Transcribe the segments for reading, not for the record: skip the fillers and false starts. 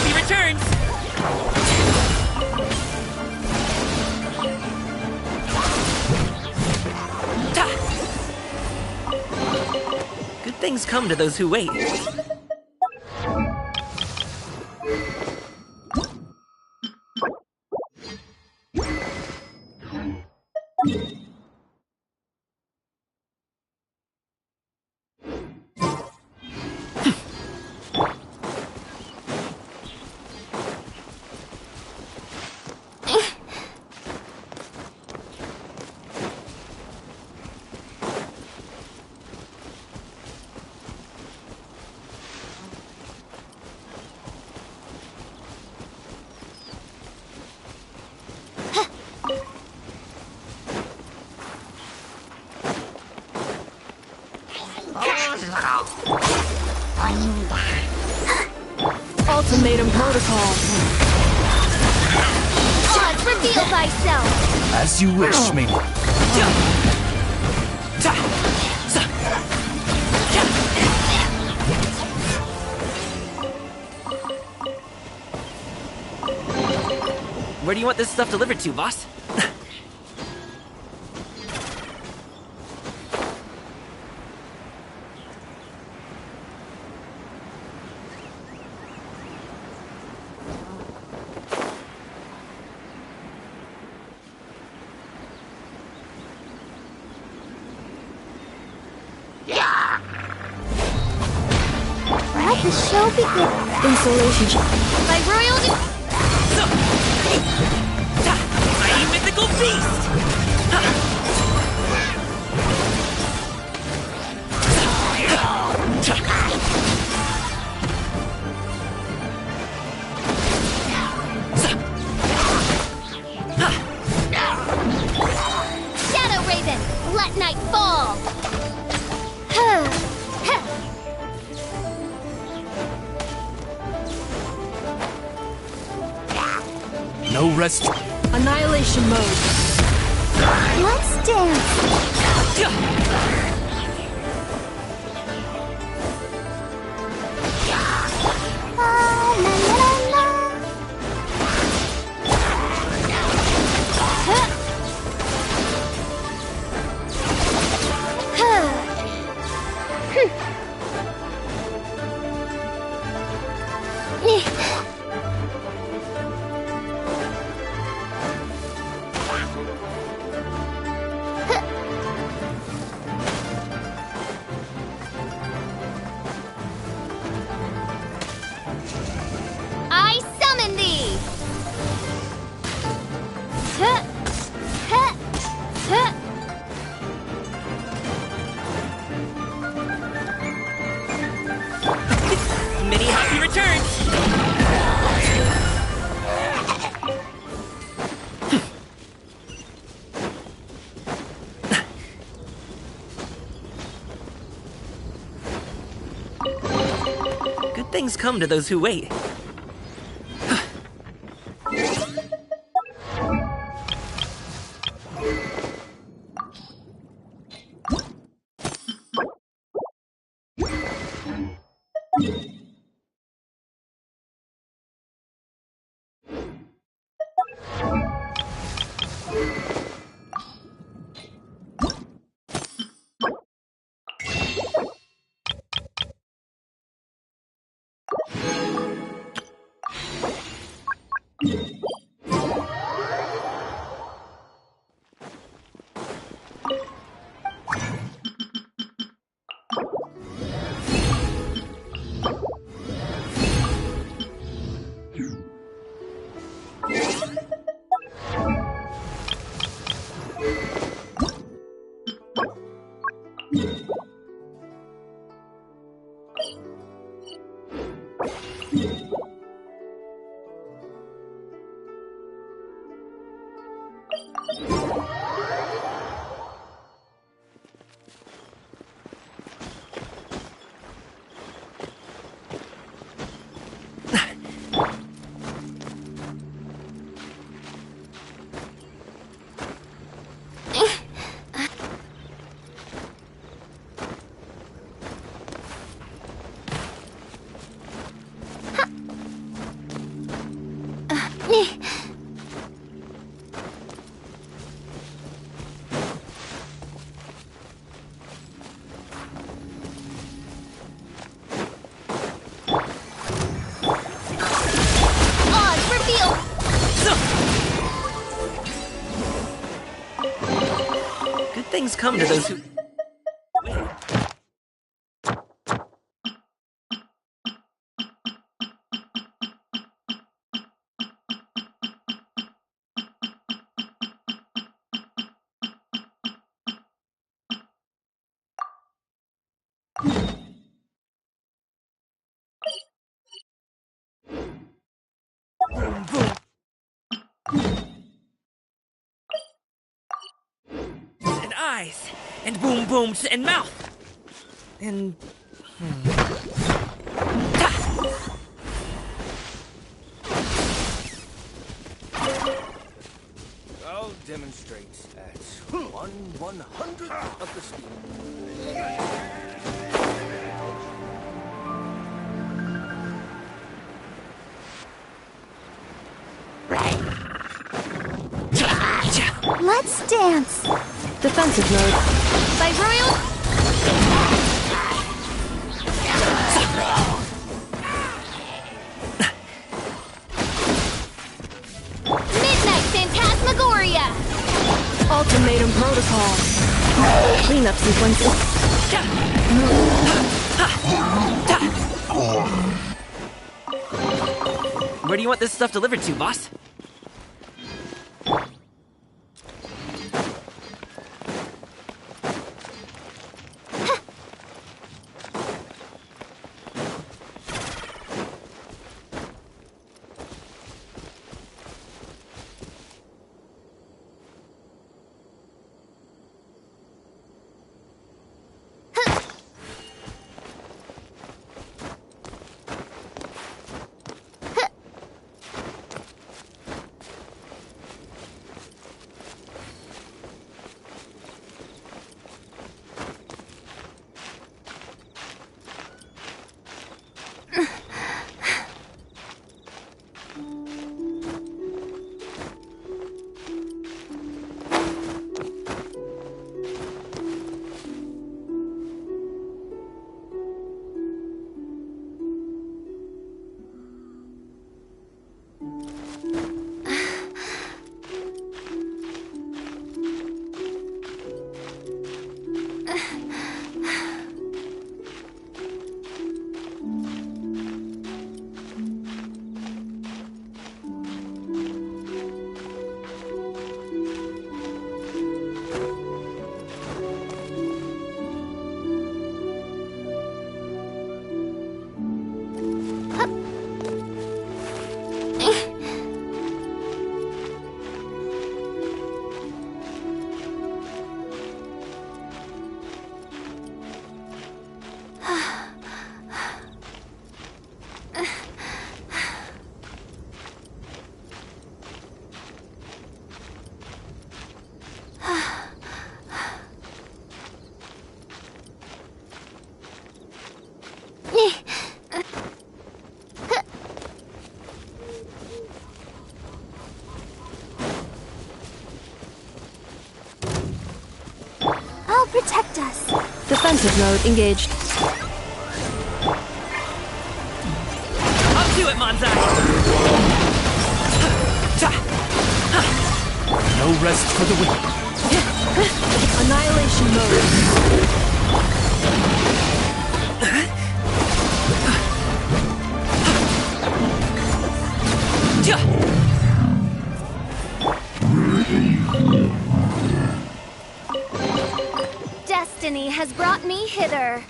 happy returns! Good things come to those who wait. Ultimatum protocol. Oz, reveal thyself! As you wish, me. Where do you want this stuff delivered to, boss? Let the show begin. Installation. My royal A mythical beast! Shadow Raven, let night fall! No rest. Annihilation mode. Let's dance! La, la, la, la. I summon thee! Huh. Huh. Huh. Many happy returns! Good things come to those who wait. Odds reveal! Good things come to those who... Boom, boom. And eyes, and boom booms, and mouth, and... I'll demonstrate at 1/100th of the speed. Let's dance! Defensive mode. By Royal... Midnight Phantasmagoria! Ultimatum protocol. Cleanup sequences. Where do you want this stuff delivered to, boss? I'll protect us. Defensive mode engaged. I'll do it, Manzai! No rest for the wicked. Annihilation mode. Destiny has brought me hither.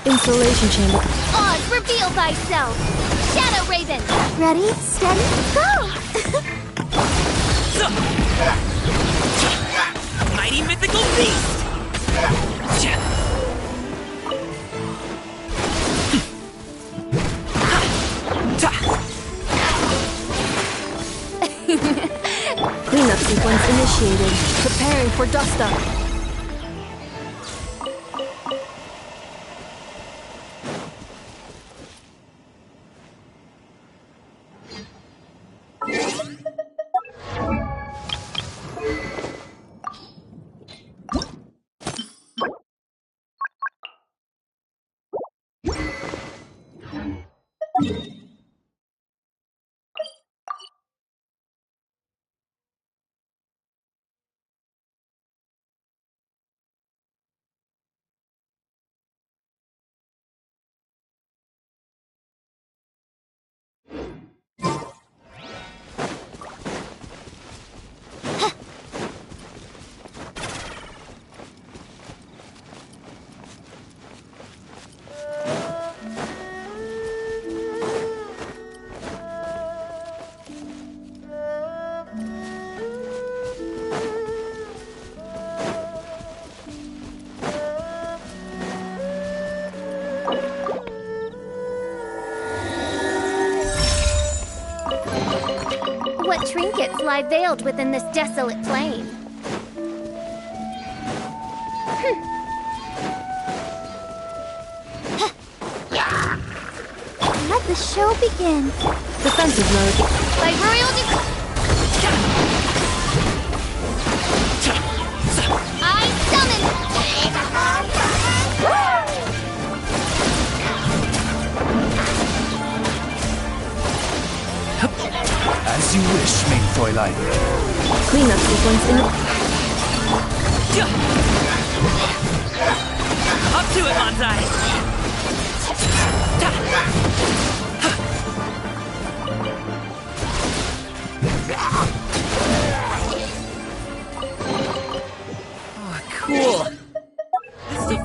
Installation chamber. Oz, reveal thyself! Shadow Raven! Ready, steady, go! Mighty mythical beast! Cleanup sequence initiated. Preparing for dust up. What trinkets lie veiled within this desolate plain? Let the show begin. Defensive mode. By royal I As you wish, main Fräulein. Cleanup sequence in. Up to it, Manzai! Oh, cool. This is...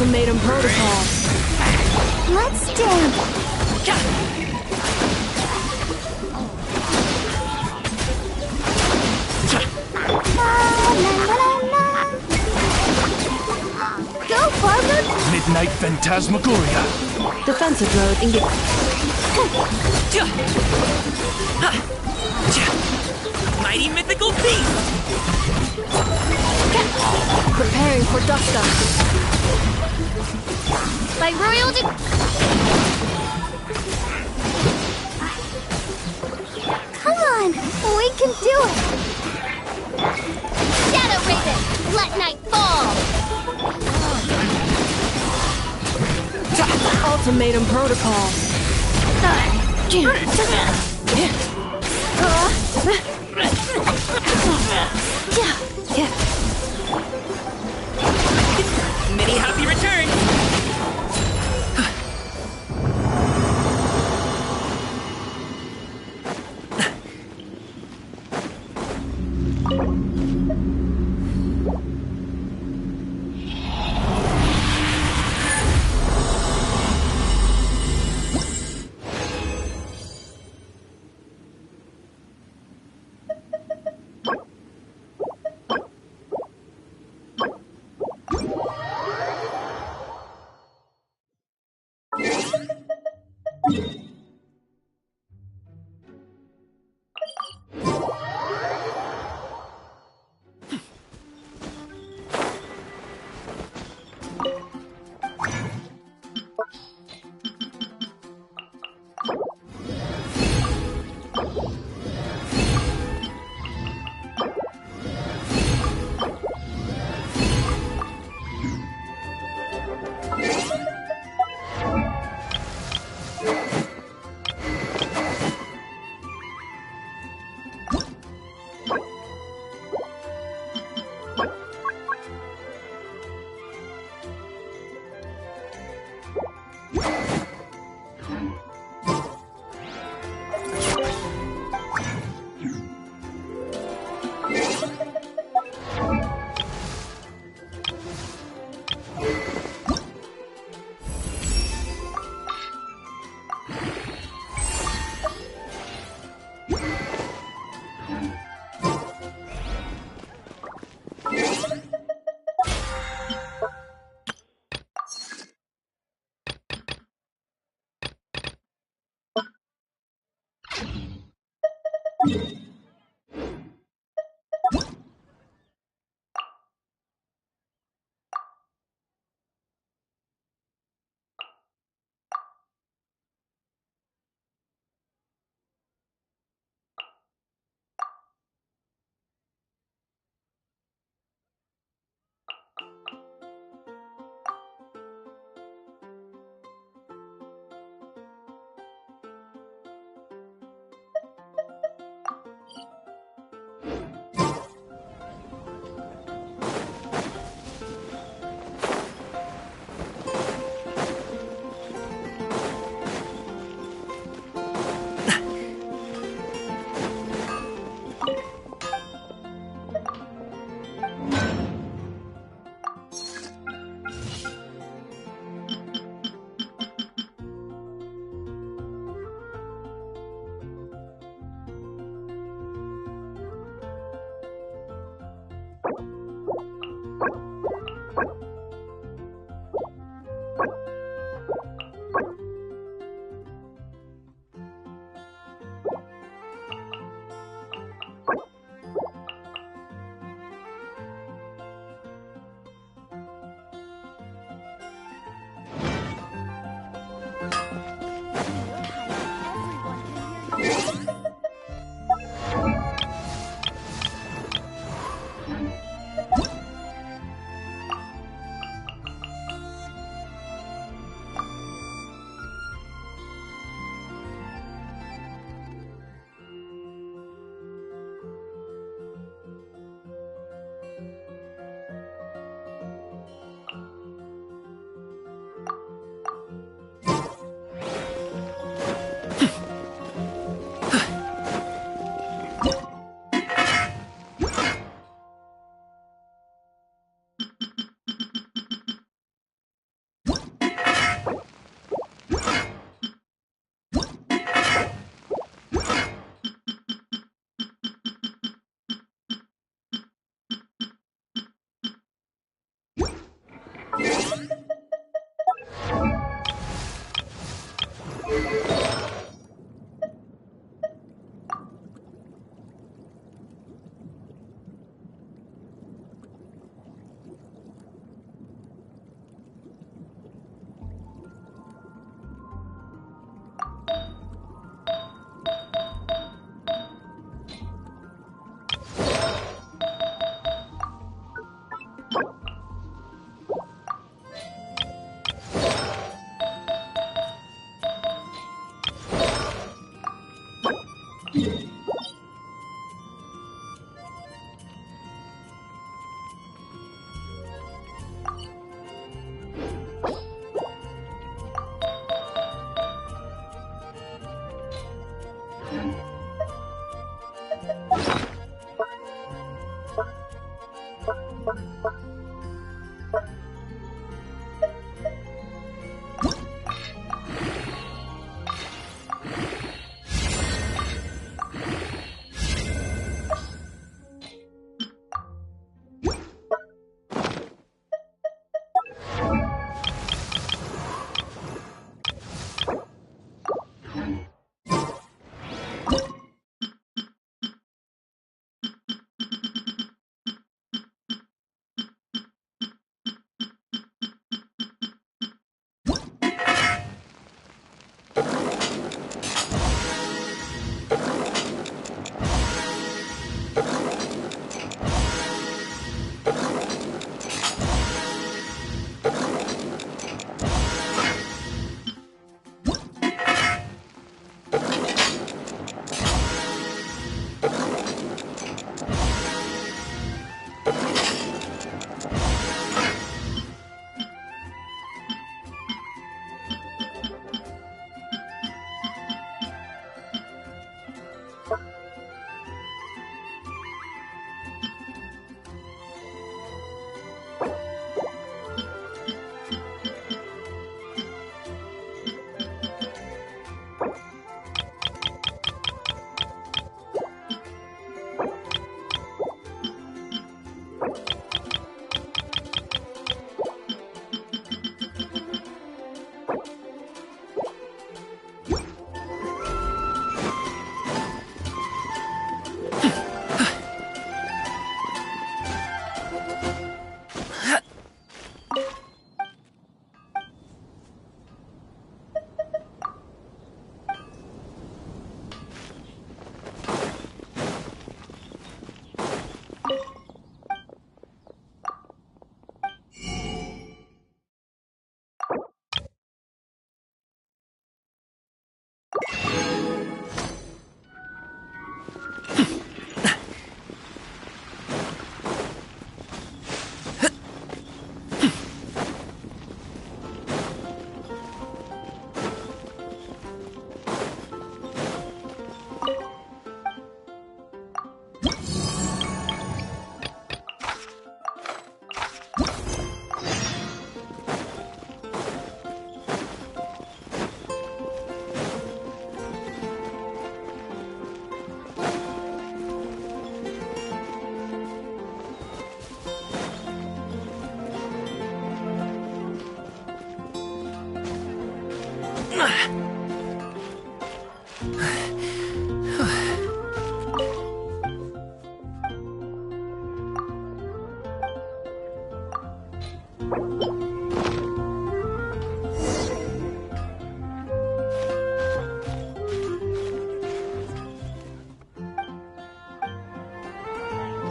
Ultimatum protocol. Let's dance. Go, Barber! Midnight Phantasmagoria. Defensive mode engaged. Mighty mythical beast! Preparing for dust up. By royal Come on! We can do it! Shadow Raven! Let night fall! Ultimatum protocol. Many happy returns!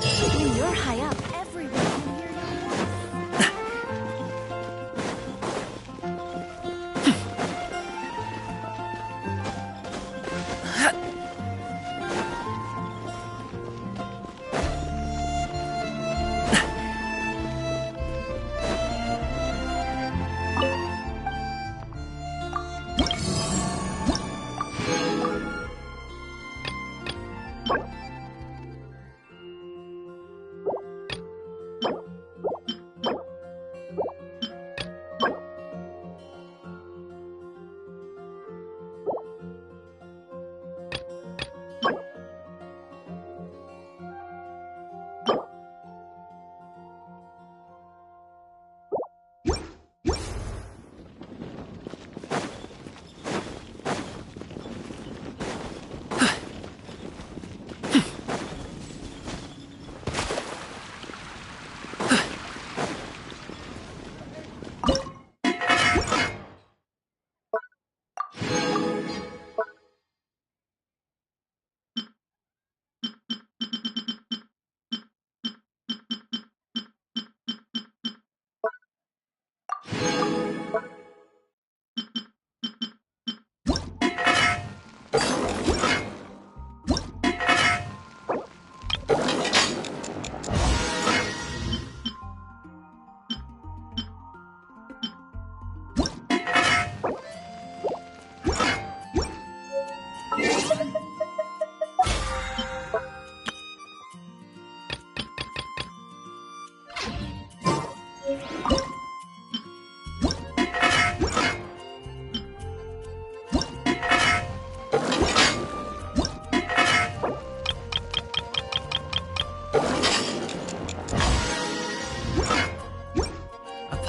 When you're high up, everyone can hear your voice.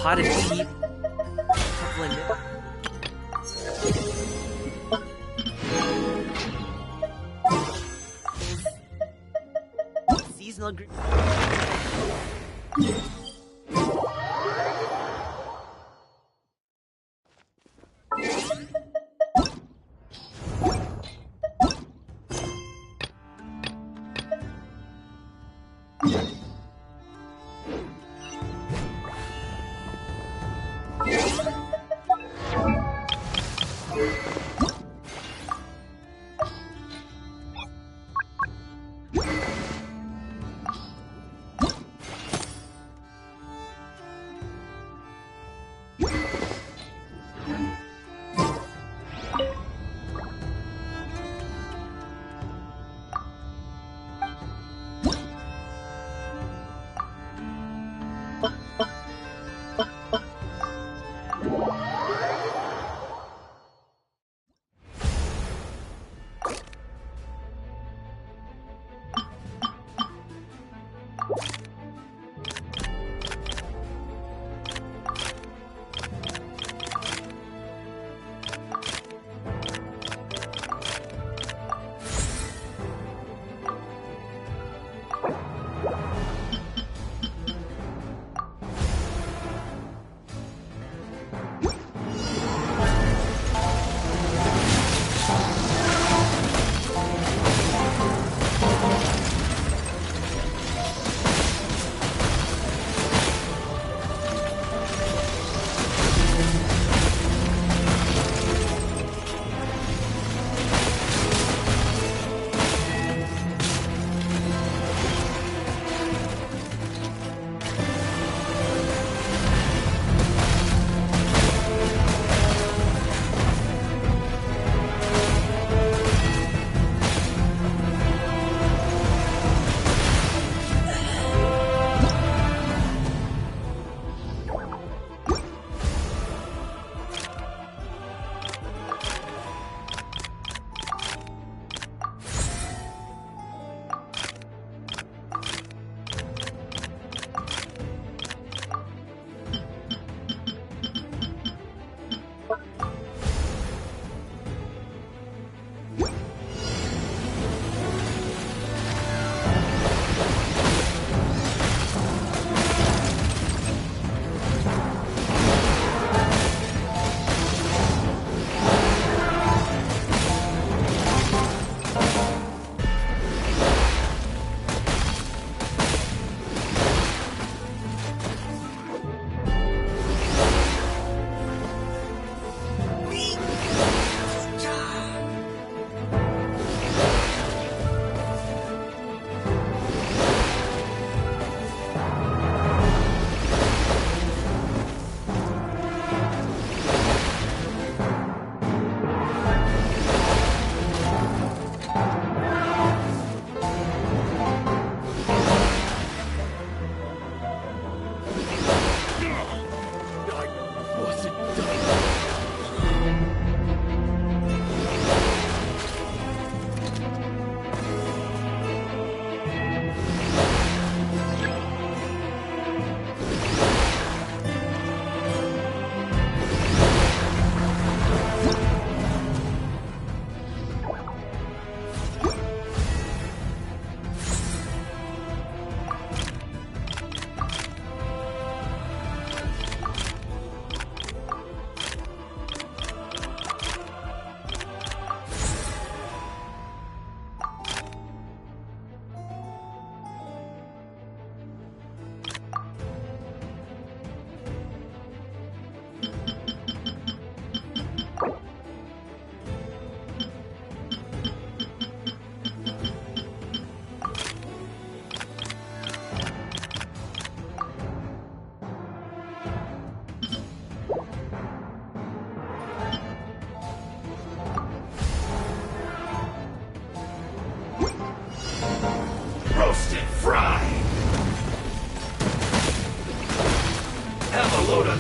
potted sheep, couple of seasonal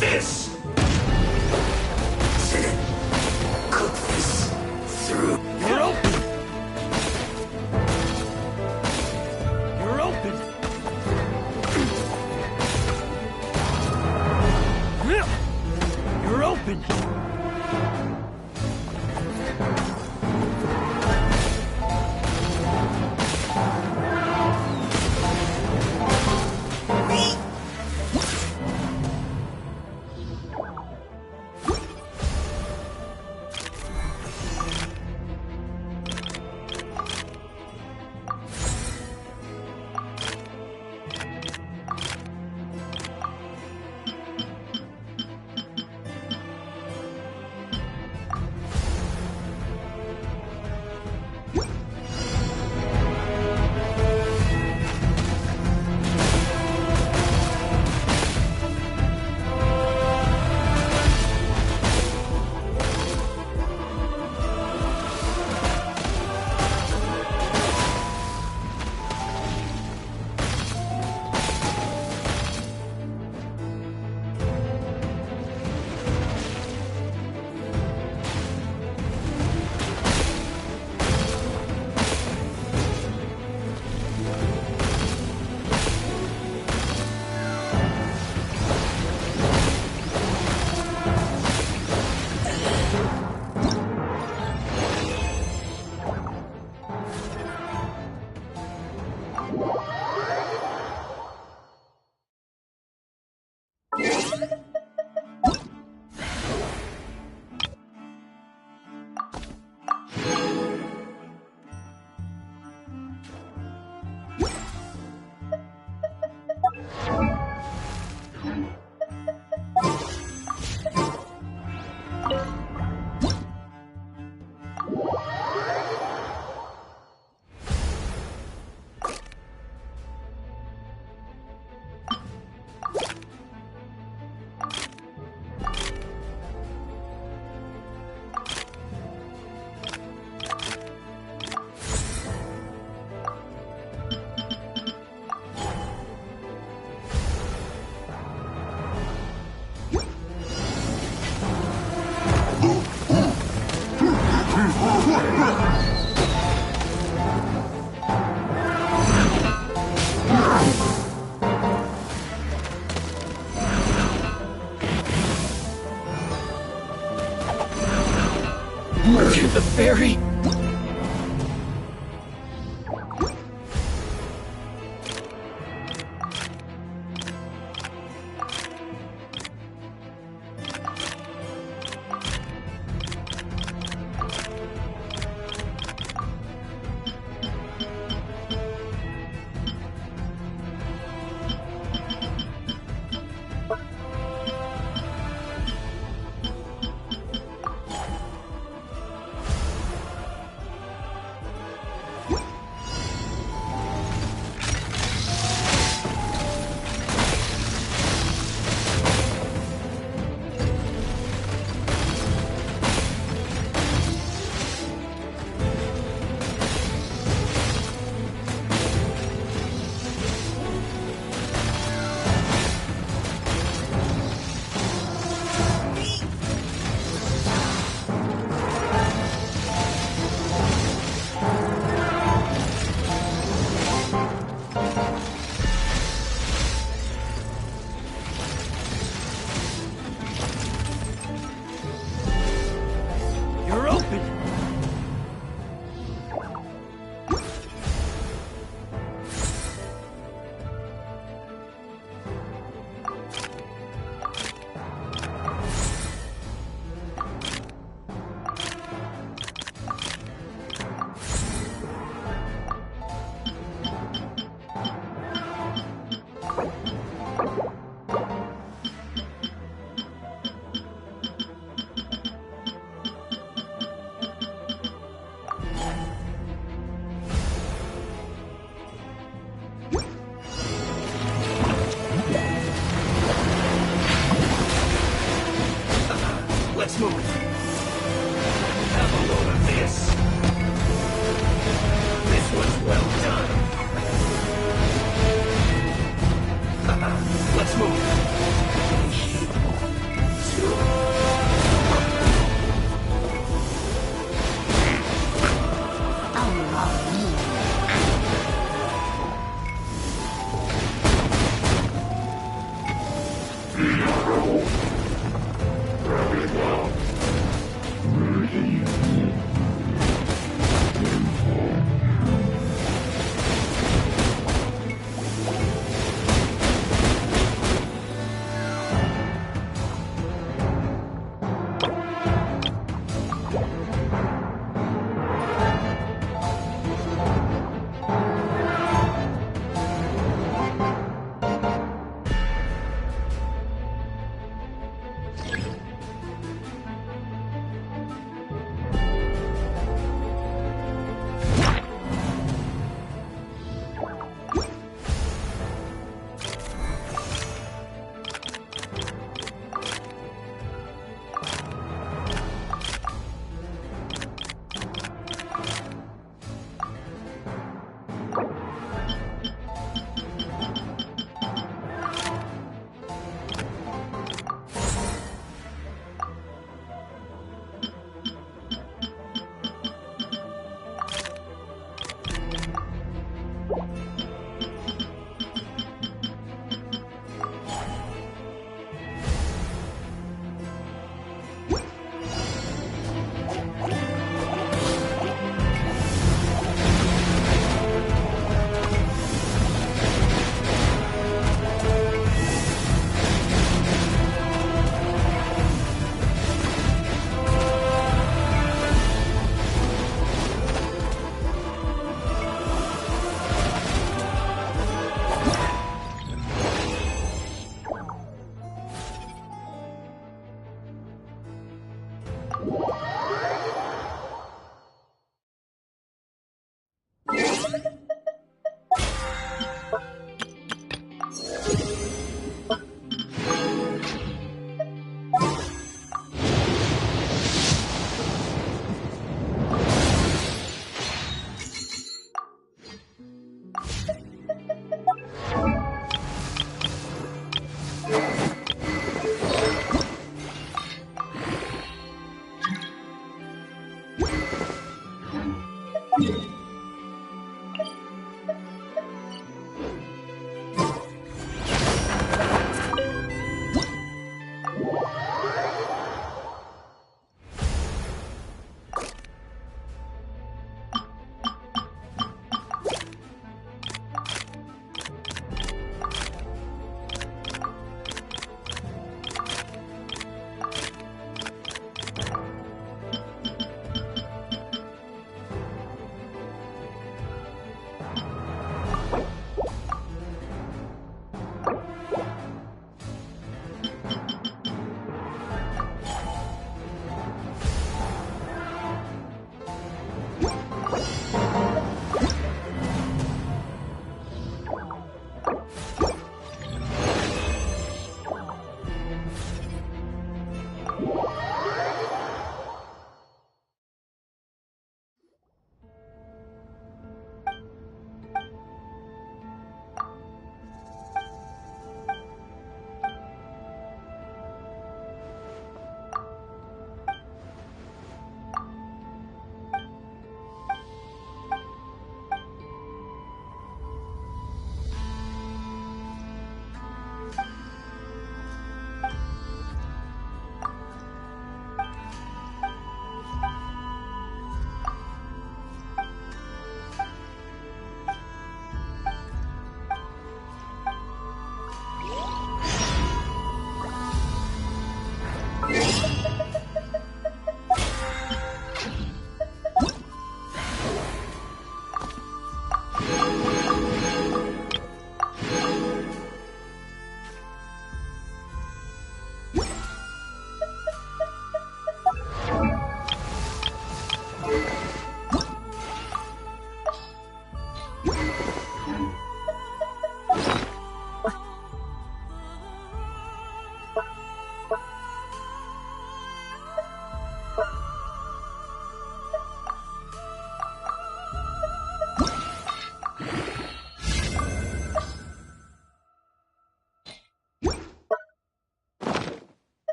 this! Cook this through. You're open! You're open!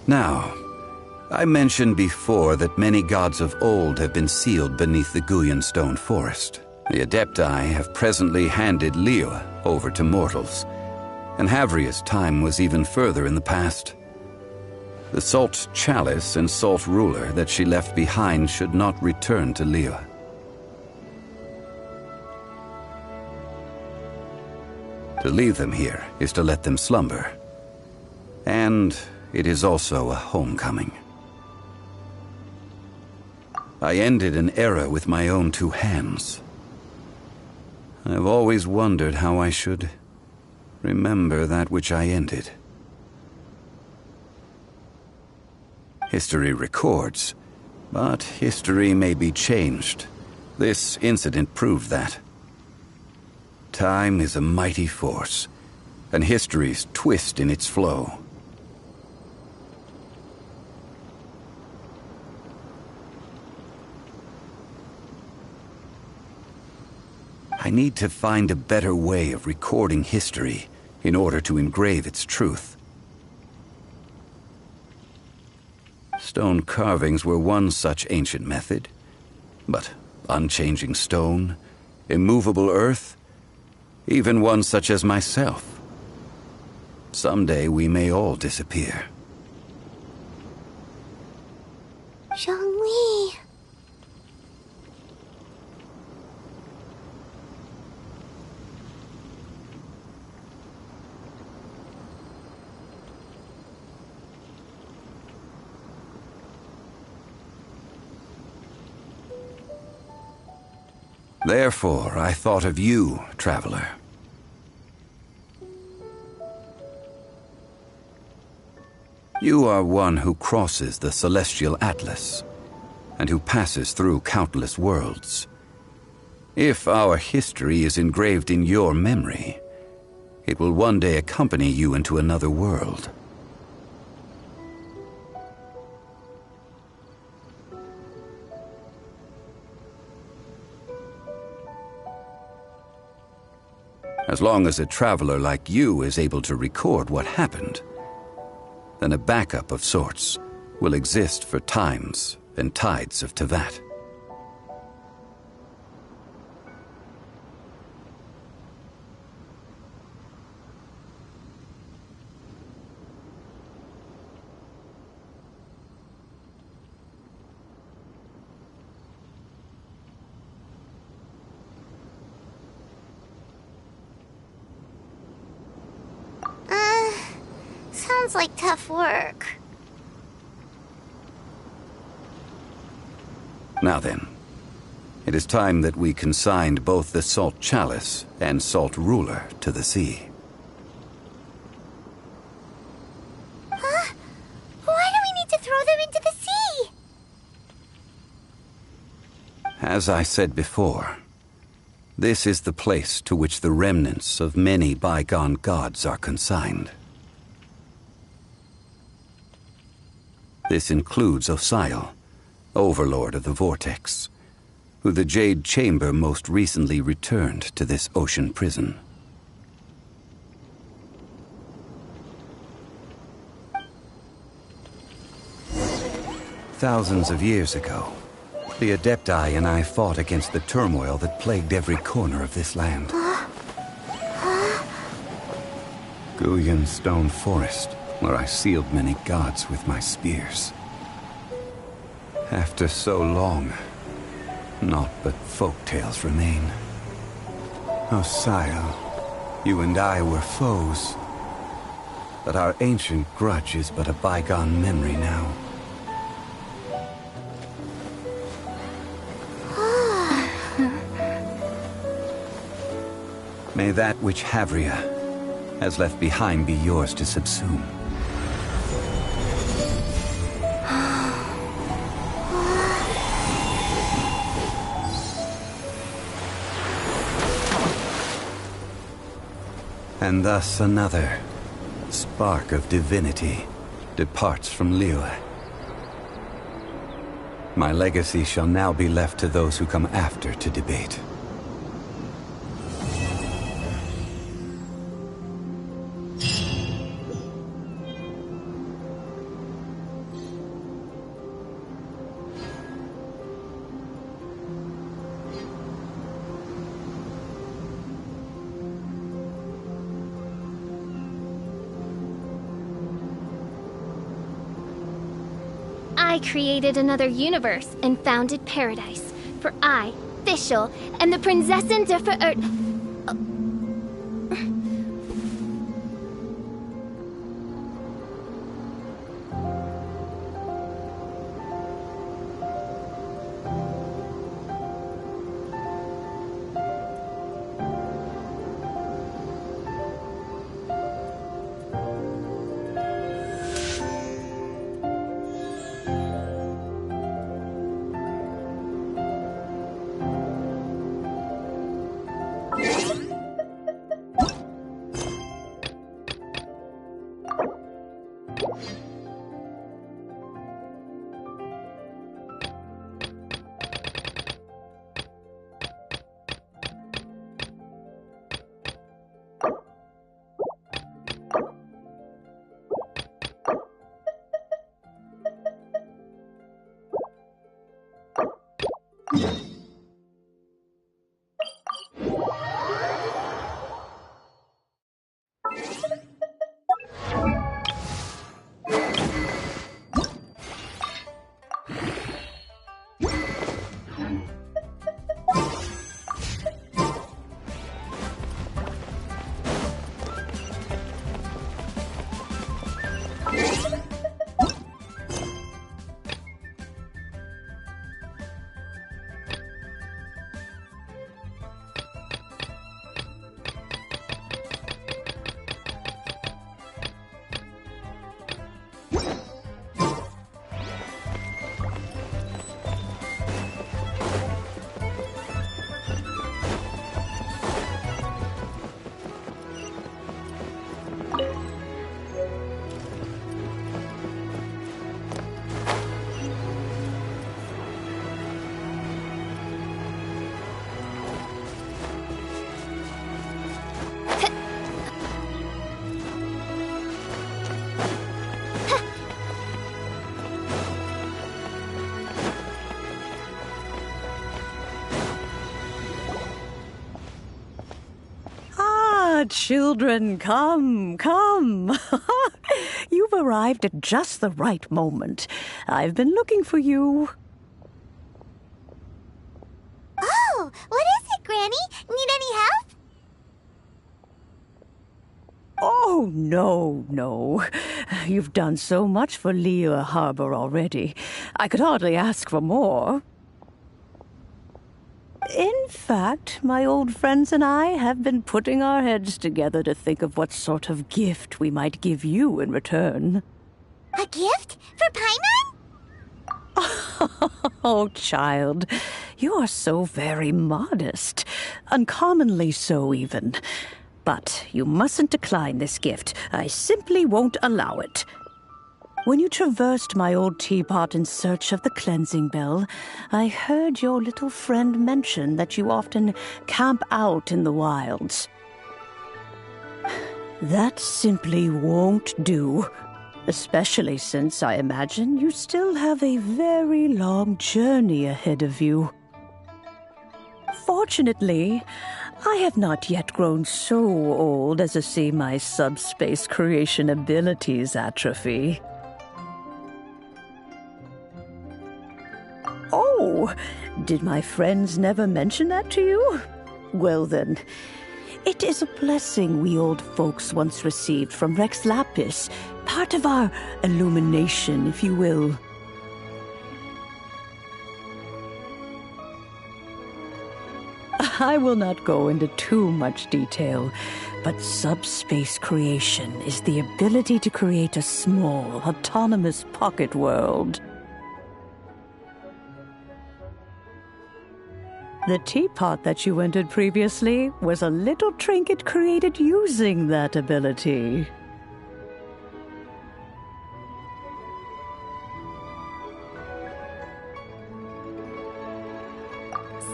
Now, I mentioned before that many gods of old have been sealed beneath the Guyan stone forest. The Adepti have presently handed Liyue over to mortals, and Havria's time was even further in the past. The Salt Chalice and Salt Ruler that she left behind should not return to Liyue. To leave them here is to let them slumber. And it is also a homecoming. I ended an era with my own two hands. I've always wondered how I should remember that which I ended. History records, but history may be changed. This incident proved that. Time is a mighty force, and history's twist in its flow. I need to find a better way of recording history in order to engrave its truth. Stone carvings were one such ancient method, but unchanging stone, immovable earth, even one such as myself. Someday we may all disappear. Zhongli. Therefore, I thought of you, traveler. You are one who crosses the celestial atlas, and who passes through countless worlds. If our history is engraved in your memory, it will one day accompany you into another world. As long as a traveler like you is able to record what happened, then a backup of sorts will exist for times and tides of Teyvat. Sounds like tough work. Now then, it is time that we consigned both the Salt Chalice and Salt Ruler to the sea. Huh? Why do we need to throw them into the sea? As I said before, This is the place to which the remnants of many bygone gods are consigned. This includes Osial, Overlord of the Vortex, who the Jade Chamber most recently returned to this ocean prison. Thousands of years ago, the Adepti and I fought against the turmoil that plagued every corner of this land. Guyan Stone Forest, where I sealed many gods with my spears. After so long, naught but folk tales remain. Osial, you and I were foes, but our ancient grudge is but a bygone memory now. May that which Havria has left behind be yours to subsume. And thus another spark of divinity departs from Liyue. My legacy shall now be left to those who come after to debate. I created another universe and founded paradise. For I, Fischl, am the Prinzessin der Verirrt... Children, come, come. You've arrived at just the right moment. I've been looking for you. Oh, what is it, Granny? Need any help? Oh, no. You've done so much for Liyue Harbor already. I could hardly ask for more. In fact, my old friends and I have been putting our heads together to think of what sort of gift we might give you in return. A gift? For Paimon? Oh, child, you are so very modest. Uncommonly so, even. But you mustn't decline this gift. I simply won't allow it. When you traversed my old teapot in search of the cleansing bell, I heard your little friend mention that you often camp out in the wilds. That simply won't do. Especially since I imagine you still have a very long journey ahead of you. Fortunately, I have not yet grown so old as to see my subspace creation abilities atrophy. Oh, did my friends never mention that to you? Well then, it is a blessing we old folks once received from Rex Lapis, part of our illumination, if you will. I will not go into too much detail, but subspace creation is the ability to create a small, autonomous pocket world. The teapot that you entered previously was a little trinket created using that ability.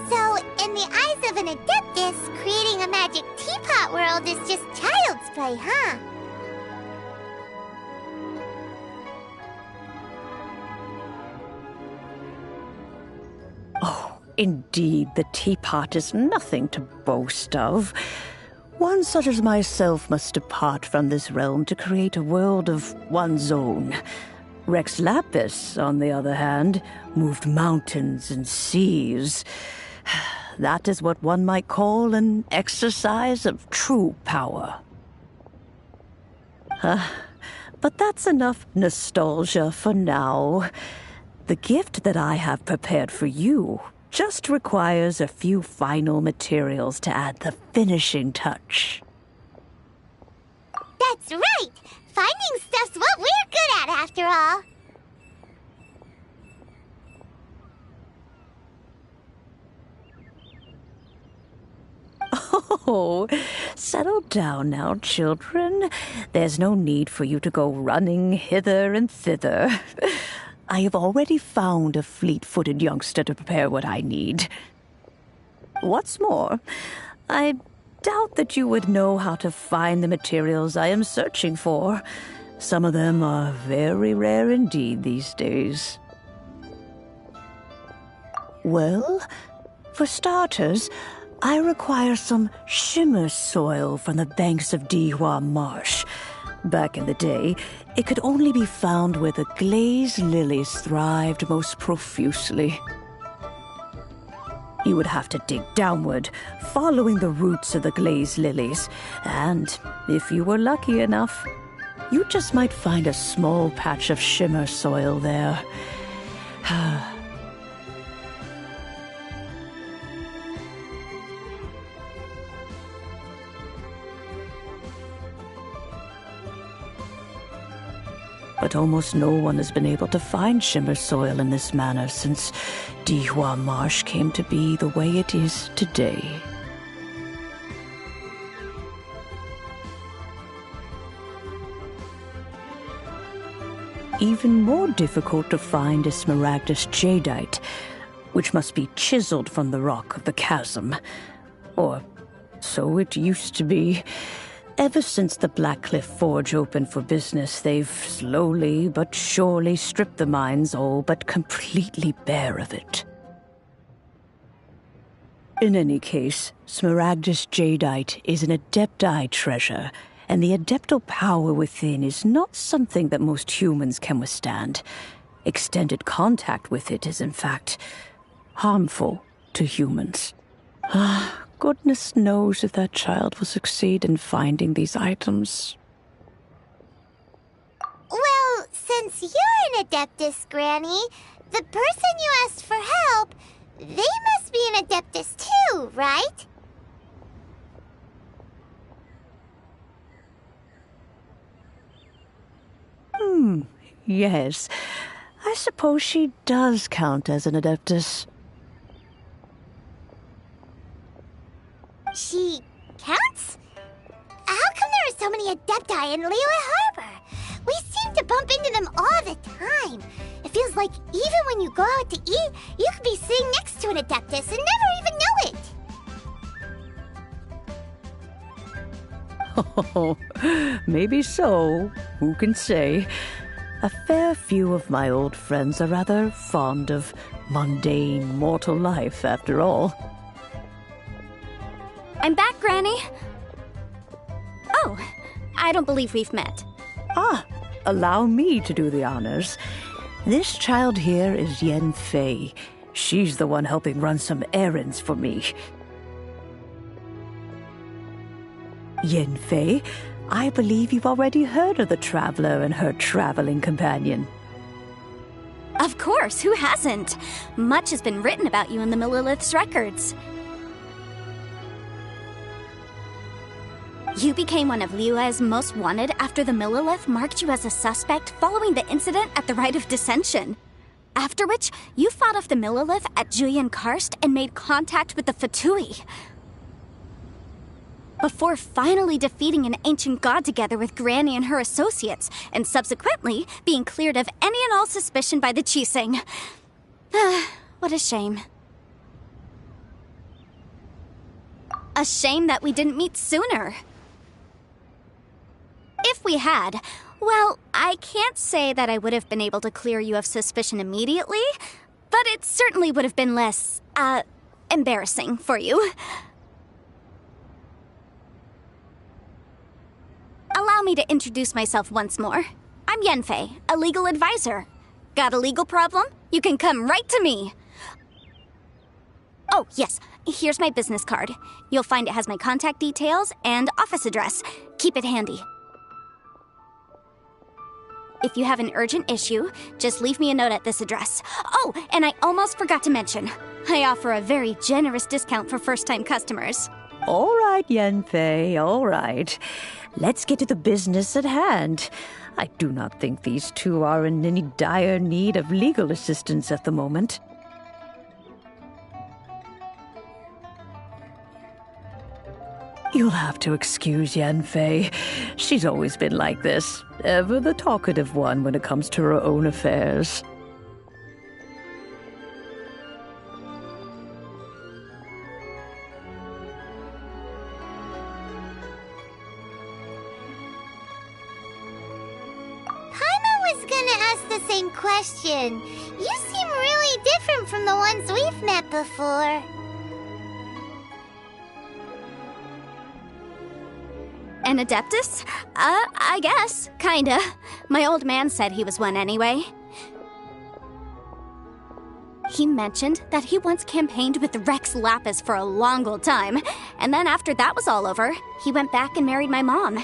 So, in the eyes of an Adeptus, creating a magic teapot world is just child's play, huh? Indeed, the teapot is nothing to boast of. One such as myself must depart from this realm to create a world of one's own. Rex Lapis, on the other hand, moved mountains and seas. That is what one might call an exercise of true power. But that's enough nostalgia for now. The gift that I have prepared for you just requires a few final materials to add the finishing touch. That's right! Finding stuff's what we're good at, after all. Oh, settle down now, children. There's no need for you to go running hither and thither. I have already found a fleet-footed youngster to prepare what I need. What's more, I doubt that you would know how to find the materials I am searching for. Some of them are very rare indeed these days. Well, for starters, I require some shimmer soil from the banks of Dihua Marsh. Back in the day, it could only be found where the glaze lilies thrived most profusely. You would have to dig downward, following the roots of the glaze lilies, and if you were lucky enough, you just might find a small patch of shimmer soil there. But almost no one has been able to find shimmer soil in this manner since Dihua Marsh came to be the way it is today. Even more difficult to find is Smaragdus jadeite, which must be chiseled from the rock of the chasm. Or so it used to be. Ever since the Blackcliff Forge opened for business, they've slowly but surely stripped the mines all but completely bare of it. In any case, Smaragdus jadeite is an Adepti treasure, and the adeptal power within is not something that most humans can withstand. Extended contact with it is, in fact, harmful to humans. Goodness knows if that child will succeed in finding these items. Well, since you're an Adeptus, Granny, the person you asked for help, they must be an Adeptus too, right? Yes. I suppose she does count as an Adeptus. She counts? How come there are so many Adepti in Liyue Harbor? We seem to bump into them all the time. It feels like even when you go out to eat, you could be sitting next to an Adeptus and never even know it. Oh, maybe so. Who can say? A fair few of my old friends are rather fond of mundane mortal life, after all. I'm back, Granny. Oh, I don't believe we've met. Ah, allow me to do the honors. This child here is Yen Fei. She's the one helping run some errands for me. Yen Fei, I believe you've already heard of the traveler and her traveling companion. Of course, who hasn't? Much has been written about you in the Millilith's records. You became one of Liyue's most wanted after the Millilith marked you as a suspect following the incident at the Rite of Dissension. After which, you fought off the Millilith at Julian Karst and made contact with the Fatui. Before finally defeating an ancient god together with Granny and her associates, and subsequently being cleared of any and all suspicion by the Chiseng. What a shame. A shame that we didn't meet sooner. If we had, well, I can't say that I would have been able to clear you of suspicion immediately, but it certainly would have been less, embarrassing for you. Allow me to introduce myself once more. I'm Yen Fei, a legal advisor. Got a legal problem? You can come right to me. Oh, yes, here's my business card. You'll find it has my contact details and office address. Keep it handy. If you have an urgent issue, just leave me a note at this address. Oh, and I almost forgot to mention, I offer a very generous discount for first-time customers. All right, Yen Fei, all right. Let's get to the business at hand. I do not think these two are in any dire need of legal assistance at the moment. You'll have to excuse Yen Fei. She's always been like this, ever the talkative one when it comes to her own affairs. Question. You seem really different from the ones we've met before. An Adeptus? I guess. Kinda. My old man said he was one anyway. He mentioned that he once campaigned with Rex Lapis for a long old time, and then after that was all over, he went back and married my mom.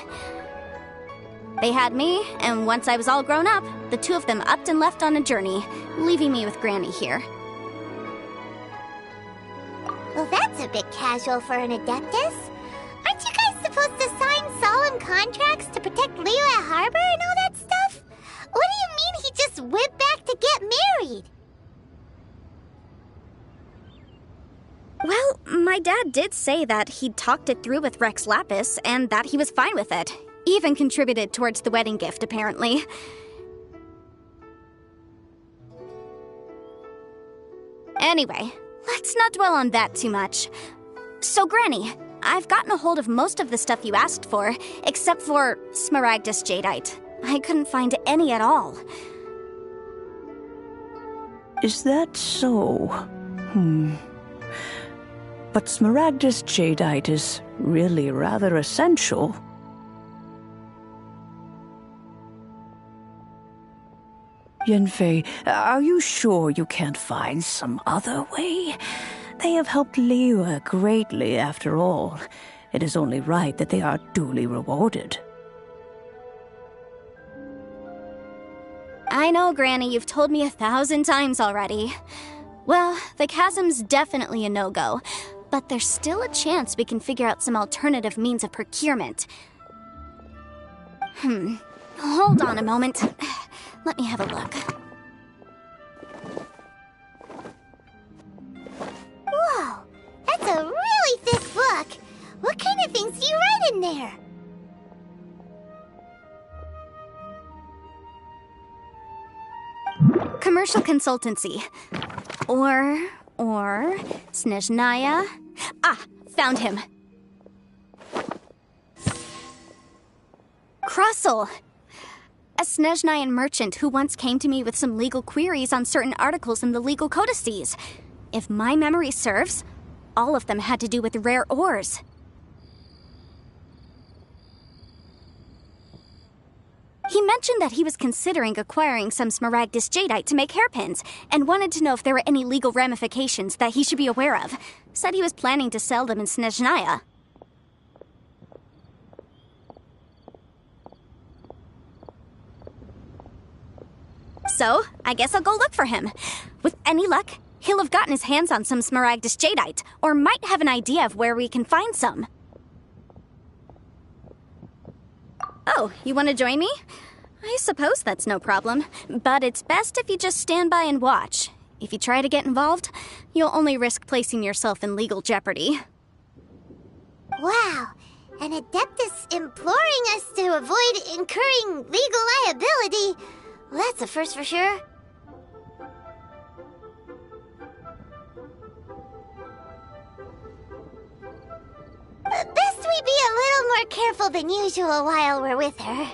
They had me, and once I was all grown up, the two of them upped and left on a journey, leaving me with Granny here. Well, that's a bit casual for an Adeptus. Aren't you guys supposed to sign solemn contracts to protect Liyue Harbor and all that stuff? What do you mean he just went back to get married? Well, my dad did say that he'd talked it through with Rex Lapis, and that he was fine with it. Even contributed towards the wedding gift, apparently. Anyway, let's not dwell on that too much. So, Granny, I've gotten a hold of most of the stuff you asked for, except for Smaragdus Jadeite. I couldn't find any at all. Is that so? But Smaragdus Jadeite is really rather essential. Yen Fei, are you sure you can't find some other way? They have helped Liyue greatly, after all. It is only right that they are duly rewarded. I know, Granny, you've told me 1,000 times already. Well, the chasm's definitely a no-go, but there's still a chance we can figure out some alternative means of procurement. Hold on a moment. Let me have a look. Commercial consultancy. Or Snezhnaya. Ah, found him. Krusell. A Snezhnayan merchant who once came to me with some legal queries on certain articles in the legal codices. If my memory serves, all of them had to do with rare ores. He mentioned that he was considering acquiring some smaragdus jadeite to make hairpins, and wanted to know if there were any legal ramifications that he should be aware of. Said he was planning to sell them in Snezhnaya. So, I guess I'll go look for him. With any luck, he'll have gotten his hands on some smaragdus jadeite, or might have an idea of where we can find some. Oh, you want to join me? I suppose that's no problem, but it's best if you just stand by and watch. If you try to get involved, you'll only risk placing yourself in legal jeopardy. Wow, an Adeptus imploring us to avoid incurring legal liability. Well, that's a first for sure. Best we be a little more careful than usual while we're with her.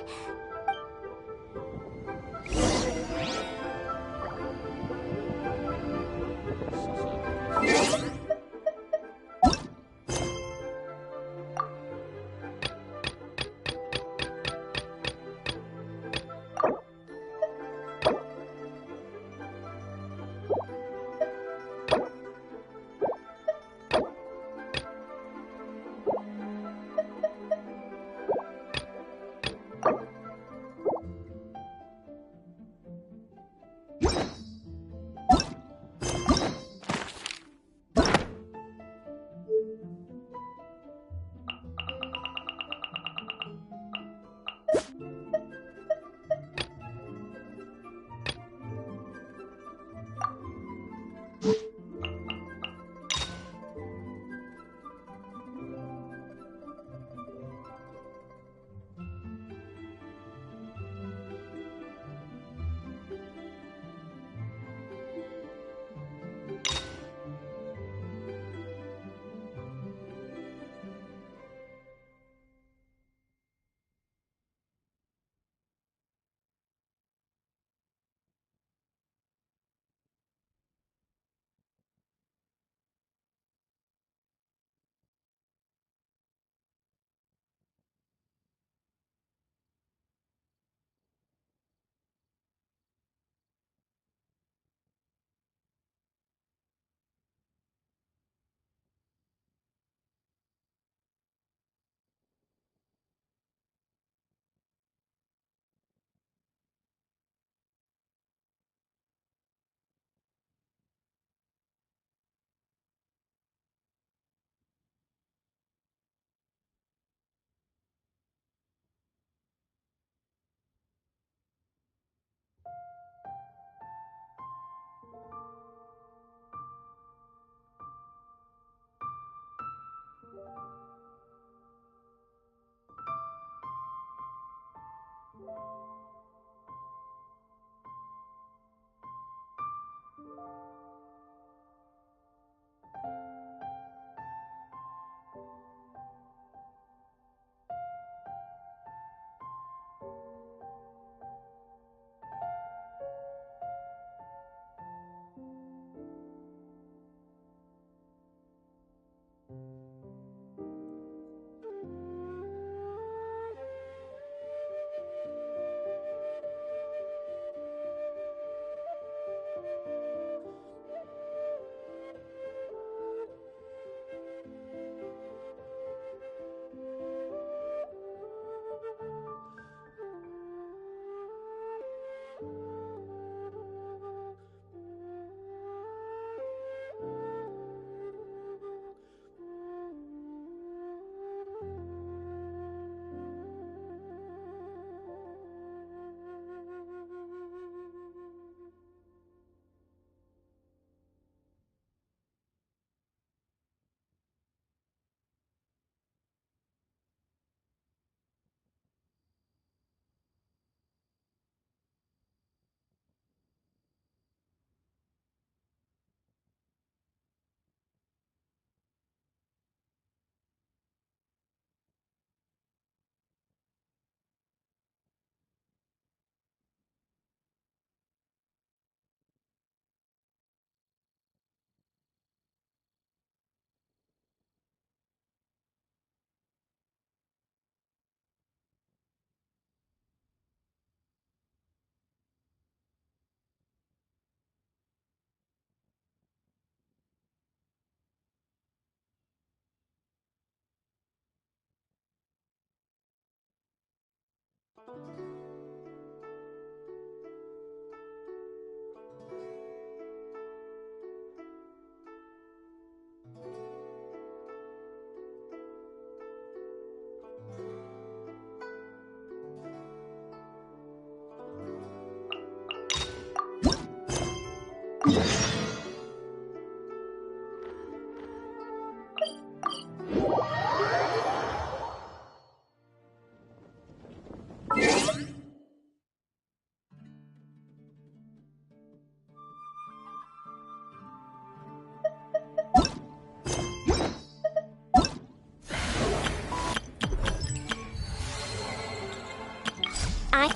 I...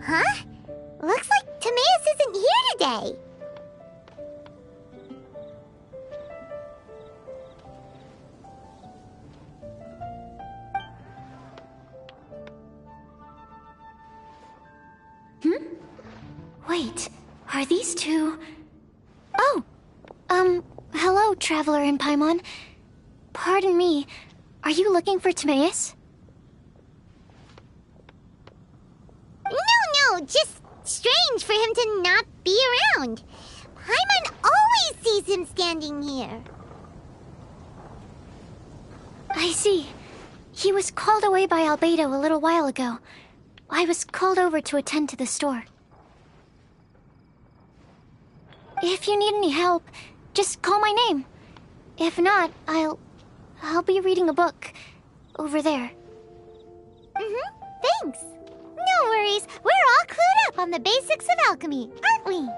Huh? Looks like Timaeus isn't here today. Wait, are these two... Oh! Hello, Traveler in Paimon. Pardon me, are you looking for Timaeus? No, just strange for him to not be around. Paimon always sees him standing here. I see. He was called away by Albedo a little while ago. I was called over to attend to the store. If you need any help, just call my name. If not, I'll be reading a book over there. Thanks. No worries. We're all clued up on the basics of alchemy, aren't we?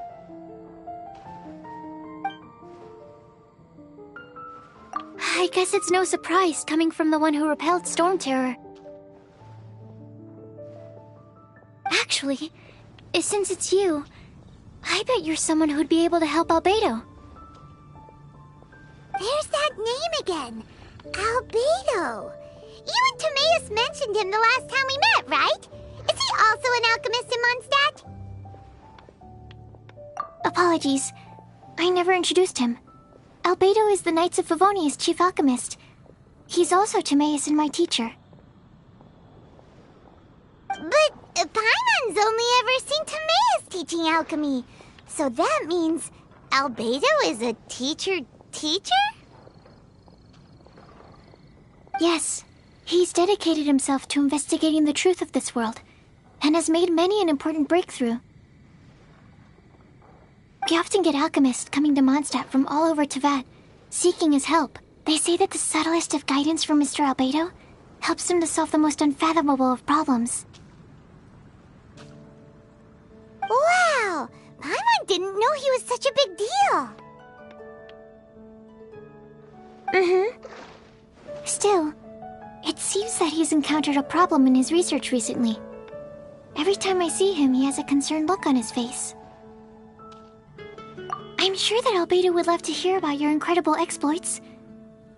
I guess it's no surprise coming from the one who repelled Storm Terror. Actually, since it's you, I bet you're someone who'd be able to help Albedo. There's that name again. Albedo. You and Timaeus mentioned him the last time we met, right? Is he also an alchemist in Mondstadt? Apologies. I never introduced him. Albedo is the Knights of Favonia's chief alchemist. He's also Timaeus and my teacher. But Paimon's only ever seen Timaeus teaching alchemy. So that means Albedo is a teacher? Yes. He's dedicated himself to investigating the truth of this world, and has made many an important breakthrough. We often get alchemists coming to Mondstadt from all over Teyvat, seeking his help. They say that the subtlest of guidance from Mr. Albedo helps him to solve the most unfathomable of problems. Wow! Paimon didn't know he was such a big deal. Still, it seems that he's encountered a problem in his research recently. Every time I see him, he has a concerned look on his face. I'm sure that Albedo would love to hear about your incredible exploits.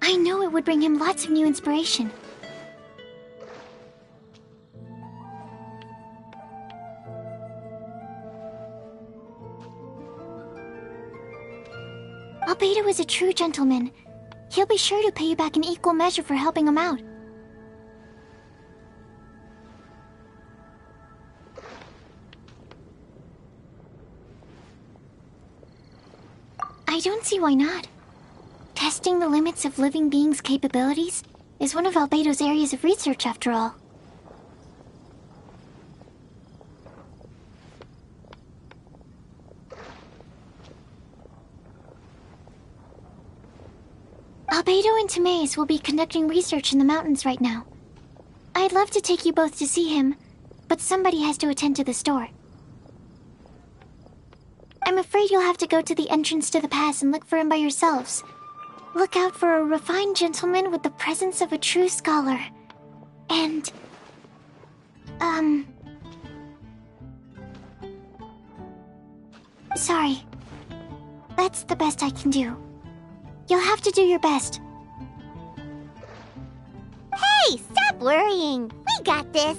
I know it would bring him lots of new inspiration. Albedo is a true gentleman. He'll be sure to pay you back in equal measure for helping him out. I don't see why not. Testing the limits of living beings' capabilities is one of Albedo's areas of research, after all. Albedo and Timaeus will be conducting research in the mountains right now. I'd love to take you both to see him, but somebody has to attend to the store. I'm afraid you'll have to go to the entrance to the pass and look for him by yourselves. Look out for a refined gentleman with the presence of a true scholar. And... Sorry. That's the best I can do. You'll have to do your best. Hey, stop worrying. We got this.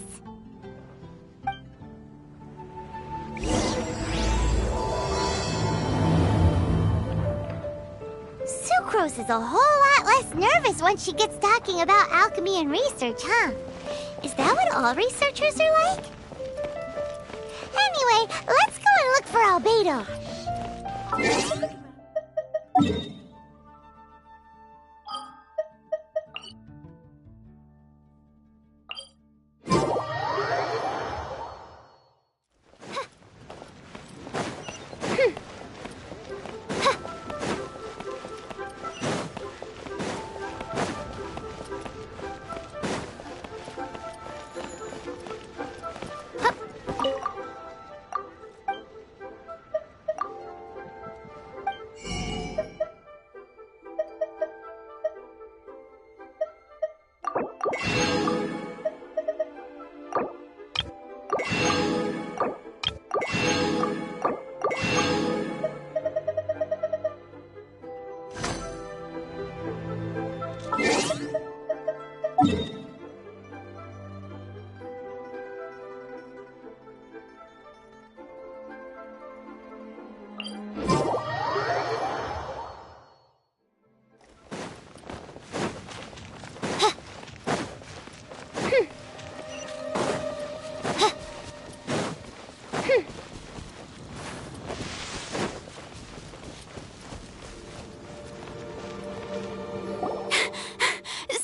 Sucrose is a whole lot less nervous once she gets talking about alchemy and research, huh? Is that what all researchers are like? Anyway, let's go and look for Albedo.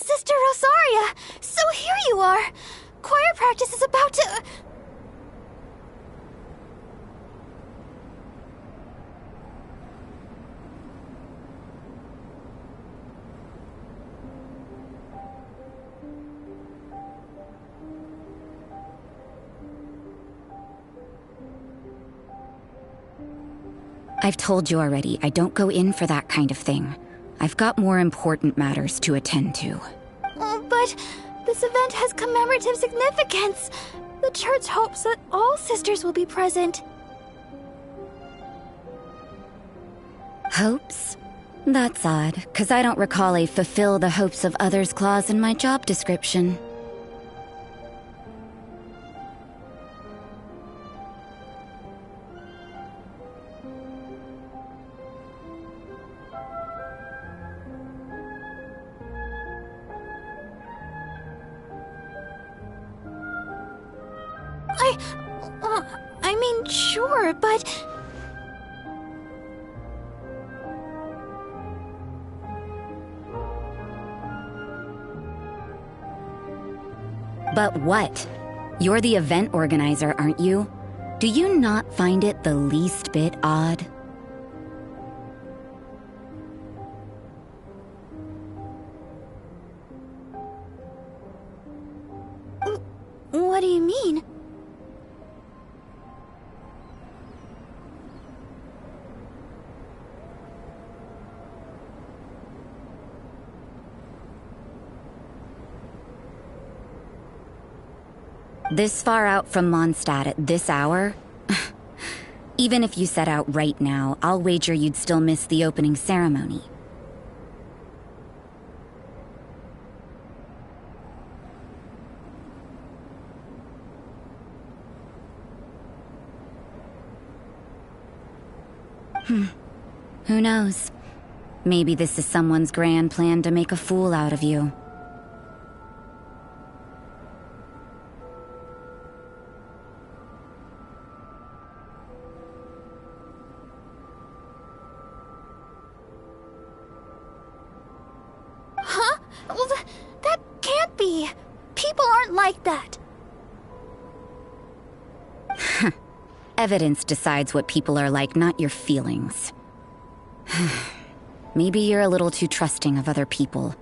Sister Rosaria! So here you are! Choir practice is about to... I've told you already, I don't go in for that kind of thing. I've got more important matters to attend to. Oh, but this event has commemorative significance. The church hopes that all sisters will be present. Hopes? That's odd, because I don't recall a fulfill the hopes of others clause in my job description. I mean, sure, but... But what? You're the event organizer, aren't you? Do you not find it the least bit odd? What do you mean? This far out from Mondstadt at this hour? Even if you set out right now, I'll wager you'd still miss the opening ceremony. Who knows? Maybe this is someone's grand plan to make a fool out of you. Huh? Well, that can't be. People aren't like that. Evidence decides what people are like, not your feelings. Maybe you're a little too trusting of other people.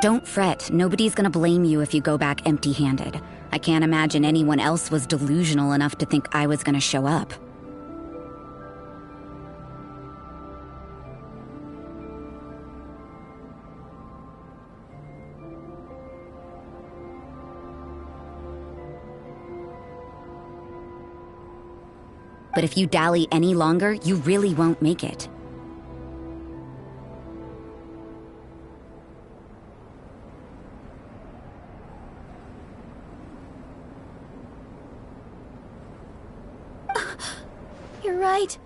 Don't fret, nobody's gonna blame you if you go back empty-handed. I can't imagine anyone else was delusional enough to think I was gonna show up. But if you dally any longer, you really won't make it. You're right.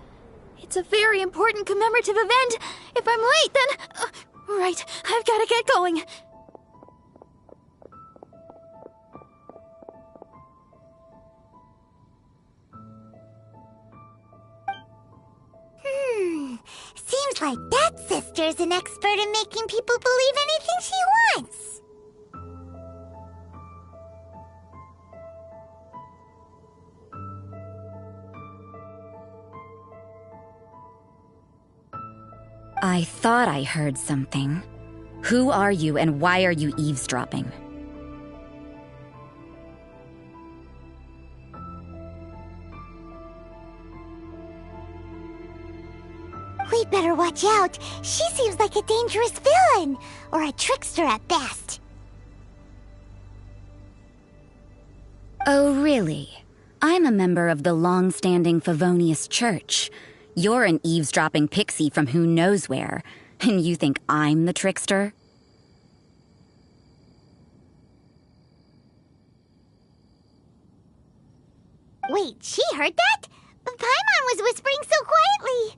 It's a very important commemorative event. If I'm late, then... right, I've gotta get going. Seems like that sister's an expert in making people believe anything she wants. I thought I heard something. Who are you and why are you eavesdropping? We We'd better watch out. She seems like a dangerous villain, or a trickster at best. Oh, really? I'm a member of the long-standing Favonius Church. You're an eavesdropping pixie from who knows where, and you think I'm the trickster? Wait, she heard that? Paimon was whispering so quietly.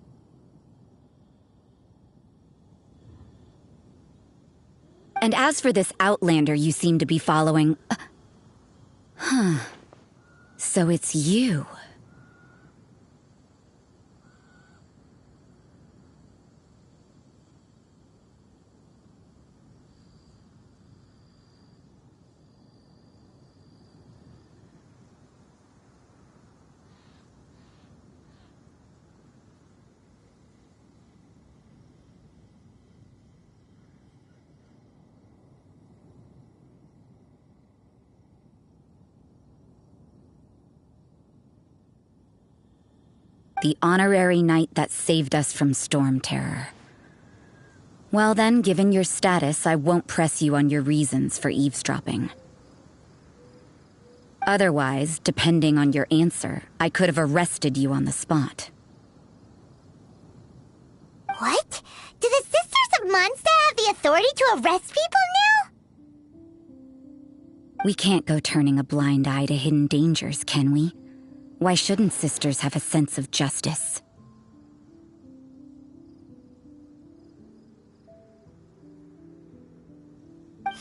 And as for this outlander you seem to be following... So it's you. The honorary knight that saved us from storm terror. Well then, given your status, I won't press you on your reasons for eavesdropping. Otherwise, depending on your answer, I could have arrested you on the spot. What? Do the Sisters of Mondstadt have the authority to arrest people now? We can't go turning a blind eye to hidden dangers, can we? Why shouldn't sisters have a sense of justice?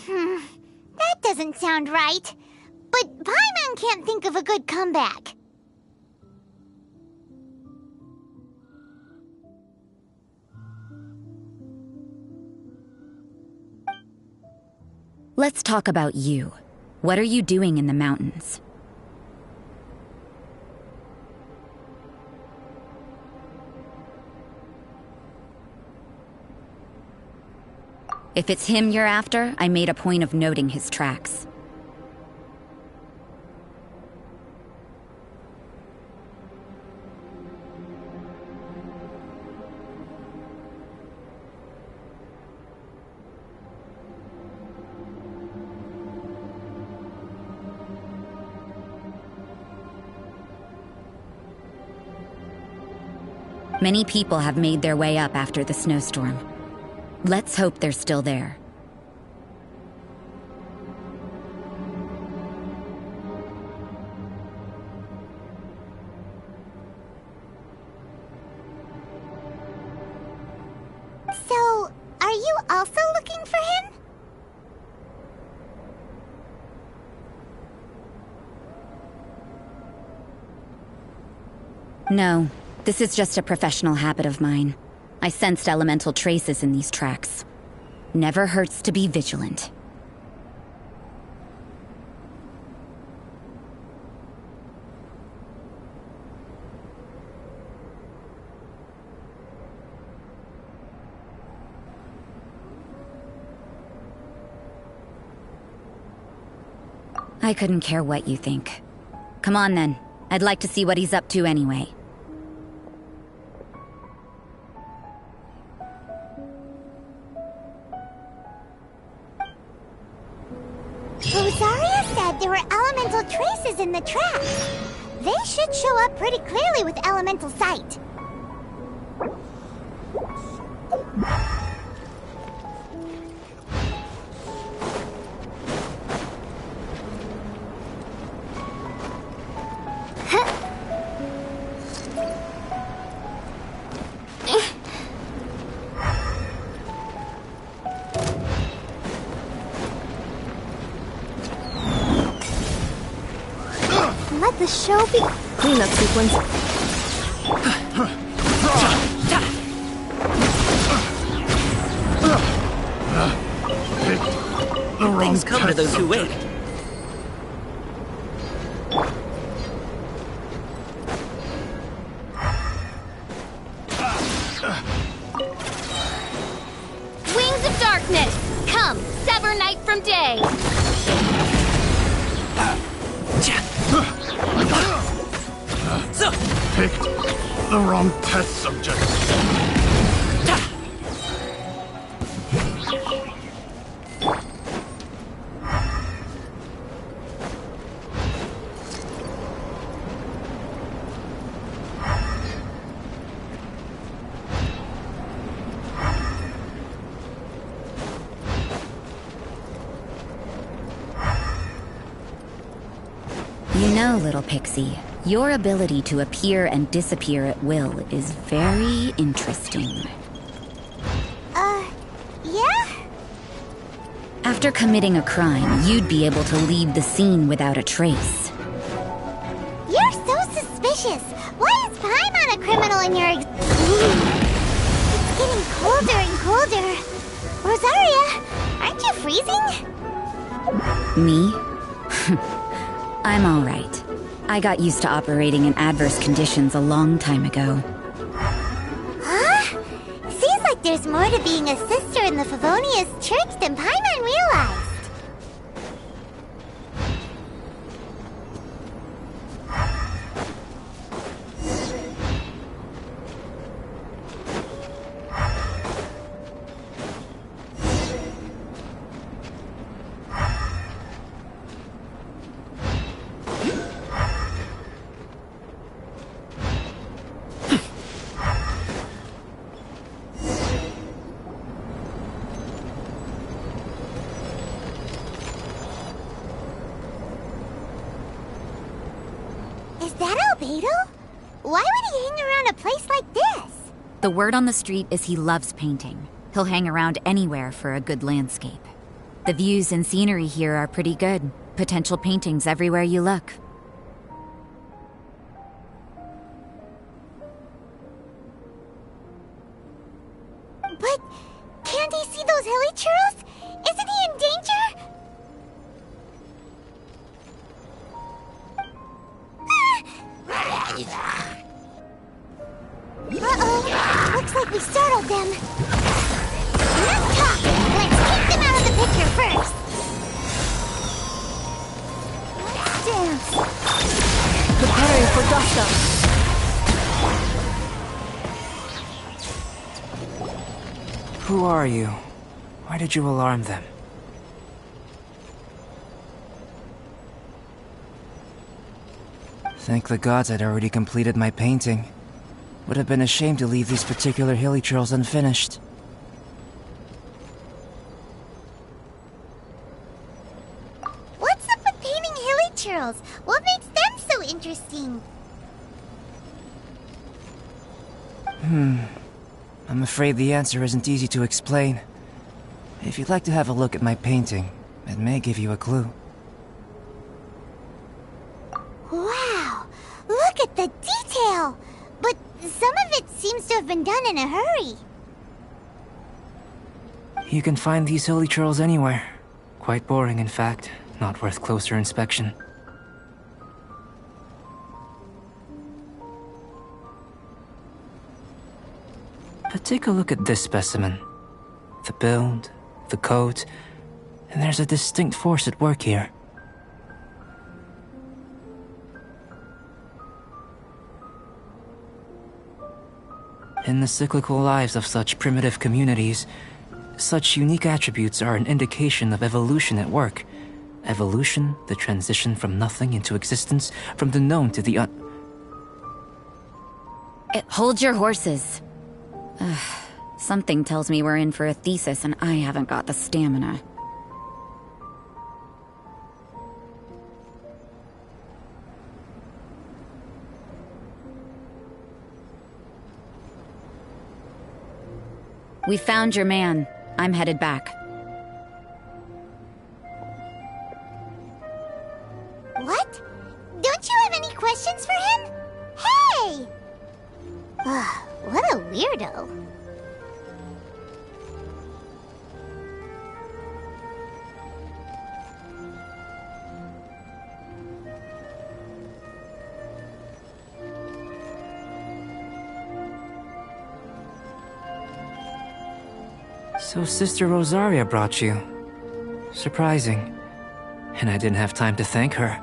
That doesn't sound right. But Paimon can't think of a good comeback. Let's talk about you. What are you doing in the mountains? If it's him you're after, I made a point of noting his tracks. Many people have made their way up after the snowstorm. Let's hope they're still there. So, are you also looking for him? No, this is just a professional habit of mine. I sensed elemental traces in these tracks. Never hurts to be vigilant. I couldn't care what you think. Come on then. I'd like to see what he's up to anyway. Rosaria said there were elemental traces in the tracks. They should show up pretty clearly with elemental sight. Let the show be... Cleanup sequence. Things come to those who wait. Wings of darkness! Come, sever night from day! Picked the wrong test subject. You know, little pixie, your ability to appear and disappear at will is very interesting. Yeah? After committing a crime, you'd be able to leave the scene without a trace. You're so suspicious. Why is Paimon a criminal in your It's getting colder and colder. Rosaria, aren't you freezing? Me? I'm all right. I got used to operating in adverse conditions a long time ago. Huh? Seems like there's more to being a sister in the Favonius Church than Paimon realized. Is that Albedo? Why would he hang around a place like this? The word on the street is he loves painting. He'll hang around anywhere for a good landscape. The views and scenery here are pretty good. Potential paintings everywhere you look. But can't he see those hilly churls? Isn't he in danger? Uh-oh. Looks like we startled them. Enough talk. Let's keep them out of the picture first. Let's dance. Preparing for Dusta. Who are you? Why did you alarm them? Thank the gods I'd already completed my painting. Would have been a shame to leave these particular hilly churls unfinished. What's up with painting hilly churls? What makes them so interesting? I'm afraid the answer isn't easy to explain. If you'd like to have a look at my painting, it may give you a clue. Wow! Look at the detail! But some of it seems to have been done in a hurry. You can find these hilly churls anywhere. Quite boring, in fact. Not worth closer inspection. But take a look at this specimen. The build, the coat, and there's a distinct force at work here. In the cyclical lives of such primitive communities, such unique attributes are an indication of evolution at work. Evolution, the transition from nothing into existence, from the known to the Hold your horses. Something tells me we're in for a thesis and I haven't got the stamina. We found your man. I'm headed back. What? Don't you have any questions for him? Hey! Ugh, what a weirdo. So Sister Rosaria brought you. Surprising. And I didn't have time to thank her.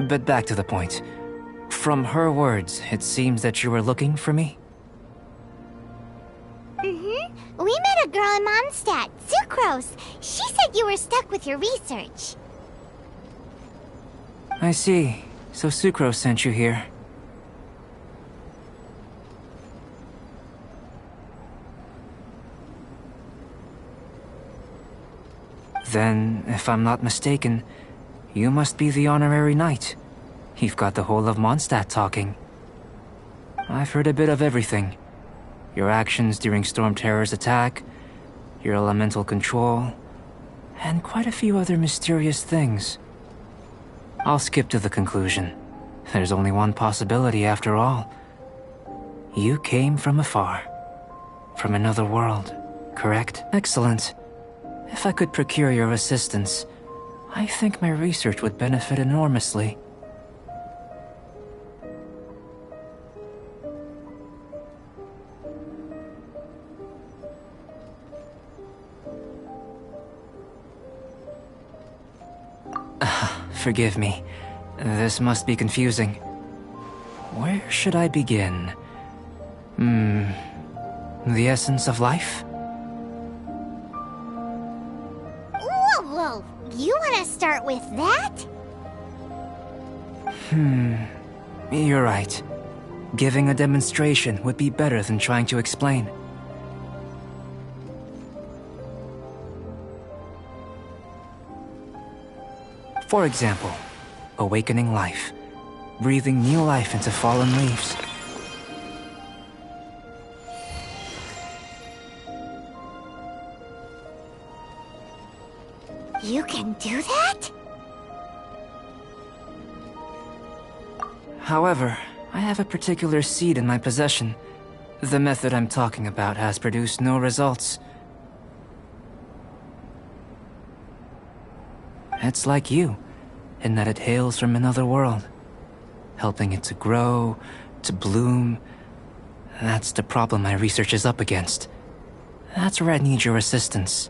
But back to the point. From her words, it seems that you were looking for me? Mm-hmm. We met a girl in Mondstadt, Sucrose. She said you were stuck with your research. I see. So Sucrose sent you here. Then, if I'm not mistaken, you must be the honorary knight. You've got the whole of Mondstadt talking. I've heard a bit of everything. Your actions during Storm Terror's attack, your elemental control, and quite a few other mysterious things. I'll skip to the conclusion. There's only one possibility after all. You came from afar. From another world, correct? Excellent. If I could procure your assistance, I think my research would benefit enormously. Forgive me. This must be confusing. Where should I begin? The essence of life? Whoa! You want to start with that? You're right. Giving a demonstration would be better than trying to explain. For example, awakening life, breathing new life into fallen leaves. You can do that? However, I have a particular seed in my possession. The method I'm talking about has produced no results. It's like you, in that it hails from another world. Helping it to grow, to bloom. That's the problem my research is up against. That's where I need your assistance.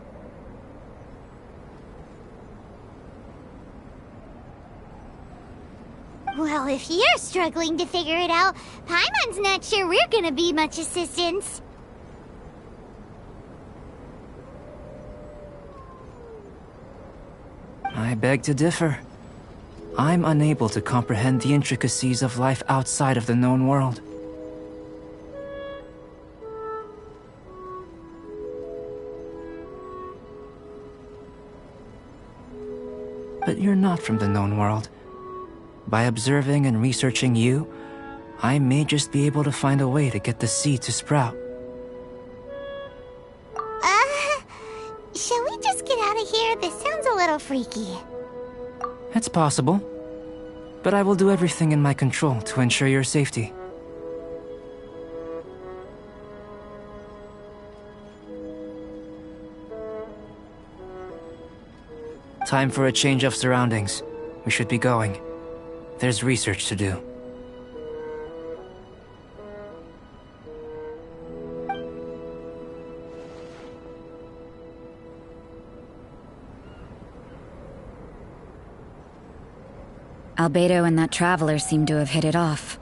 Well, if you're struggling to figure it out, Paimon's not sure we're gonna be much assistance. I beg to differ. I'm unable to comprehend the intricacies of life outside of the known world. But you're not from the known world. By observing and researching you, I may just be able to find a way to get the seed to sprout. Shall we just get out of here? This sounds a little freaky. It's possible, but I will do everything in my control to ensure your safety. Time for a change of surroundings. We should be going. There's research to do. Albedo and that traveler seem to have hit it off.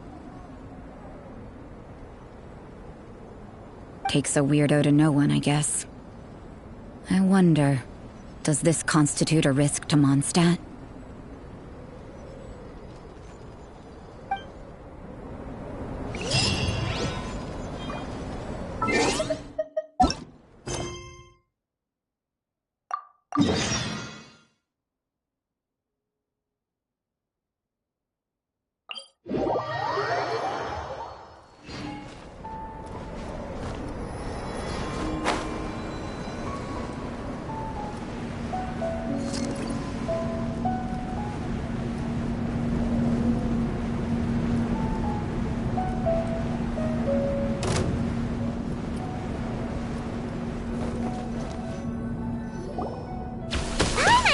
Takes a weirdo to know one, I guess. I wonder, does this constitute a risk to Mondstadt?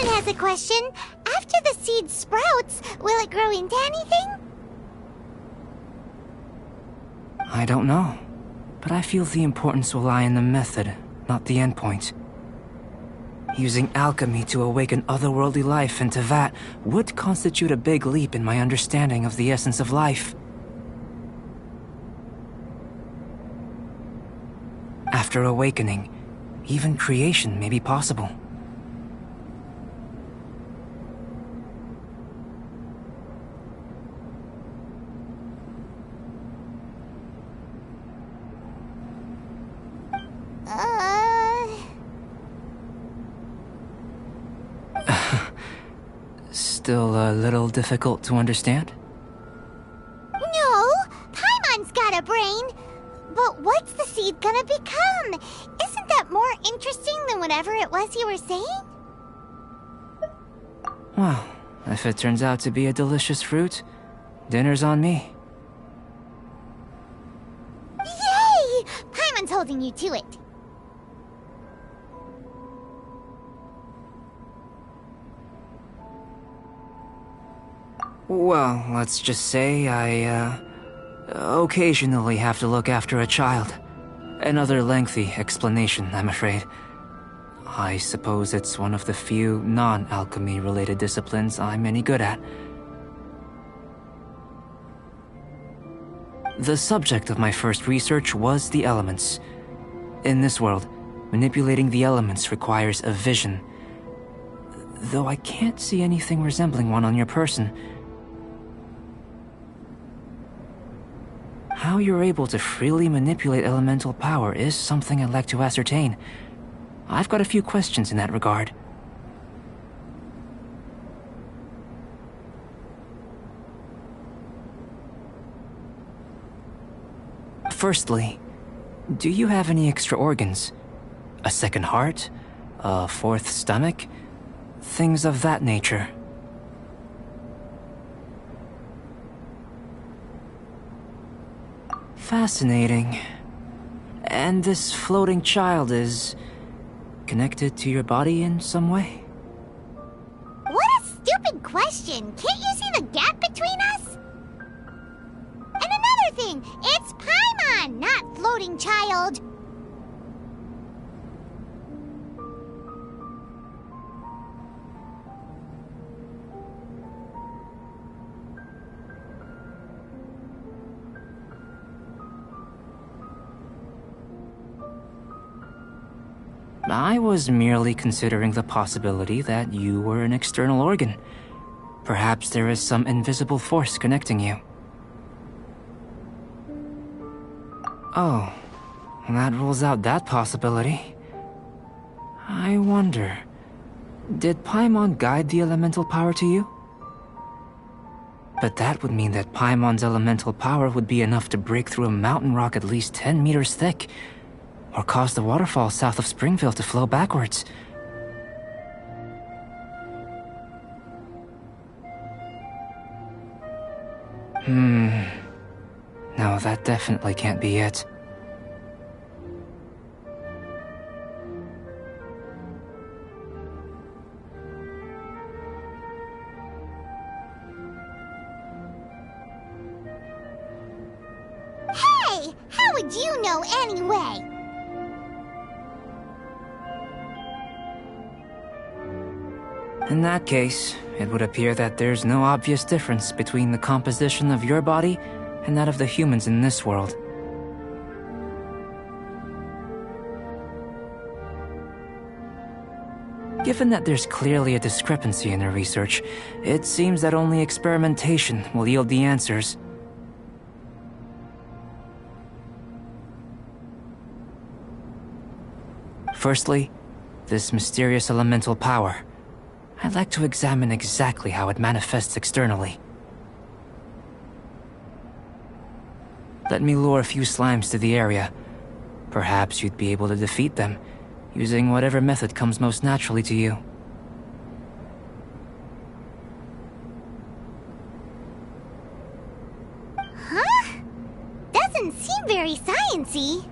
Has a question. After the seed sprouts, will it grow into anything? I don't know, but I feel the importance will lie in the method, not the endpoint. Using alchemy to awaken otherworldly life into that would constitute a big leap in my understanding of the essence of life. After awakening, even creation may be possible. still a little difficult to understand? No, Paimon's got a brain. But what's the seed gonna become? Isn't that more interesting than whatever it was you were saying? Well, if it turns out to be a delicious fruit, dinner's on me. Yay! Paimon's holding you to it. Well, let's just say I, occasionally have to look after a child. Another lengthy explanation, I'm afraid. I suppose it's one of the few non-alchemy related disciplines I'm any good at. The subject of my first research was the elements. In this world, manipulating the elements requires a vision. Though I can't see anything resembling one on your person. How you're able to freely manipulate elemental power is something I'd like to ascertain. I've got a few questions in that regard. Firstly, do you have any extra organs? A second heart? A fourth stomach? Things of that nature. Fascinating. And this floating child is connected to your body in some way? What a stupid question! Can't you see the gap between us? And another thing, it's Paimon, not floating child. I was merely considering the possibility that you were an external organ. Perhaps there is some invisible force connecting you. Oh, that rules out that possibility. I wonder, did Paimon guide the elemental power to you? But that would mean that Paimon's elemental power would be enough to break through a mountain rock at least 10 meters thick, or cause the waterfall south of Springville to flow backwards. No, that definitely can't be it. Hey! How would you know anyway? In that case, it would appear that there's no obvious difference between the composition of your body and that of the humans in this world. Given that there's clearly a discrepancy in your research, it seems that only experimentation will yield the answers. Firstly, this mysterious elemental power. I'd like to examine exactly how it manifests externally. Let me lure a few slimes to the area. Perhaps you'd be able to defeat them, using whatever method comes most naturally to you. Huh? Doesn't seem very science-y.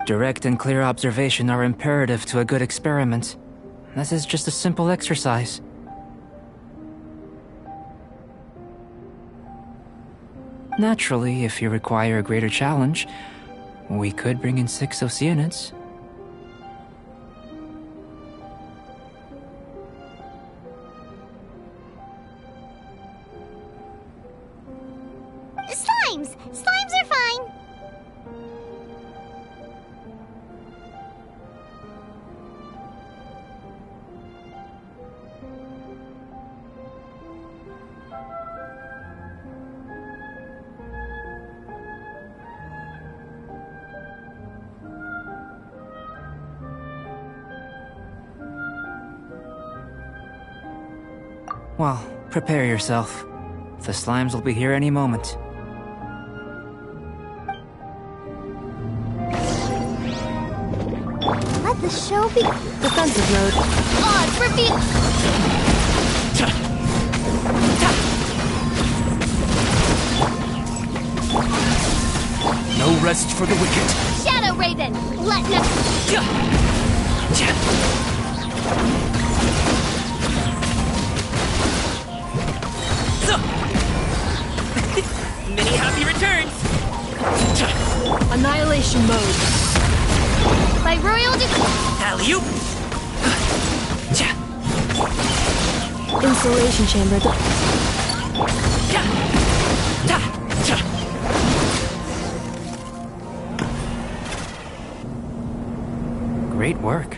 Direct and clear observation are imperative to a good experiment. This is just a simple exercise. Naturally, if you require a greater challenge, we could bring in 6 Oceanids. Slimes! Slimes are fine! Well, prepare yourself. The slimes will be here any moment. Let the show be. Defensive mode. Odds reveal. No rest for the wicked. Shadow Raven, let no. Many happy returns! Annihilation mode. By royal Alley-oop! Installation chamber. Great work.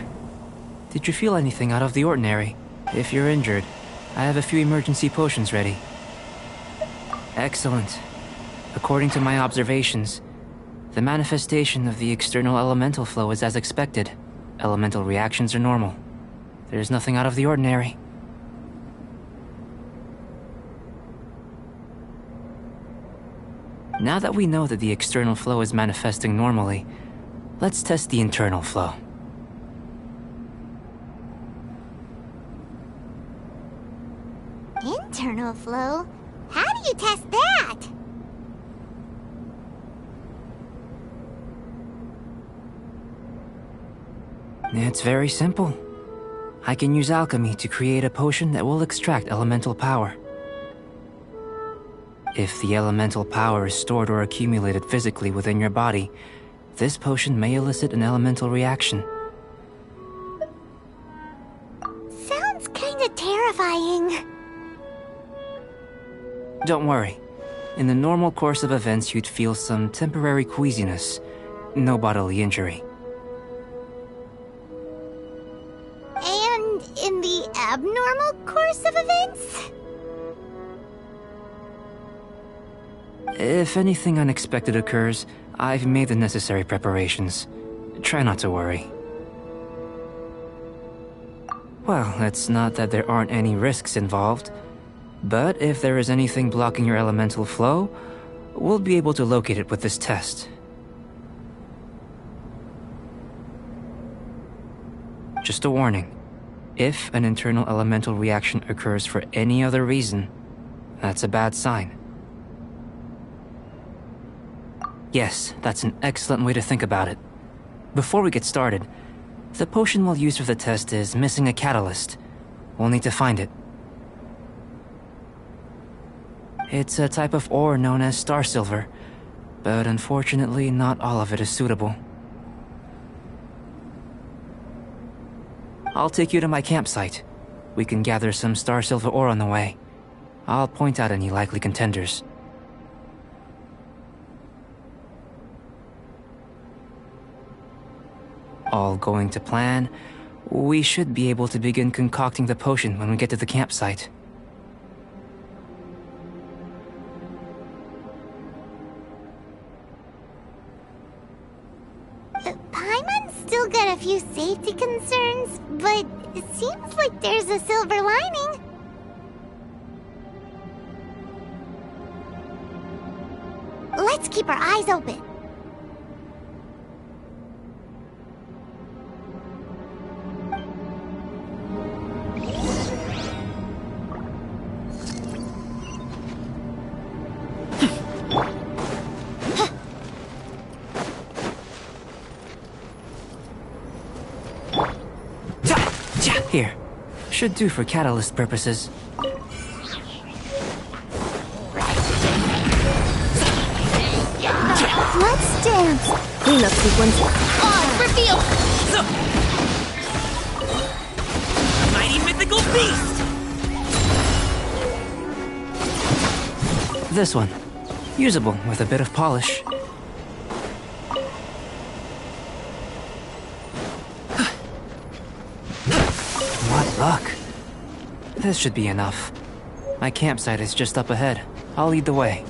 Did you feel anything out of the ordinary? If you're injured, I have a few emergency potions ready. Excellent. According to my observations, the manifestation of the external elemental flow is as expected. Elemental reactions are normal. There's nothing out of the ordinary. Now that we know that the external flow is manifesting normally, let's test the internal flow. internal flow? How do you test that? It's very simple. I can use alchemy to create a potion that will extract elemental power. If the elemental power is stored or accumulated physically within your body, this potion may elicit an elemental reaction. Sounds kinda terrifying. Don't worry. In the normal course of events, you'd feel some temporary queasiness. No bodily injury. And in the abnormal course of events? If anything unexpected occurs, I've made the necessary preparations. Try not to worry. Well, it's not that there aren't any risks involved, but if there is anything blocking your elemental flow, we'll be able to locate it with this test. Just a warning. If an internal elemental reaction occurs for any other reason, that's a bad sign. Yes, that's an excellent way to think about it. Before we get started, the potion we'll use for the test is missing a catalyst. We'll need to find it. It's a type of ore known as star silver, but unfortunately not all of it is suitable. I'll take you to my campsite. We can gather some star silver ore on the way. I'll point out any likely contenders. All going to plan, we should be able to begin concocting the potion when we get to the campsite. Paimon's still got a few safety concerns, but it seems like there's a silver lining. Let's keep our eyes open. Here. Should do for catalyst purposes. Let's dance. Cleanup sequence. On, reveal! Mighty mythical beast! This one. Usable with a bit of polish. What luck. This should be enough. My campsite is just up ahead. I'll lead the way.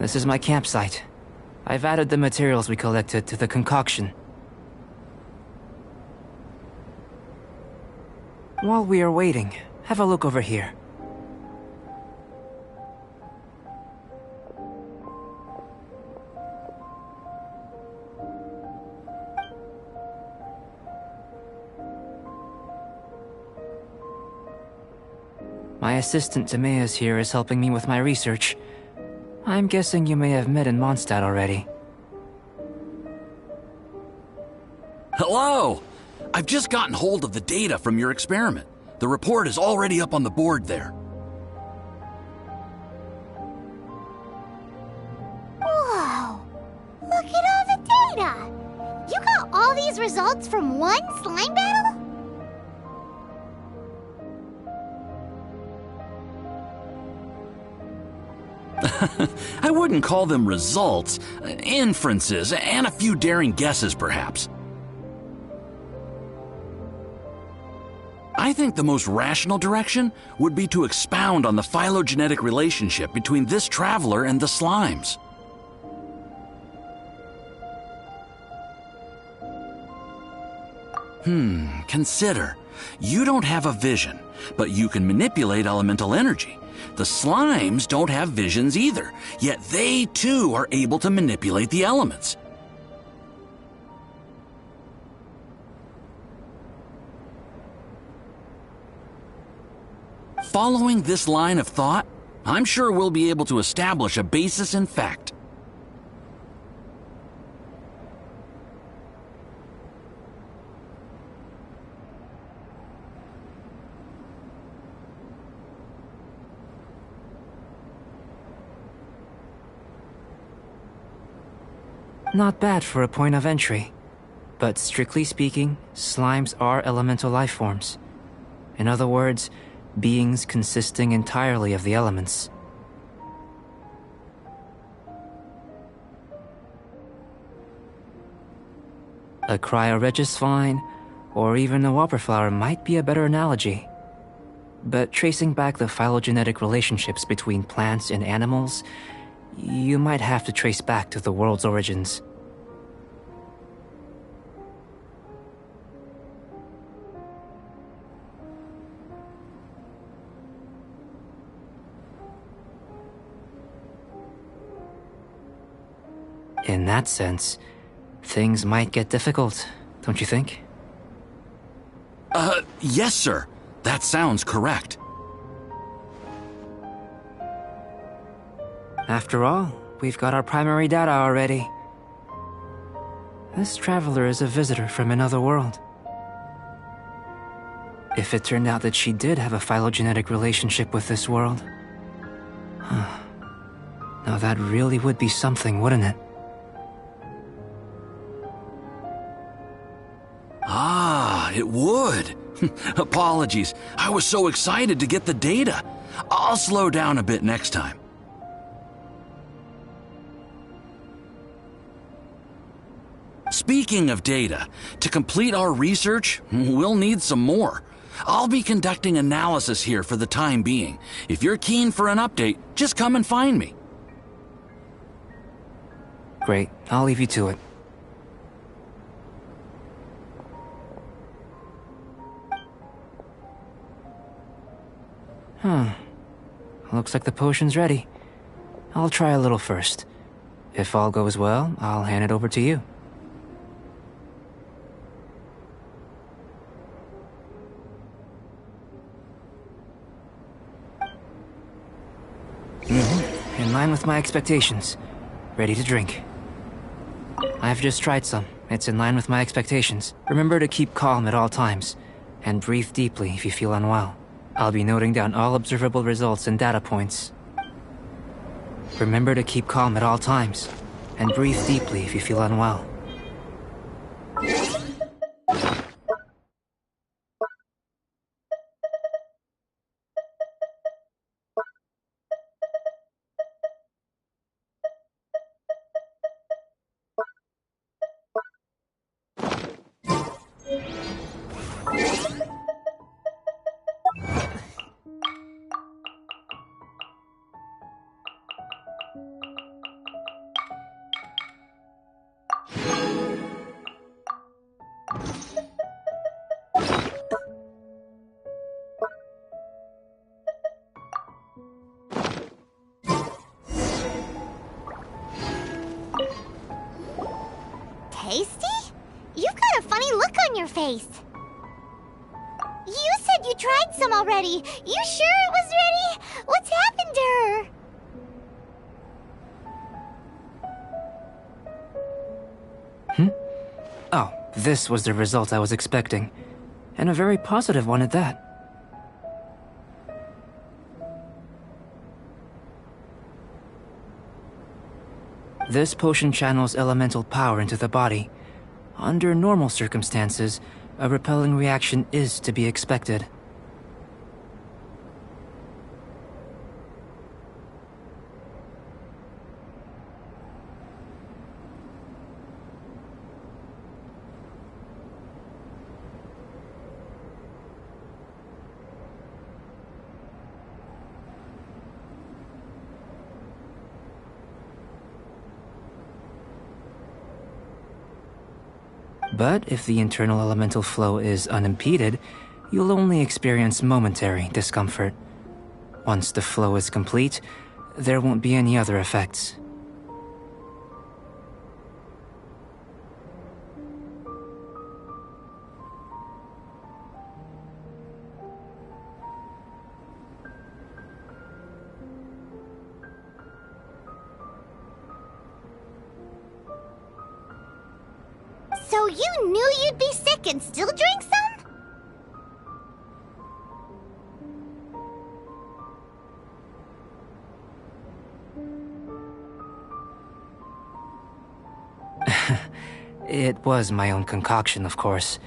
This is my campsite. I've added the materials we collected to the concoction. While we are waiting, have a look over here. My assistant Timaeus here is helping me with my research. I'm guessing you may have met in Mondstadt already. Hello! I've just gotten hold of the data from your experiment. The report is already up on the board there. Whoa! Look at all the data! You got all these results from one slime battle? I wouldn't call them results, inferences, and a few daring guesses, perhaps. I think the most rational direction would be to expound on the phylogenetic relationship between this traveler and the slimes. Consider. You don't have a vision, but you can manipulate elemental energy. The slimes don't have visions either, yet they too are able to manipulate the elements. Following this line of thought, I'm sure we'll be able to establish a basis in fact. Not bad for a point of entry. But strictly speaking, slimes are elemental life forms. In other words, beings consisting entirely of the elements. A cryoregis or even a whopperflower might be a better analogy. But tracing back the phylogenetic relationships between plants and animals, you might have to trace back to the world's origins. In that sense, things might get difficult, don't you think? Yes, sir. That sounds correct. After all, we've got our primary data already. This traveler is a visitor from another world. If it turned out that she did have a phylogenetic relationship with this world... Now that really would be something, wouldn't it? Ah, it would. Apologies. I was so excited to get the data. I'll slow down a bit next time. Speaking of data, to complete our research, we'll need some more. I'll be conducting analysis here for the time being. If you're keen for an update, just come and find me. Great, I'll leave you to it. Looks like the potion's ready. I'll try a little first. If all goes well, I'll hand it over to you. In line with my expectations. Ready to drink. I've just tried some. It's in line with my expectations. Remember to keep calm at all times, and breathe deeply if you feel unwell. I'll be noting down all observable results and data points. Remember to keep calm at all times, and breathe deeply if you feel unwell. tasty? You've got a funny look on your face. You said you tried some already. You sure it was ready? What's happened to her? Oh, this was the result I was expecting. And a very positive one at that. This potion channels elemental power into the body. Under normal circumstances, a repelling reaction is to be expected. But if the internal elemental flow is unimpeded, you'll only experience momentary discomfort. Once the flow is complete, there won't be any other effects. So you knew you'd be sick and still drink some? It was my own concoction, of course.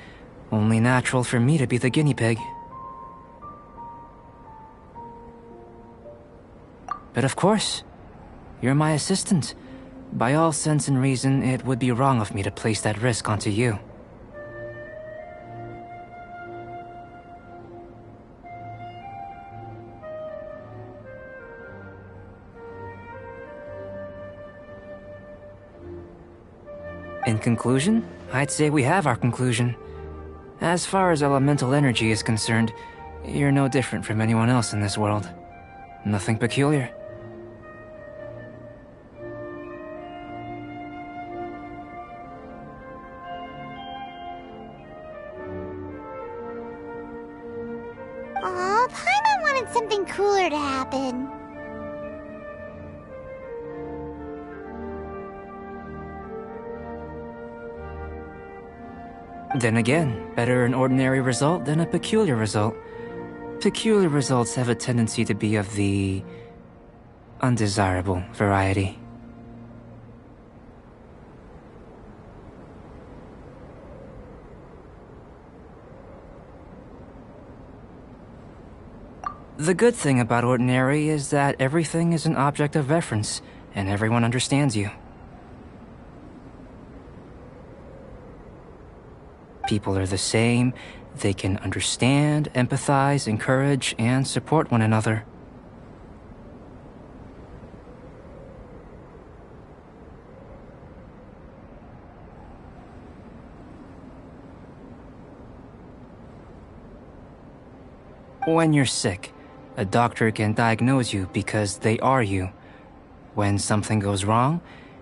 Only natural for me to be the guinea pig. But of course, you're my assistant. By all sense and reason, it would be wrong of me to place that risk onto you. In conclusion, I'd say we have our conclusion. As far as elemental energy is concerned, you're no different from anyone else in this world. Nothing peculiar. Aw, Paimon wanted something cooler to happen. Then again, better an ordinary result than a peculiar result. Peculiar results have a tendency to be of the undesirable variety. The good thing about ordinary is that everything is an object of reference, and everyone understands you. People are the same. They can understand, empathize, encourage, and support one another. When you're sick, a doctor can diagnose you because they are you. When something goes wrong,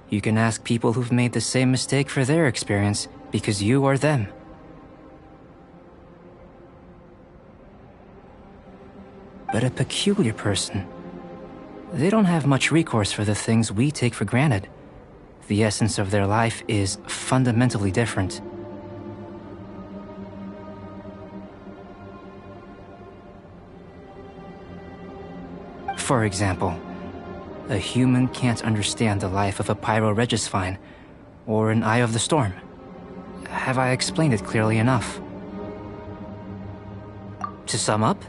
you can ask people who've made the same mistake for their experience because you are them. But a peculiar person, they don't have much recourse for the things we take for granted. The essence of their life is fundamentally different. For example, a human can't understand the life of a pyroregisvine or an eye of the storm. Have I explained it clearly enough? To sum up,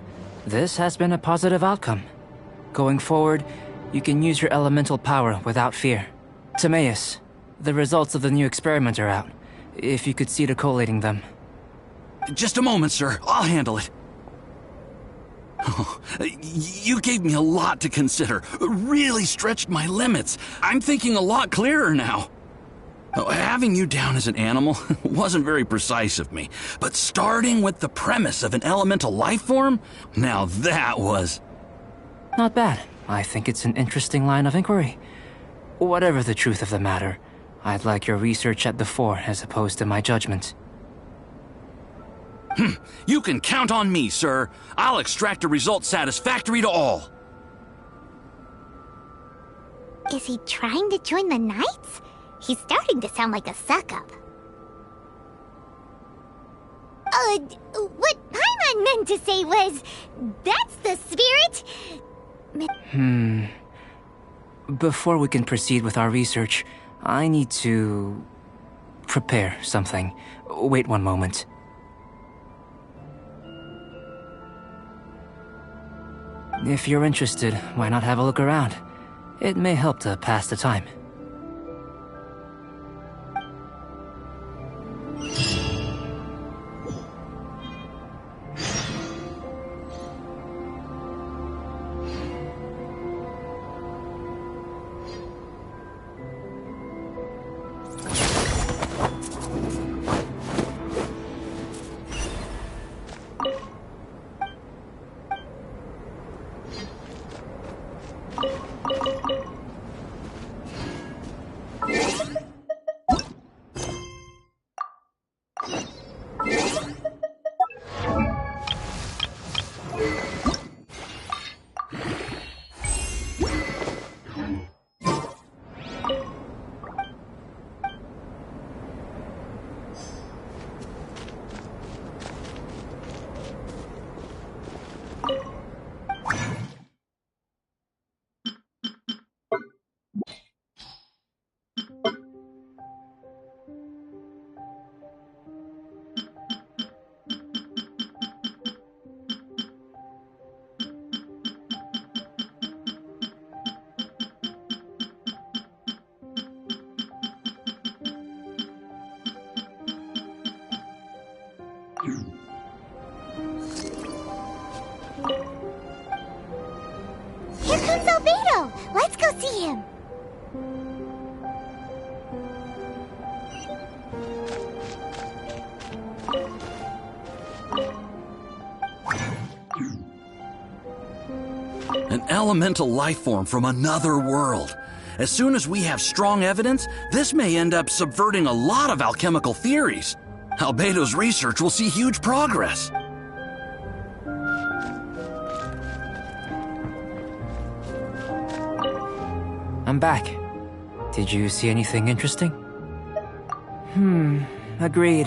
this has been a positive outcome. Going forward, you can use your elemental power without fear. Timaeus, the results of the new experiment are out. If you could see to collating them. Just a moment, sir. I'll handle it. Oh, you gave me a lot to consider. Really stretched my limits. I'm thinking a lot clearer now. Having you down as an animal wasn't very precise of me, but starting with the premise of an elemental life form, now that was... Not bad. I think it's an interesting line of inquiry. Whatever the truth of the matter, I'd like your research at the fore as opposed to my judgment. You can count on me, sir. I'll extract a result satisfactory to all. Is he trying to join the Knights? He's starting to sound like a suck-up. What Paimon meant to say was, that's the spirit. Before we can proceed with our research, I need to prepare something. Wait one moment. If you're interested, why not have a look around? It may help to pass the time. Here comes Albedo! Let's go see him! An elemental life form from another world. As soon as we have strong evidence, this may end up subverting a lot of alchemical theories. Albedo's research will see huge progress. I'm back. Did you see anything interesting? Agreed.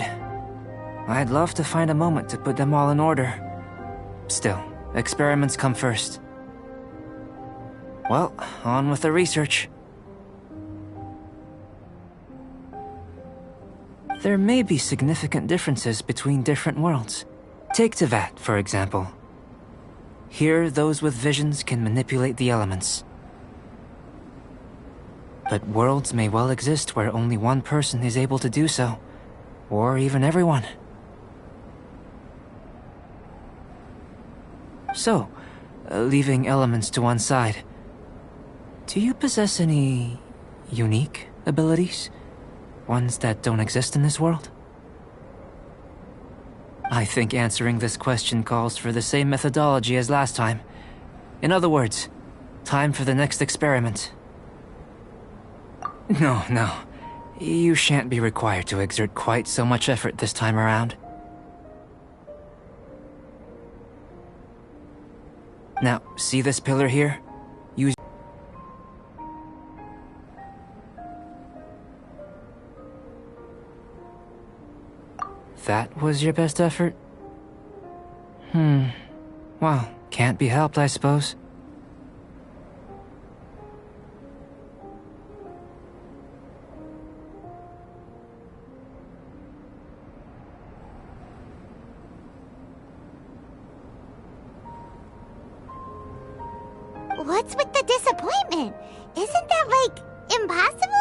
I'd love to find a moment to put them all in order. Still, experiments come first. Well, on with the research. There may be significant differences between different worlds. Take Tevat, for example. Here, those with visions can manipulate the elements. But worlds may well exist where only one person is able to do so, or even everyone. So, leaving elements to one side, do you possess any unique abilities? Ones that don't exist in this world? I think answering this question calls for the same methodology as last time. In other words, time for the next experiment. No. You shan't be required to exert quite so much effort this time around. Now, see this pillar here? Use... That was your best effort? Well, can't be helped, I suppose. What's with the disappointment? Isn't that, like, impossible?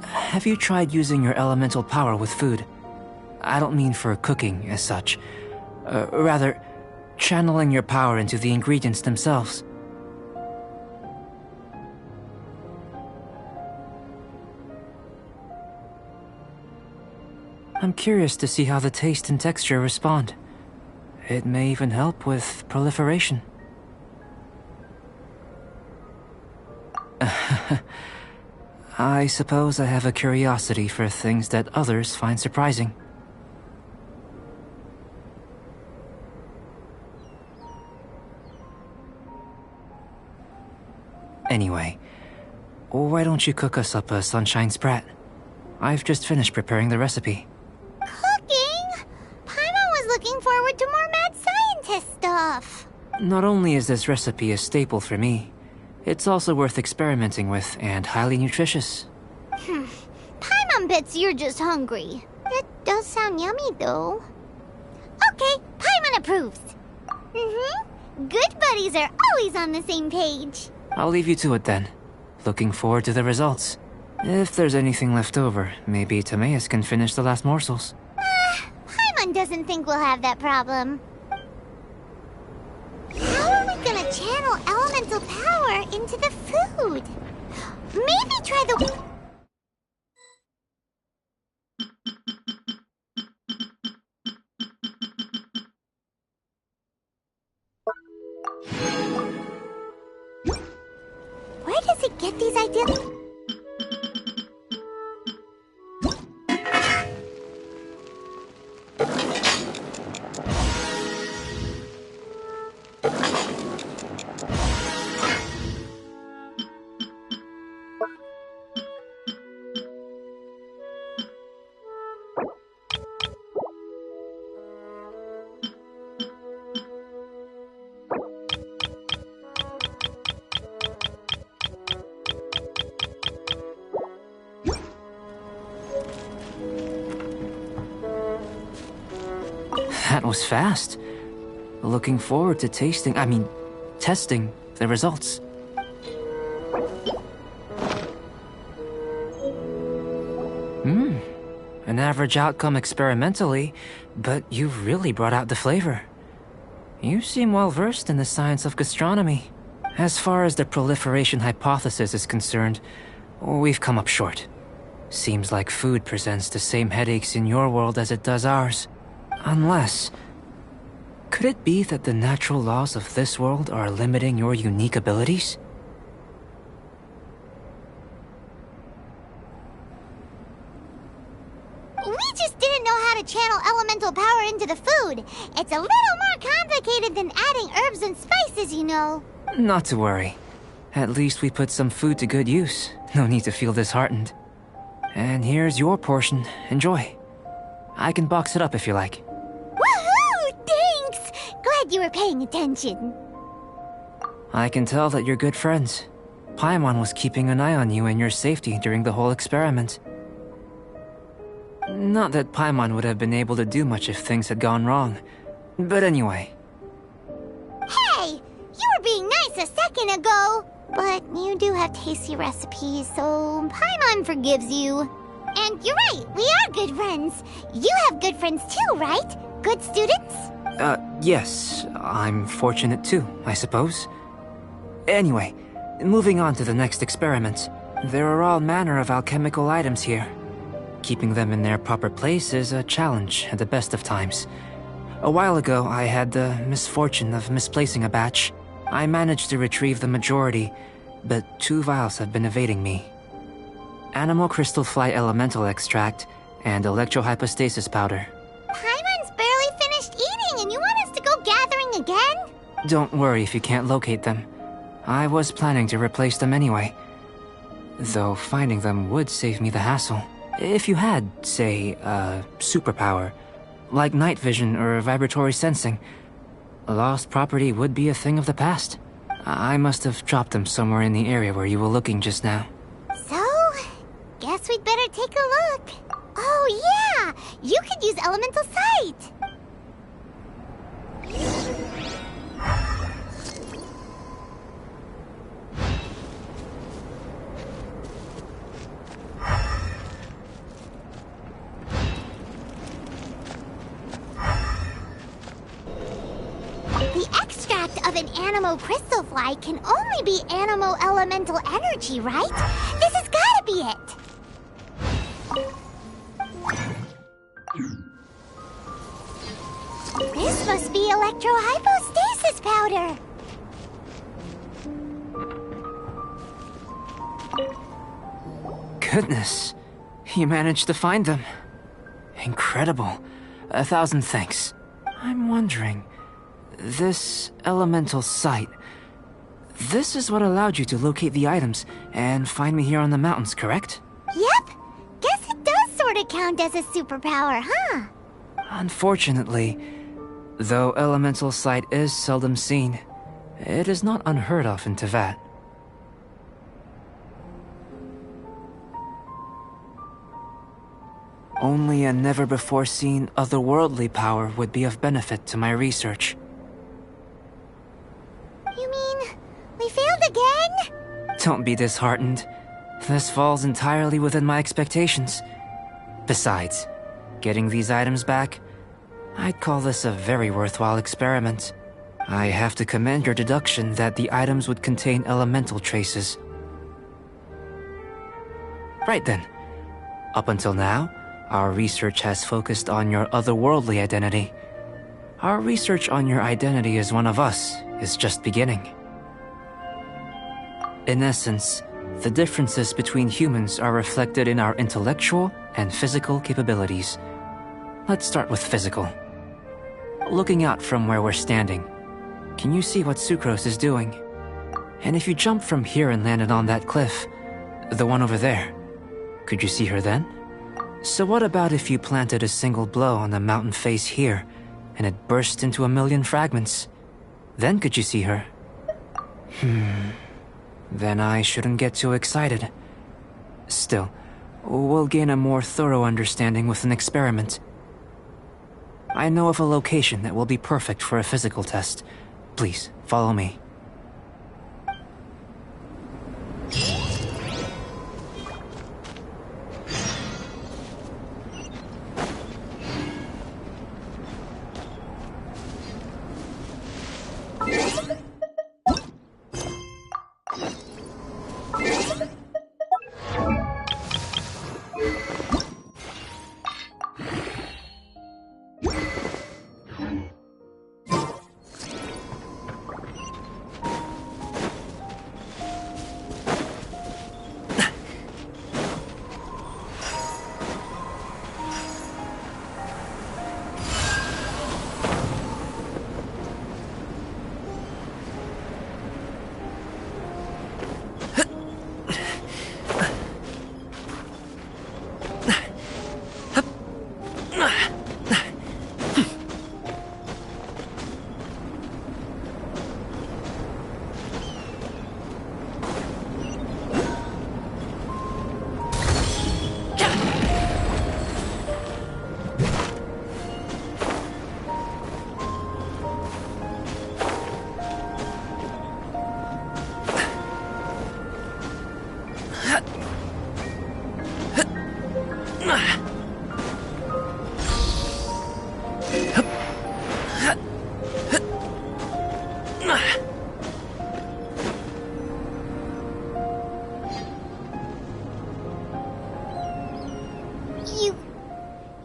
Have you tried using your elemental power with food? I don't mean for cooking as such. Rather, channeling your power into the ingredients themselves. I'm curious to see how the taste and texture respond. It may even help with proliferation. I suppose I have a curiosity for things that others find surprising. Anyway, why don't you cook us up a sunshine sprat? I've just finished preparing the recipe. Cooking? Paimon was looking forward to more mad scientist stuff. Not only is this recipe a staple for me, it's also worth experimenting with and highly nutritious. Paimon bets you're just hungry. It does sound yummy, though. Okay, Paimon approves. Good buddies are always on the same page. I'll leave you to it then. Looking forward to the results. If there's anything left over, maybe Timaeus can finish the last morsels. Paimon doesn't think we'll have that problem. How are we gonna channel elemental power into the food? Maybe try the... Where does it get these ideas? That was fast. Looking forward to testing the results. An average outcome experimentally, but you've really brought out the flavor. You seem well versed in the science of gastronomy. As far as the proliferation hypothesis is concerned, we've come up short. Seems like food presents the same headaches in your world as it does ours. Unless... could it be that the natural laws of this world are limiting your unique abilities? We just didn't know how to channel elemental power into the food. It's a little more complicated than adding herbs and spices, you know. Not to worry. At least we put some food to good use. No need to feel disheartened. And here's your portion. Enjoy. I can box it up if you like. Woohoo! Thanks! Glad you were paying attention. I can tell that you're good friends. Paimon was keeping an eye on you and your safety during the whole experiment. Not that Paimon would have been able to do much if things had gone wrong. But anyway. Hey! You were being nice a second ago! But you do have tasty recipes, so Paimon forgives you. And you're right, we are good friends. You have good friends too, right? Good students? Yes. I'm fortunate too, I suppose. Anyway, moving on to the next experiment. There are all manner of alchemical items here. Keeping them in their proper place is a challenge at the best of times. A while ago, I had the misfortune of misplacing a batch. I managed to retrieve the majority, but 2 vials have been evading me. Animal crystal fly elemental extract and electrohypostasis powder. Paimon's barely finished eating and you want us to go gathering again? Don't worry if you can't locate them. I was planning to replace them anyway. Though finding them would save me the hassle. If you had, say, a superpower, like night vision or vibratory sensing, lost property would be a thing of the past. I must have dropped them somewhere in the area where you were looking just now. So, guess we'd better take a look. Oh yeah, you could use elemental sight. The extract of an animo crystal fly can only be animo elemental energy, right? This has gotta be it. must be electrohypostasis powder. Goodness, you managed to find them. Incredible. 1,000 thanks. I'm wondering, this elemental sight, this is what allowed you to locate the items and find me here on the mountains, correct? Yep. Guess it does sort of count as a superpower, huh? Unfortunately, though elemental sight is seldom seen, it is not unheard of in Teyvat. Only a never-before-seen otherworldly power would be of benefit to my research. You mean, we failed again? Don't be disheartened. This falls entirely within my expectations. Besides, getting these items back, I'd call this a very worthwhile experiment. I have to commend your deduction that the items would contain elemental traces. Right then. Up until now, our research has focused on your otherworldly identity. Our research on your identity as one of us is just beginning. In essence, the differences between humans are reflected in our intellectual and physical capabilities. Let's start with physical. Looking out from where we're standing, can you see what Sucrose is doing? And if you jumped from here and landed on that cliff, the one over there, could you see her then? So what about if you planted a single blow on the mountain face here, and it burst into 1,000,000 fragments? Then could you see her? Then I shouldn't get too excited. Still, we'll gain a more thorough understanding with an experiment. I know of a location that will be perfect for a physical test. Please, follow me.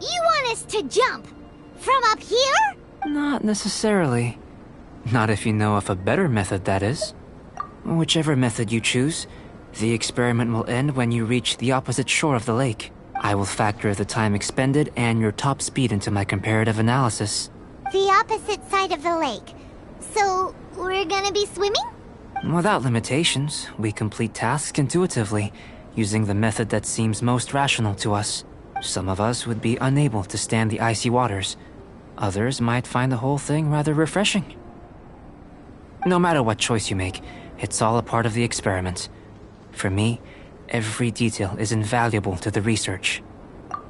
You want us to jump? From up here? Not necessarily. Not if you know of a better method, that is. Whichever method you choose, the experiment will end when you reach the opposite shore of the lake. I will factor the time expended and your top speed into my comparative analysis. The opposite side of the lake. So, we're gonna be swimming? Without limitations, we complete tasks intuitively, using the method that seems most rational to us. Some of us would be unable to stand the icy waters. Others might find the whole thing rather refreshing. No matter what choice you make, it's all a part of the experiment. For me, every detail is invaluable to the research.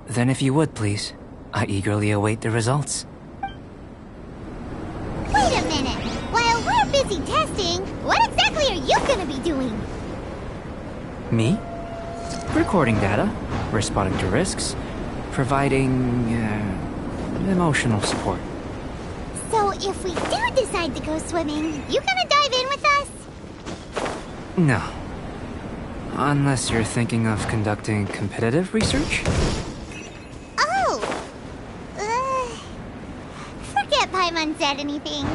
Then if you would, please, I eagerly await the results. Wait a minute! While we're busy testing, what exactly are you gonna be doing? Me? Recording data, responding to risks, providing, emotional support. So if we do decide to go swimming, you gonna dive in with us? No. Unless you're thinking of conducting competitive research? Oh! Forget Paimon haven't said anything.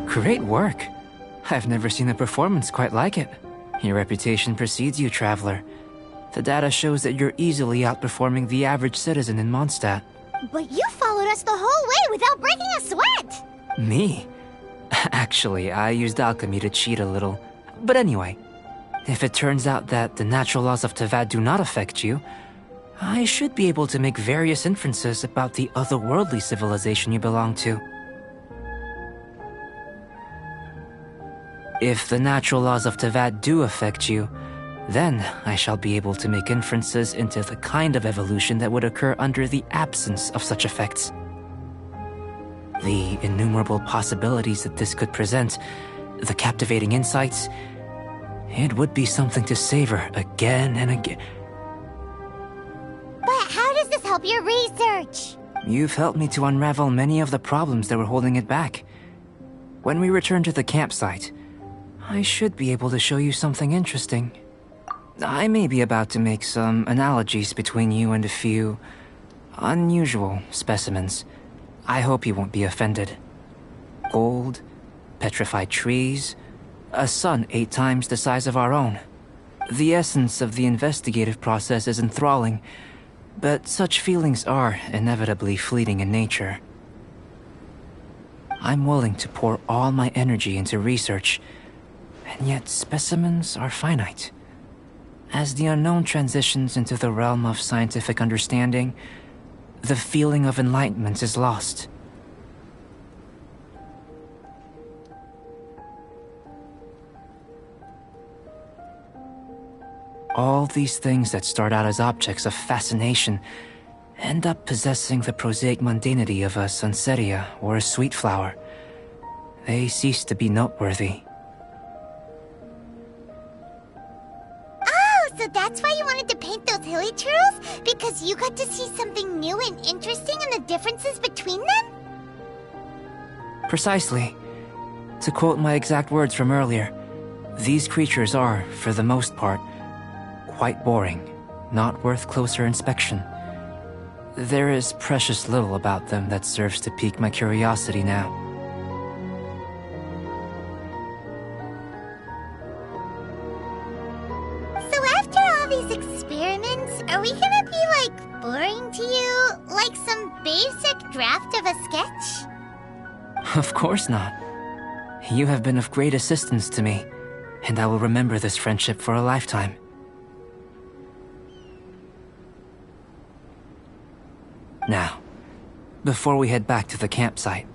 Great work. I've never seen a performance quite like it. Your reputation precedes you, Traveler. The data shows that you're easily outperforming the average citizen in Mondstadt. But you followed us the whole way without breaking a sweat! Me? Actually, I used alchemy to cheat a little. But anyway, if it turns out that the natural laws of Tavad do not affect you, I should be able to make various inferences about the otherworldly civilization you belong to. If the natural laws of Tavad do affect you, then I shall be able to make inferences into the kind of evolution that would occur under the absence of such effects. The innumerable possibilities that this could present, the captivating insights, it would be something to savor again and again. But how does this help your research? You've helped me to unravel many of the problems that were holding it back. When we return to the campsite, I should be able to show you something interesting. I may be about to make some analogies between you and a few unusual specimens. I hope you won't be offended. Gold, petrified trees, a sun 8 times the size of our own. The essence of the investigative process is enthralling, but such feelings are inevitably fleeting in nature. I'm willing to pour all my energy into research, and yet specimens are finite. As the unknown transitions into the realm of scientific understanding, the feeling of enlightenment is lost. All these things that start out as objects of fascination end up possessing the prosaic mundanity of a sunsetia or a sweet flower. They cease to be noteworthy. So that's why you wanted to paint those hilly churls? Because you got to see something new and interesting in the differences between them? Precisely. To quote my exact words from earlier, these creatures are, for the most part, quite boring, not worth closer inspection. There is precious little about them that serves to pique my curiosity now. Are we gonna be, like, boring to you? Like some basic draft of a sketch? Of course not. You have been of great assistance to me, and I will remember this friendship for a lifetime. Now, before we head back to the campsite,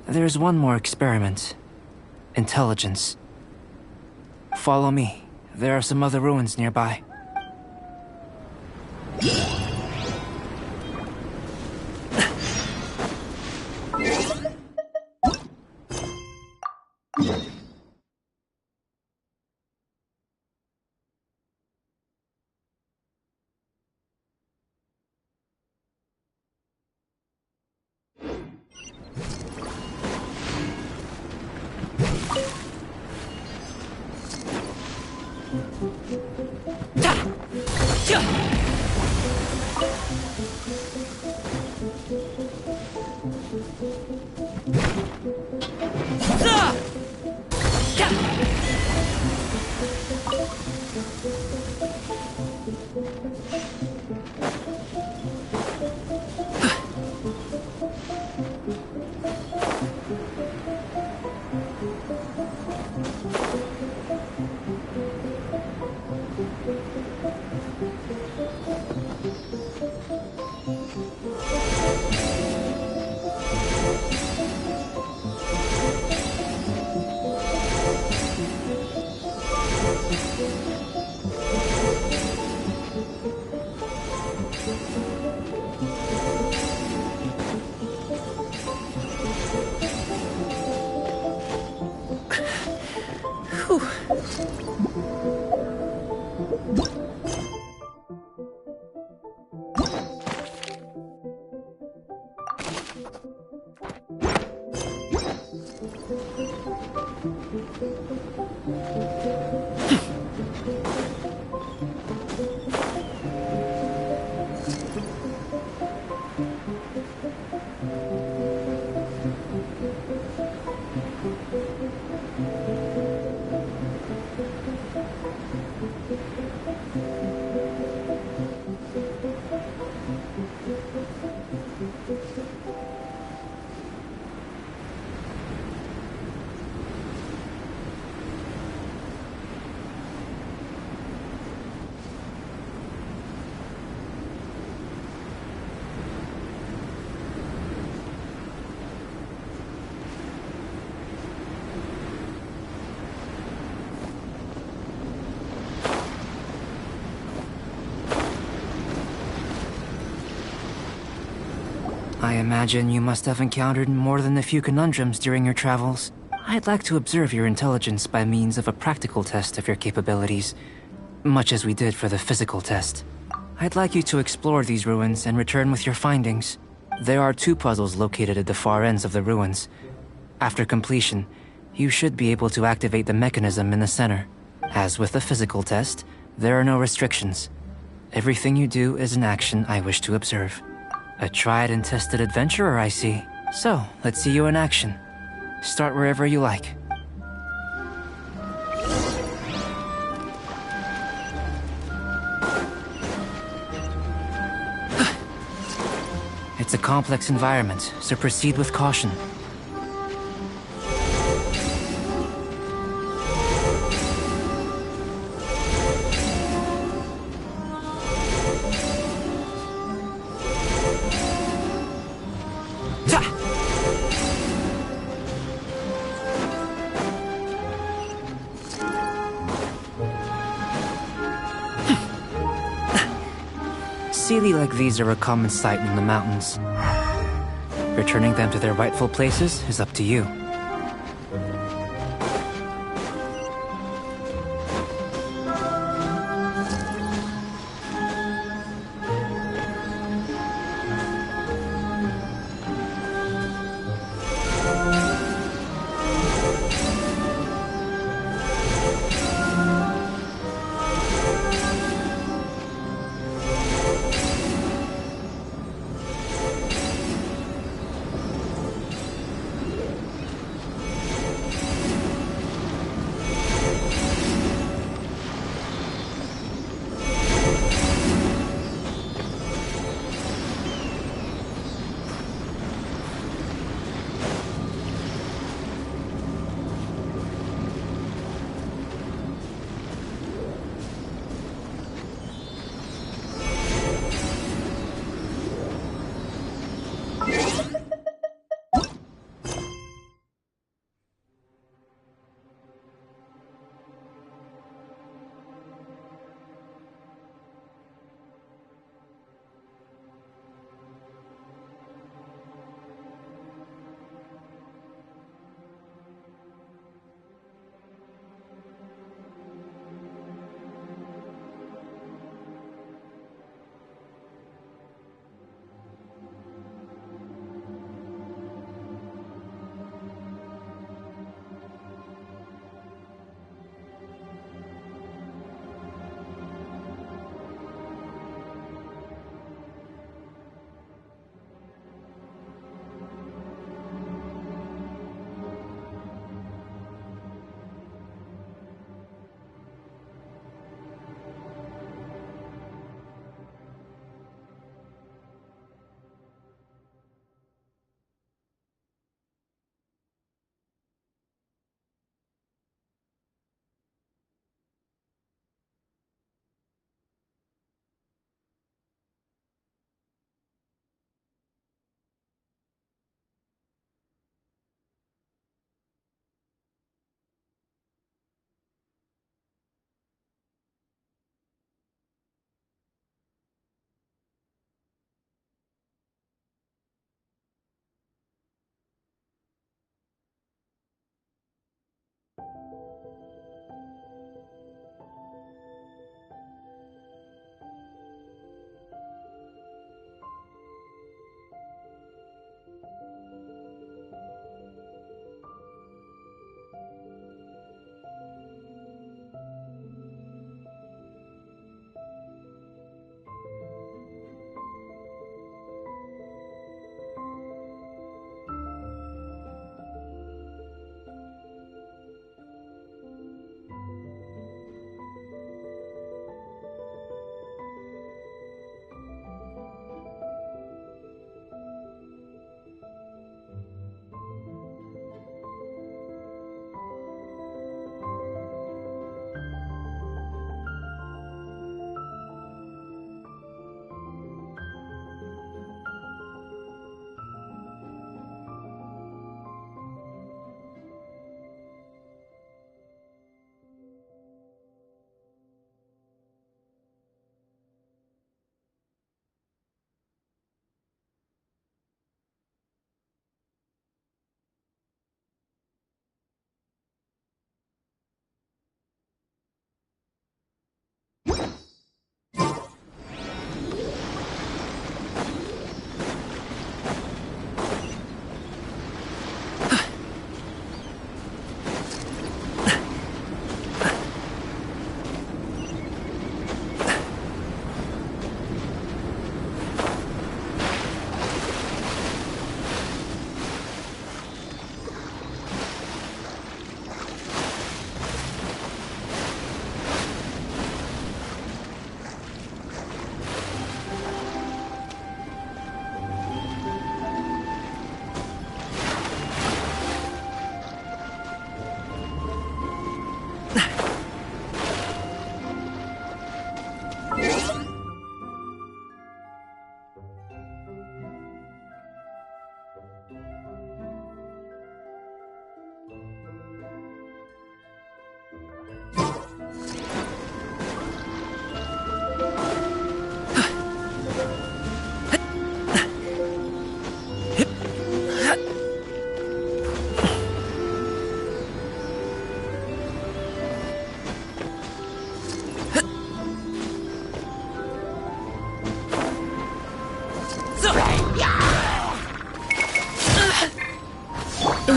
there's one more experiment. Intelligence. Follow me. There are some other ruins nearby. I imagine you must have encountered more than a few conundrums during your travels. I'd like to observe your intelligence by means of a practical test of your capabilities, much as we did for the physical test. I'd like you to explore these ruins and return with your findings. There are 2 puzzles located at the far ends of the ruins. After completion, you should be able to activate the mechanism in the center. As with the physical test, there are no restrictions. Everything you do is an action I wish to observe. A tried and tested adventurer, I see. So, let's see you in action. Start wherever you like. It's a complex environment, so proceed with caution. Sealy like these are a common sight in the mountains. Returning them to their rightful places is up to you.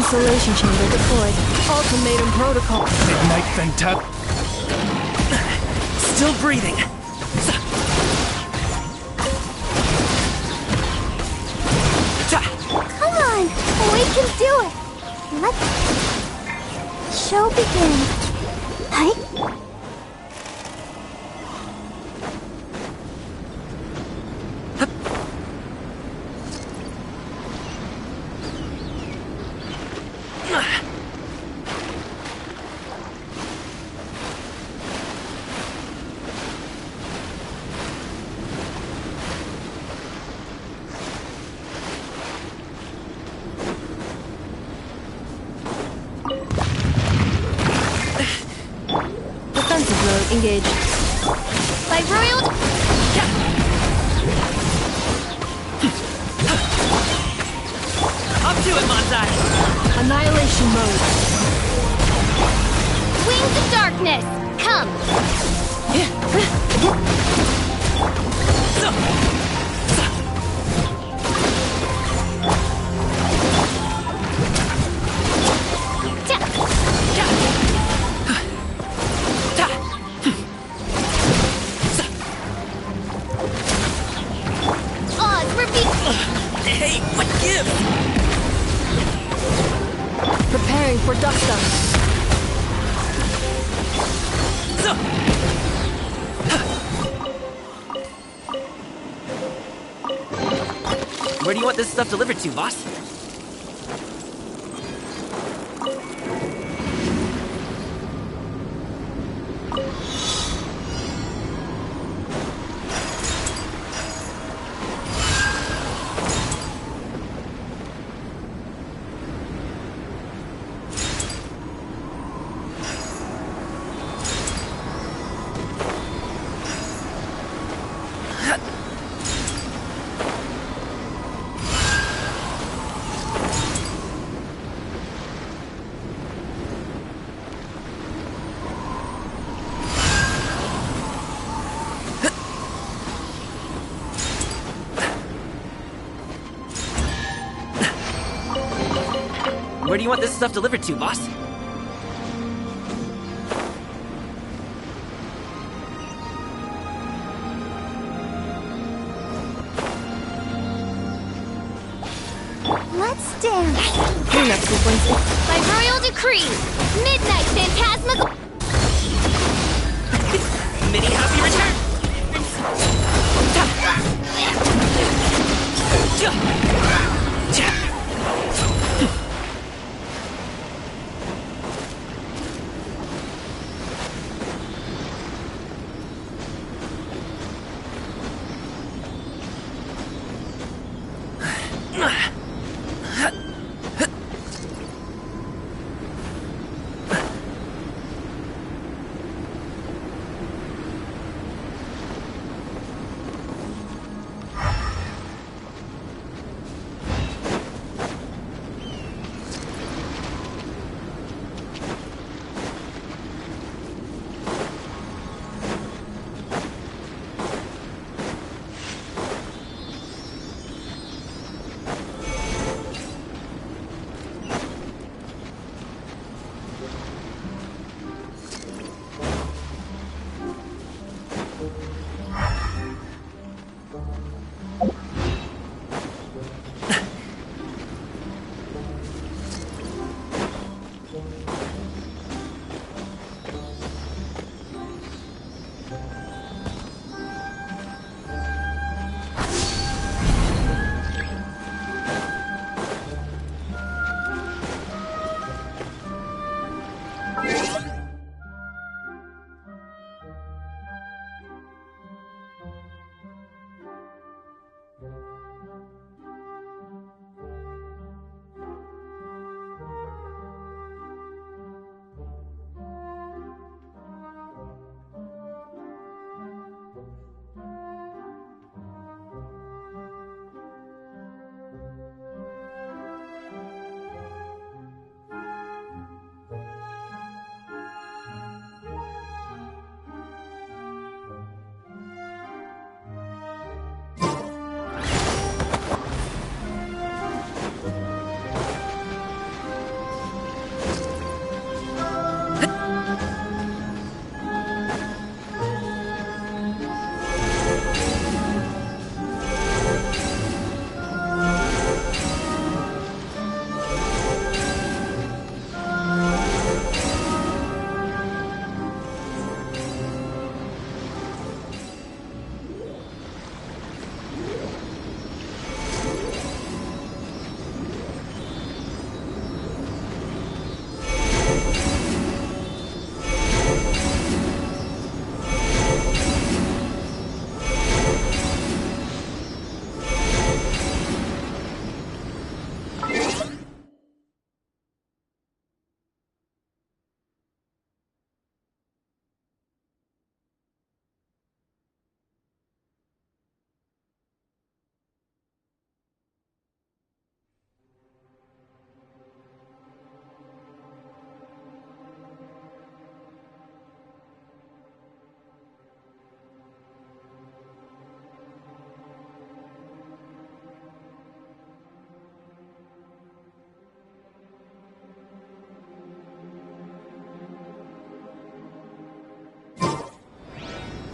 Isolation chamber deployed. Ultimatum protocol. Midnight Fenta. Still breathing. Come on, we can do it. Let the show begin. Hi. Defensive mode engaged. By royal. Up to it, Manzai! Annihilation mode. Wings of darkness. Come. Oz, repeat. Hey, what gives? Preparing for dust up. Where do you want this stuff delivered to, boss? Where do you want this stuff delivered to, boss? Let's dance. Cleanup sequence. By royal decree. Midnight phantasmical. Mini happy return!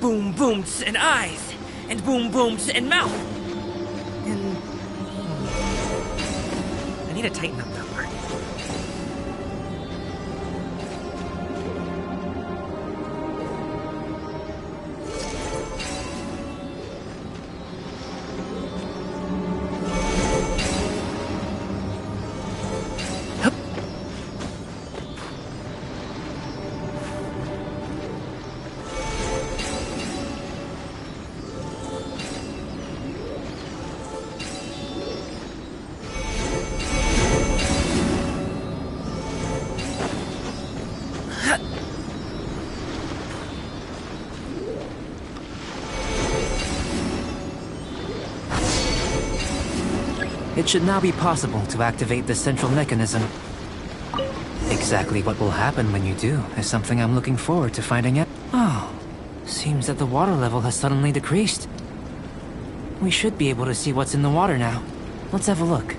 boom booms and eyes, and boom booms and mouth. And I need to tighten up that part. It should now be possible to activate the central mechanism. Exactly what will happen when you do is something I'm looking forward to finding out. Oh, seems that the water level has suddenly decreased. We should be able to see what's in the water now. Let's have a look.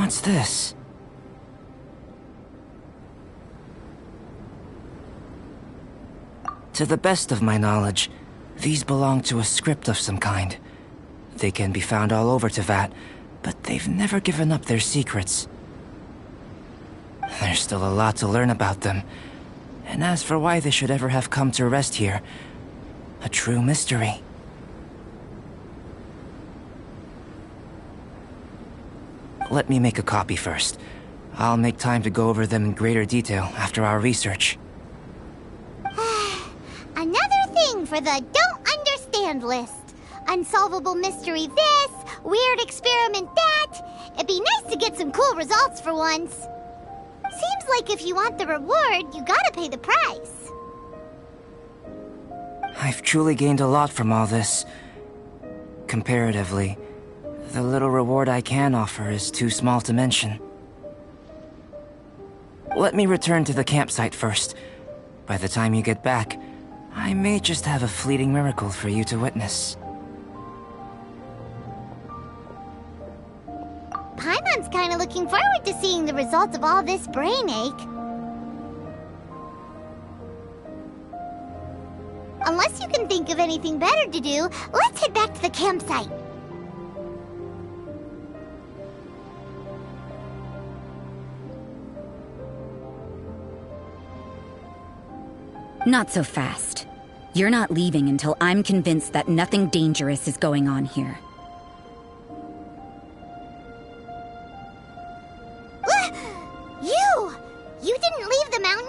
What's this? To the best of my knowledge, these belong to a script of some kind. They can be found all over Teyvat, but they've never given up their secrets. There's still a lot to learn about them. And as for why they should ever have come to rest here, a true mystery. Let me make a copy first. I'll make time to go over them in greater detail after our research. Another thing for the don't understand list. Unsolvable mystery this, weird experiment that. It'd be nice to get some cool results for once. Seems like if you want the reward, you gotta pay the price. I've truly gained a lot from all this. Comparatively, the little reward I can offer is too small to mention. Let me return to the campsite first. By the time you get back, I may just have a fleeting miracle for you to witness. Paimon's kinda looking forward to seeing the results of all this brain ache. Unless you can think of anything better to do, let's head back to the campsite. Not so fast. You're not leaving until I'm convinced that nothing dangerous is going on here. You didn't leave the mountain?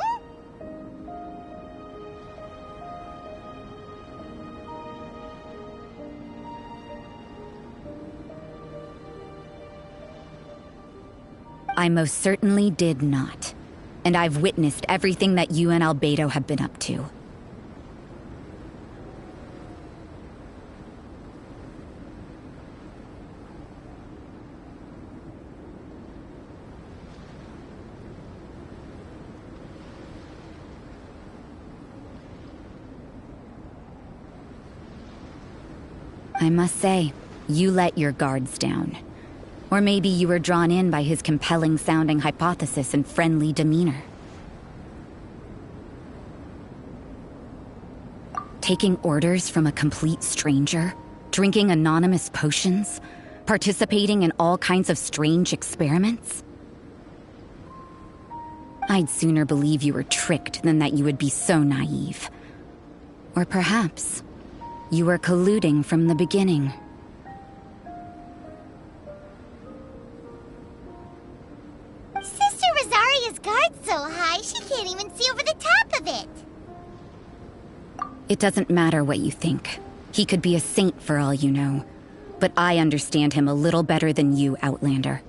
I most certainly did not. And I've witnessed everything that you and Albedo have been up to. I must say, you let your guards down. Or maybe you were drawn in by his compelling-sounding hypothesis and friendly demeanor. Taking orders from a complete stranger, drinking anonymous potions, participating in all kinds of strange experiments? I'd sooner believe you were tricked than that you would be so naive. Or perhaps you were colluding from the beginning. Sister Rosaria's guard's so high, she can't even see over the top of it. It doesn't matter what you think. He could be a saint for all you know. But I understand him a little better than you, Outlander.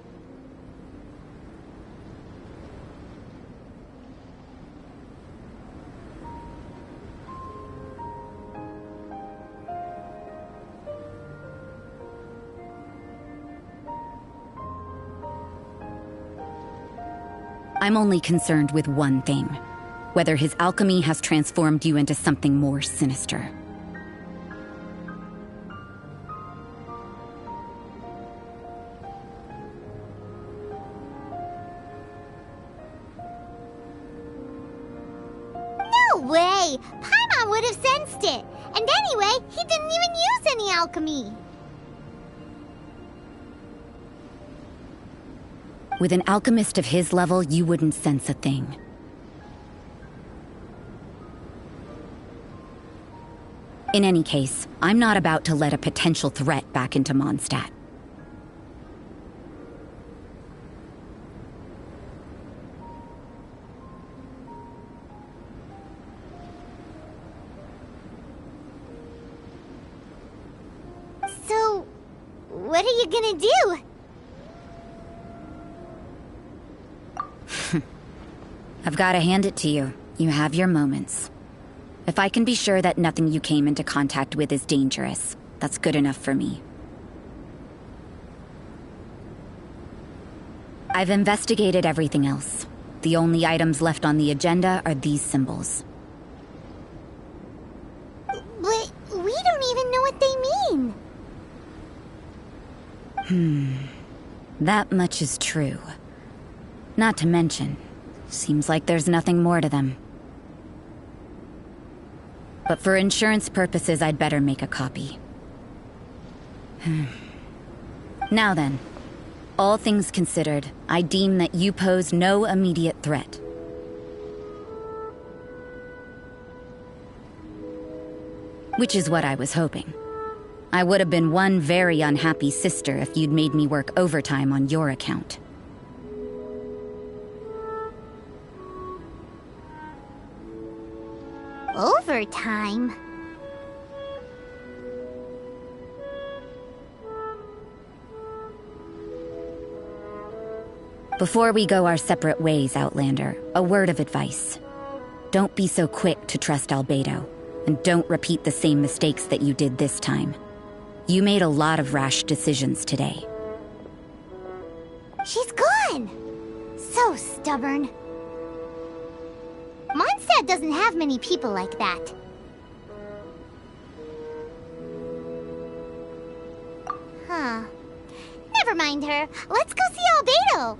I'm only concerned with one thing. Whether his alchemy has transformed you into something more sinister. No way! Paimon would have sensed it! And anyway, he didn't even use any alchemy! With an alchemist of his level, you wouldn't sense a thing. In any case, I'm not about to let a potential threat back into Mondstadt. So, what are you gonna do? I've got to hand it to you. You have your moments. If I can be sure that nothing you came into contact with is dangerous, that's good enough for me. I've investigated everything else. The only items left on the agenda are these symbols. But we don't even know what they mean. That much is true. Not to mention, seems like there's nothing more to them. But for insurance purposes, I'd better make a copy. Now then, all things considered, I deem that you pose no immediate threat. Which is what I was hoping. I would have been one very unhappy sister if you'd made me work overtime on your account. Overtime? Before we go our separate ways, Outlander, a word of advice. Don't be so quick to trust Albedo, and don't repeat the same mistakes that you did this time. You made a lot of rash decisions today. She's gone! So stubborn. Mondstadt doesn't have many people like that. Huh. Never mind her. Let's go see Albedo!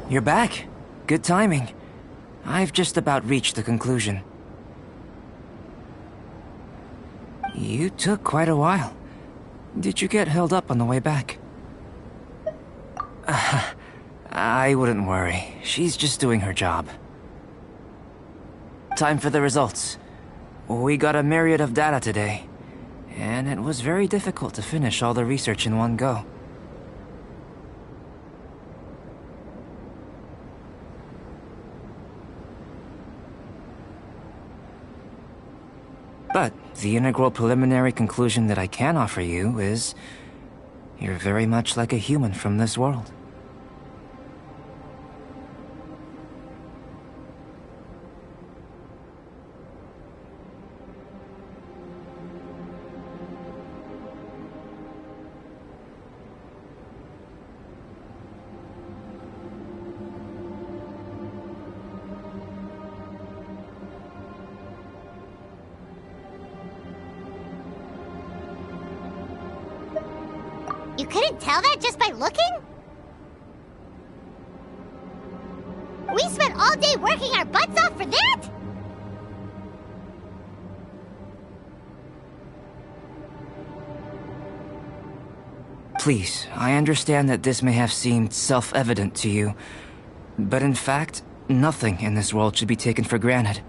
You're back. Good timing. I've just about reached the conclusion. You took quite a while. Did you get held up on the way back? I wouldn't worry. She's just doing her job. time for the results. We got a myriad of data today, and it was very difficult to finish all the research in one go. But the integral preliminary conclusion that I can offer you is you're very much like a human from this world. You couldn't tell that just by looking? We spent all day working our butts off for that? Please, I understand that this may have seemed self-evident to you, but in fact, nothing in this world should be taken for granted.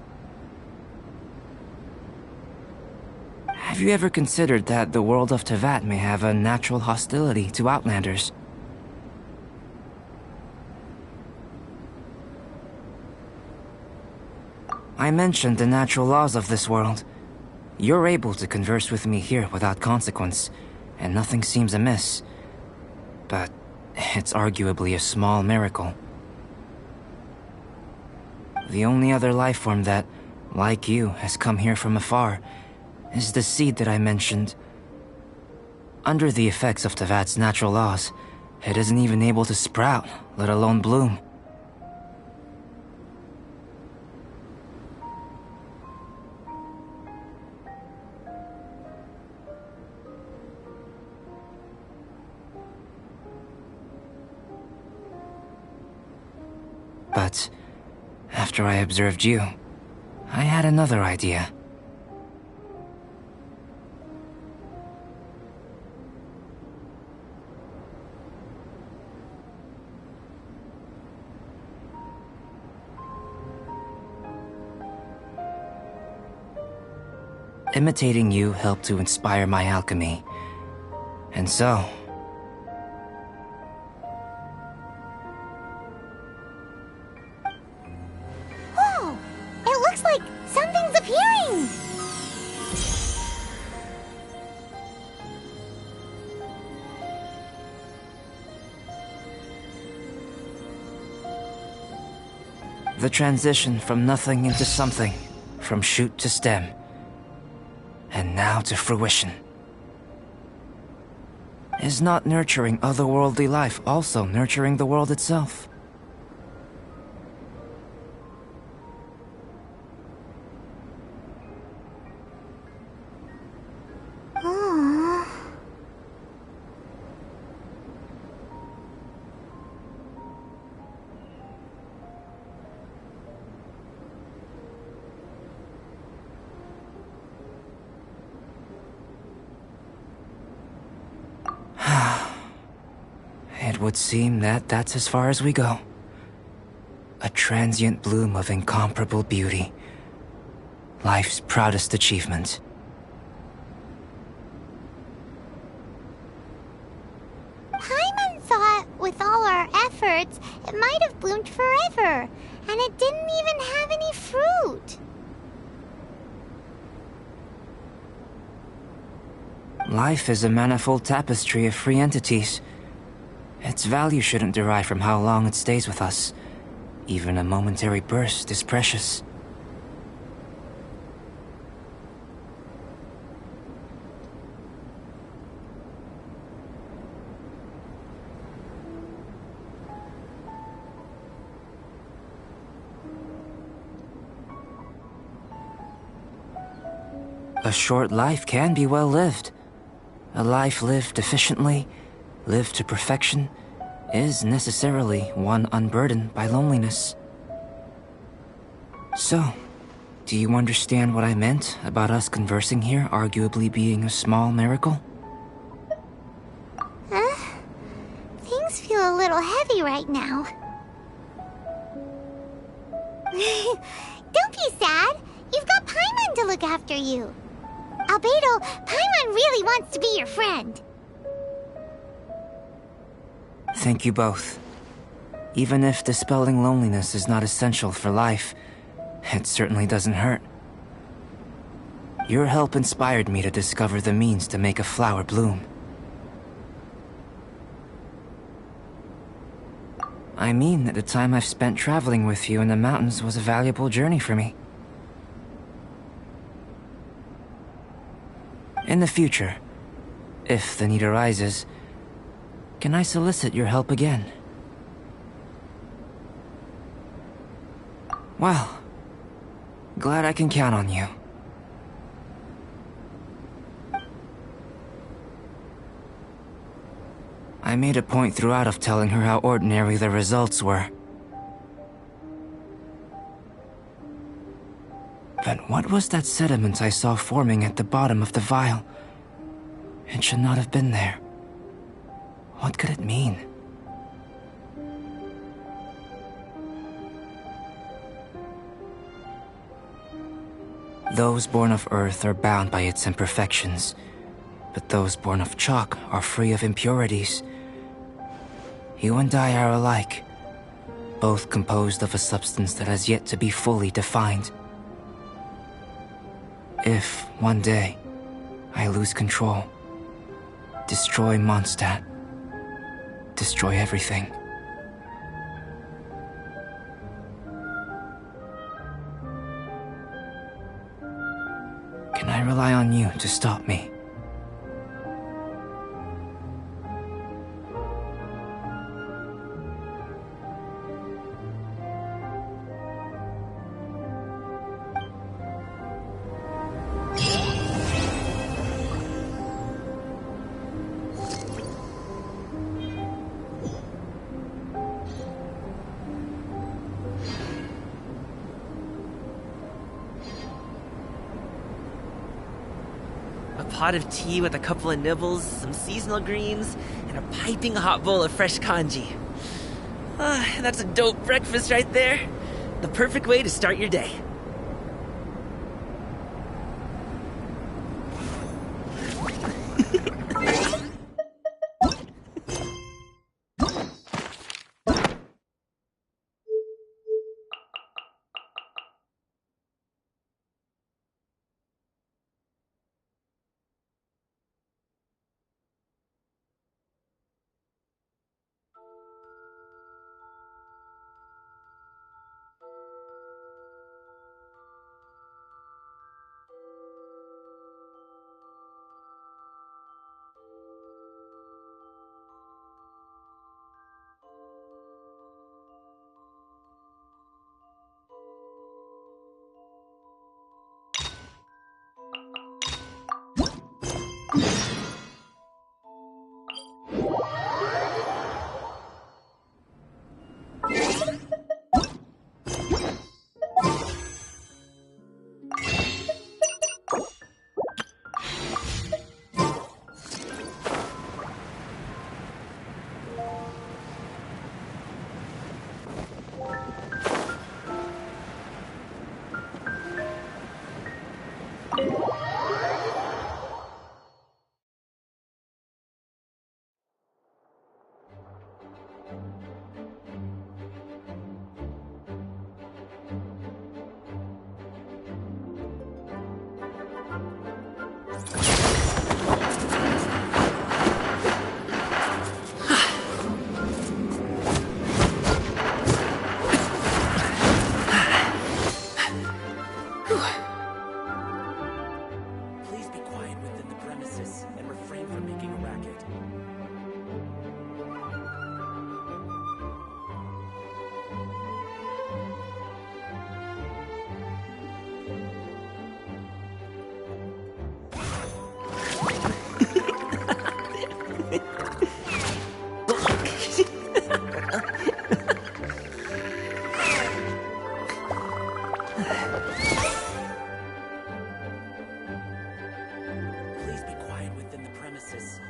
Have you ever considered that the world of Teyvat may have a natural hostility to Outlanders? I mentioned the natural laws of this world. You're able to converse with me here without consequence, and nothing seems amiss. But it's arguably a small miracle. The only other life form that, like you, has come here from afar is the seed that I mentioned. Under the effects of Teyvat's natural laws, it isn't even able to sprout, let alone bloom. But after I observed you, I had another idea. Imitating you helped to inspire my alchemy. And so... Whoa! It looks like something's appearing! the transition from nothing into something, from shoot to stem. And now to fruition. Is not nurturing otherworldly life also nurturing the world itself? It would seem that that's as far as we go. A transient bloom of incomparable beauty. Life's proudest achievement. Paimon thought, with all our efforts, it might have bloomed forever, and it didn't even have any fruit. Life is a manifold tapestry of free entities. Its value shouldn't derive from how long it stays with us. Even a momentary burst is precious. A short life can be well lived. A life lived efficiently, lived to perfection, is necessarily one unburdened by loneliness. So, do you understand what I meant about us conversing here arguably being a small miracle? Things feel a little heavy right now. Don't be sad. You've got Paimon to look after you. Albedo, Paimon really wants to be your friend. Thank you both. Even if dispelling loneliness is not essential for life, it certainly doesn't hurt. Your help inspired me to discover the means to make a flower bloom. I mean that the time I've spent traveling with you in the mountains was a valuable journey for me. In the future, if the need arises, can I solicit your help again? Well, glad I can count on you. I made a point throughout of telling her how ordinary the results were. But what was that sediment I saw forming at the bottom of the vial? It should not have been there. What could it mean? Those born of Earth are bound by its imperfections, but those born of chalk are free of impurities. You and I are alike, both composed of a substance that has yet to be fully defined. If, one day, I lose control, destroy Mondstadt, destroy everything. Can I rely on you to stop me? Pot of tea with a couple of nibbles, some seasonal greens, and a piping hot bowl of fresh congee. That's a dope breakfast right there. The perfect way to start your day.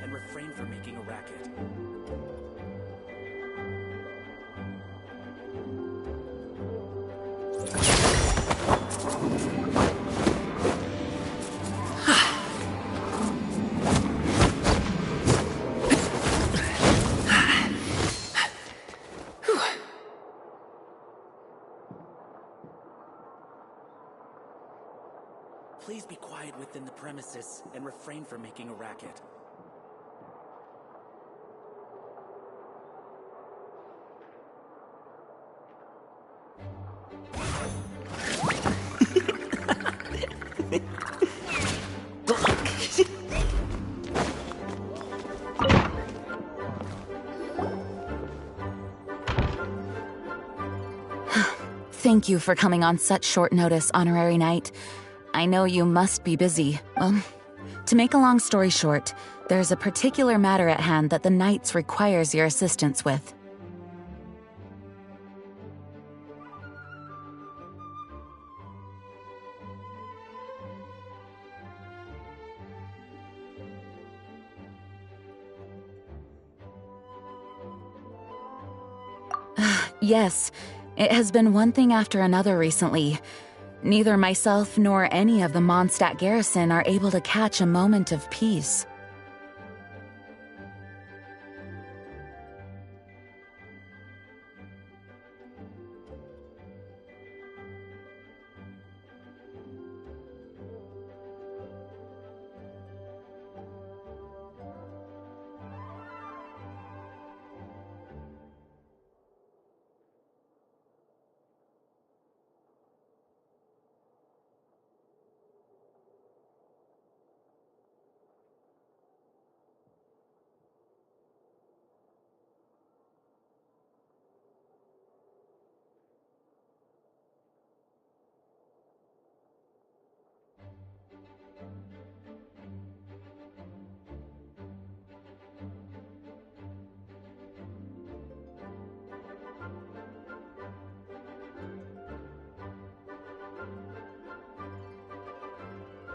And refrain from making a Please be quiet within the premises and refrain from making a racket. Thank you for coming on such short notice, Honorary Knight. I know you must be busy. Well, to make a long story short, there's a particular matter at hand that the Knights requires your assistance with. Yes, it has been one thing after another recently. Neither myself nor any of the Mondstadt garrison are able to catch a moment of peace.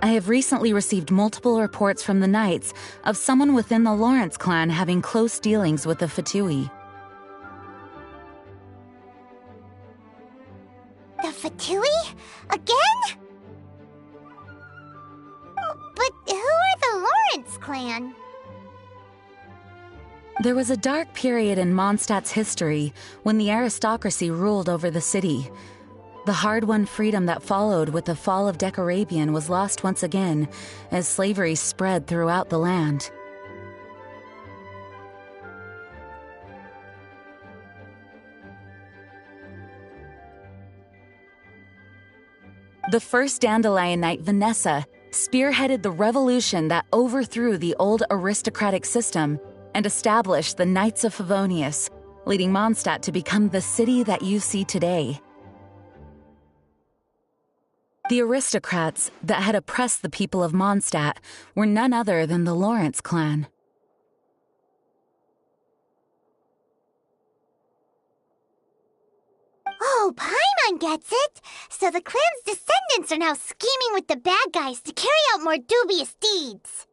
I have recently received multiple reports from the Knights of someone within the Lawrence clan having close dealings with the Fatui. The Fatui? Again? But who are the Lawrence clan? There was a dark period in Mondstadt's history when the aristocracy ruled over the city. The hard-won freedom that followed with the fall of Decarabian was lost once again as slavery spread throughout the land. The first Dandelion Knight, Vanessa, spearheaded the revolution that overthrew the old aristocratic system and established the Knights of Favonius, leading Mondstadt to become the city that you see today. The aristocrats that had oppressed the people of Mondstadt were none other than the Lawrence clan. Oh, Paimon gets it! So the clan's descendants are now scheming with the bad guys to carry out more dubious deeds.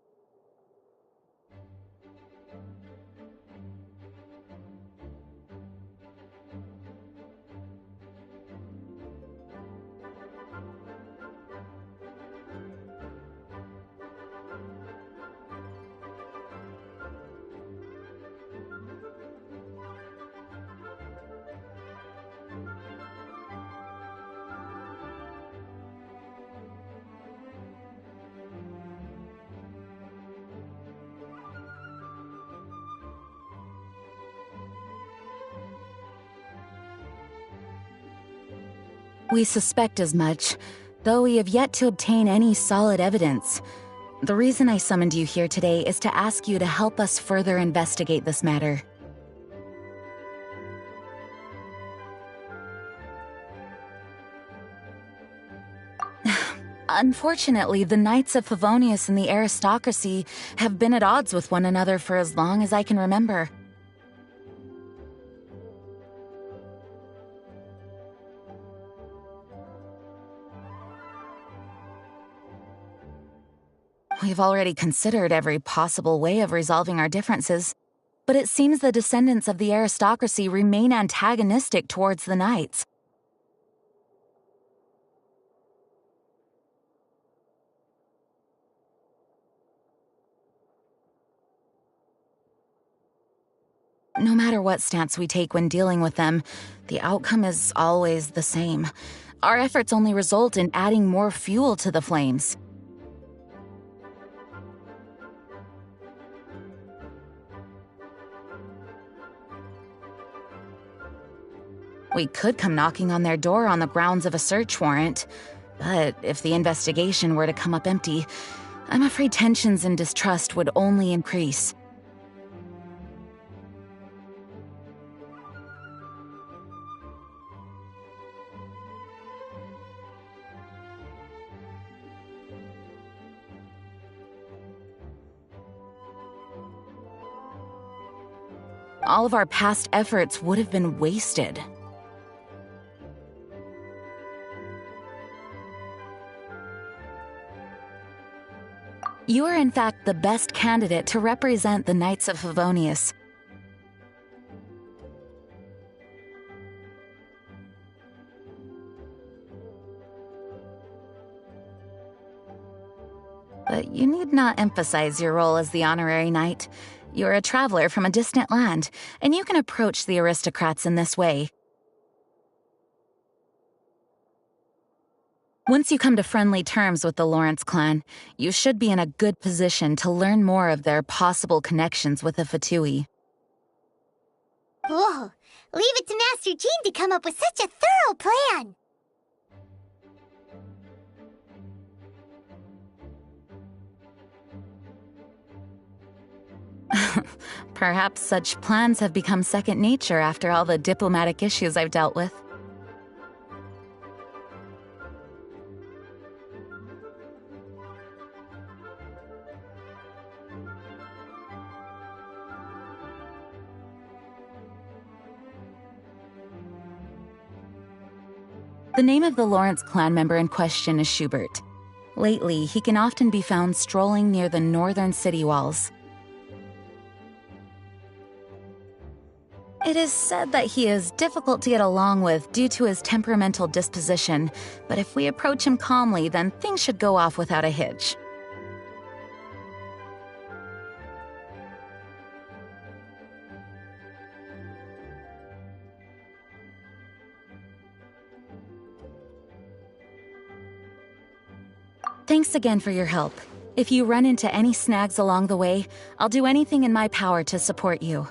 We suspect as much, though we have yet to obtain any solid evidence. The reason I summoned you here today is to ask you to help us further investigate this matter. Unfortunately, the Knights of Favonius and the aristocracy have been at odds with one another for as long as I can remember. We've already considered every possible way of resolving our differences, but it seems the descendants of the aristocracy remain antagonistic towards the Knights. No matter what stance we take when dealing with them, the outcome is always the same. Our efforts only result in adding more fuel to the flames. We could come knocking on their door on the grounds of a search warrant. But if the investigation were to come up empty, I'm afraid tensions and distrust would only increase. All of our past efforts would have been wasted. You are in fact the best candidate to represent the Knights of Favonius. But you need not emphasize your role as the honorary knight. You're a traveler from a distant land, and you can approach the aristocrats in this way. Once you come to friendly terms with the Lawrence clan, you should be in a good position to learn more of their possible connections with the Fatui. Whoa! Leave it to Master Jean to come up with such a thorough plan! Perhaps such plans have become second nature after all the diplomatic issues I've dealt with. The name of the Lawrence clan member in question is Schubert. Lately, he can often be found strolling near the northern city walls. It is said that he is difficult to get along with due to his temperamental disposition, but if we approach him calmly, then things should go off without a hitch. Thanks again for your help. If you run into any snags along the way, I'll do anything in my power to support you.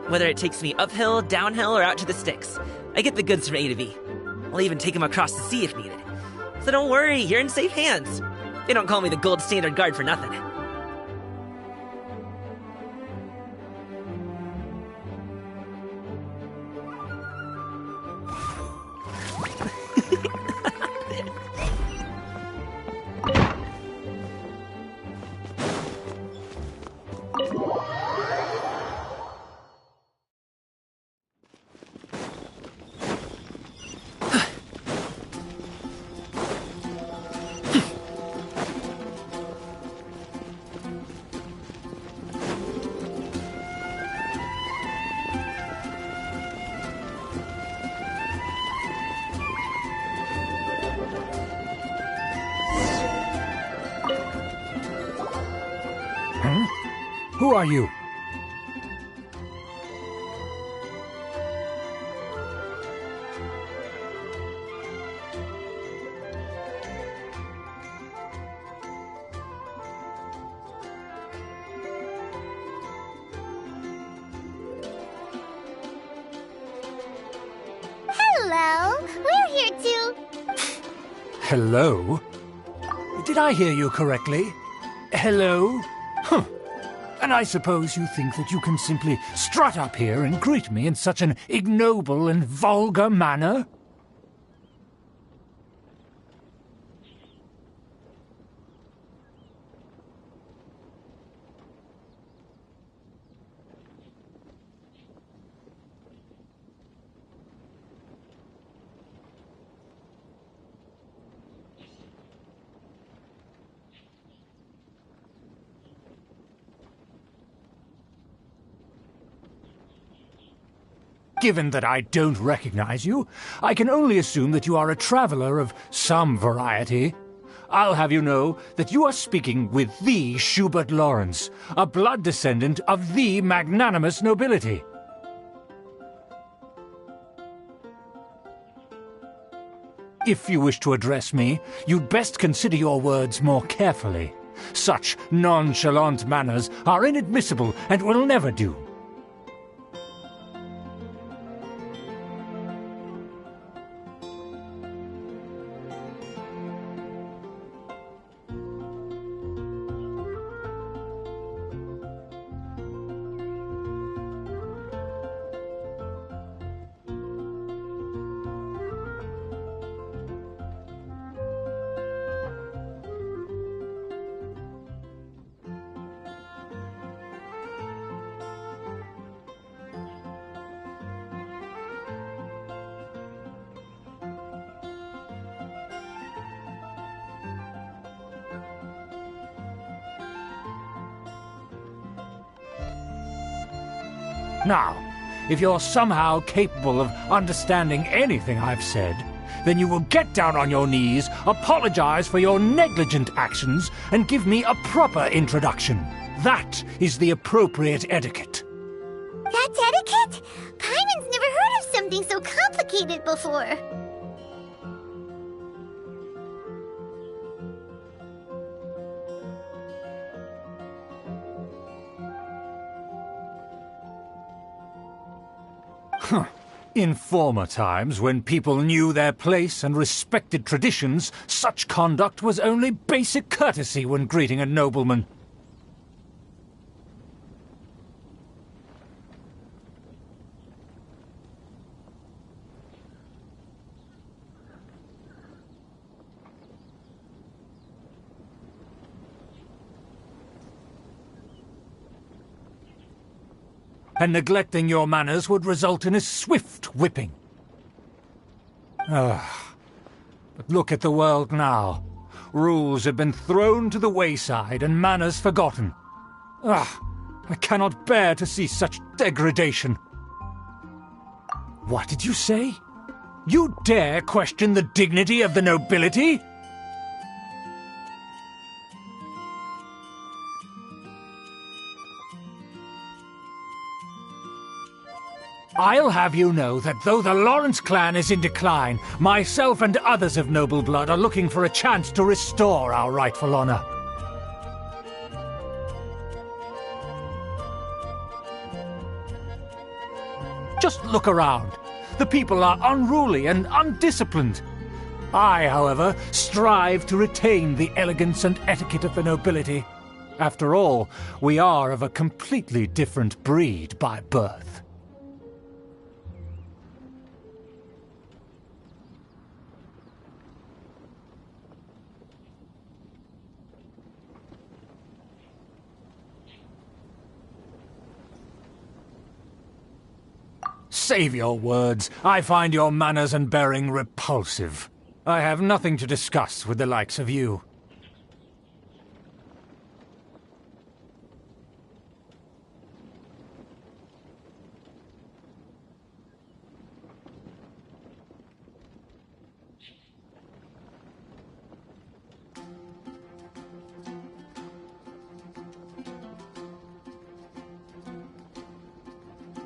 Whether it takes me uphill, downhill, or out to the sticks, I get the goods from A to B. I'll even take them across the sea if needed. So don't worry, you're in safe hands. They don't call me the gold standard guard for nothing. Who are you? Hello! We're here to... Hello? Did I hear you correctly? Hello? Huh. And I suppose you think that you can simply strut up here and greet me in such an ignoble and vulgar manner? Given that I don't recognize you, I can only assume that you are a traveler of some variety. I'll have you know that you are speaking with the Schubert Lawrence, a blood descendant of the magnanimous nobility. If you wish to address me, you'd best consider your words more carefully. Such nonchalant manners are inadmissible and will never do. Now, if you're somehow capable of understanding anything I've said, then you will get down on your knees, apologize for your negligent actions, and give me a proper introduction. That is the appropriate etiquette. That's etiquette? Paimon's never heard of something so complicated before. In former times, when people knew their place and respected traditions, such conduct was only basic courtesy when greeting a nobleman. And neglecting your manners would result in a swift whipping. But look at the world now. Rules have been thrown to the wayside and manners forgotten. I cannot bear to see such degradation. What did you say? You dare question the dignity of the nobility? I'll have you know that though the Lawrence clan is in decline, myself and others of noble blood are looking for a chance to restore our rightful honor. Just look around. The people are unruly and undisciplined. I, however, strive to retain the elegance and etiquette of the nobility. After all, we are of a completely different breed by birth. Save your words. I find your manners and bearing repulsive. I have nothing to discuss with the likes of you.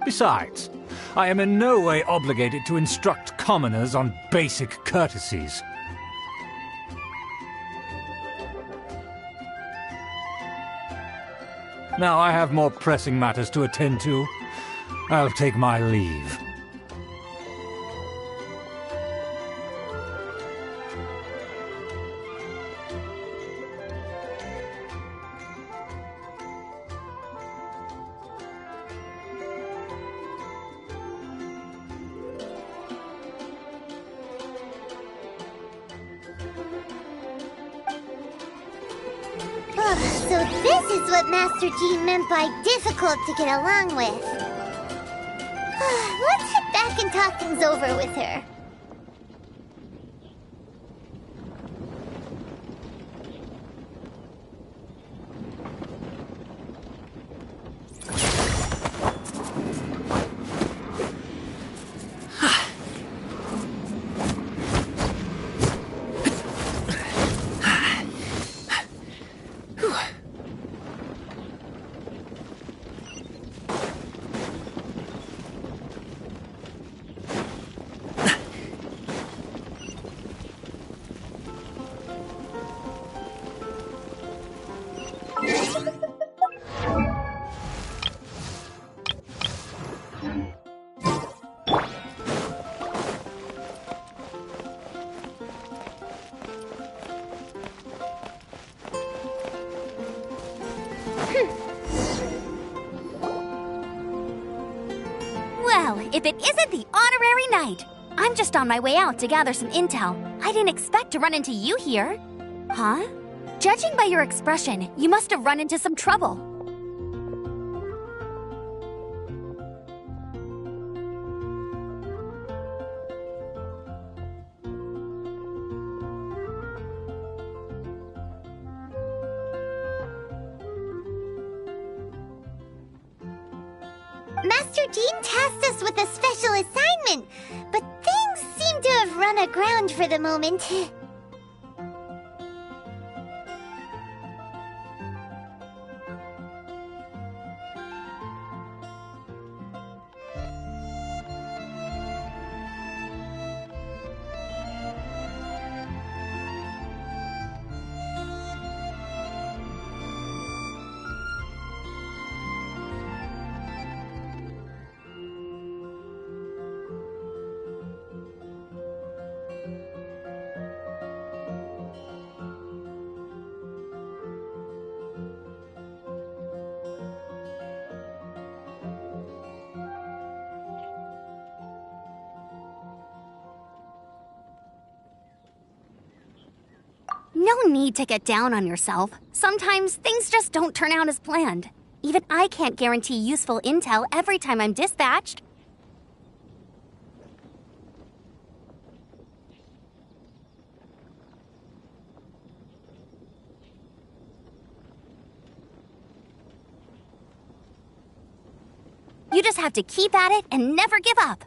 Besides, I am in no way obligated to instruct commoners on basic courtesies. Now I have more pressing matters to attend to. I'll take my leave. So this is what Master G meant by difficult to get along with. Let's head back and talk things over with her. if it isn't the honorary knight. I'm just on my way out to gather some intel. I didn't expect to run into you here. Huh? Judging by your expression, you must have run into some trouble. Master Jean tasked us with a special assignment, but things seem to have run aground for the moment. No need to get down on yourself. Sometimes things just don't turn out as planned. Even I can't guarantee useful intel every time I'm dispatched. You just have to keep at it and never give up.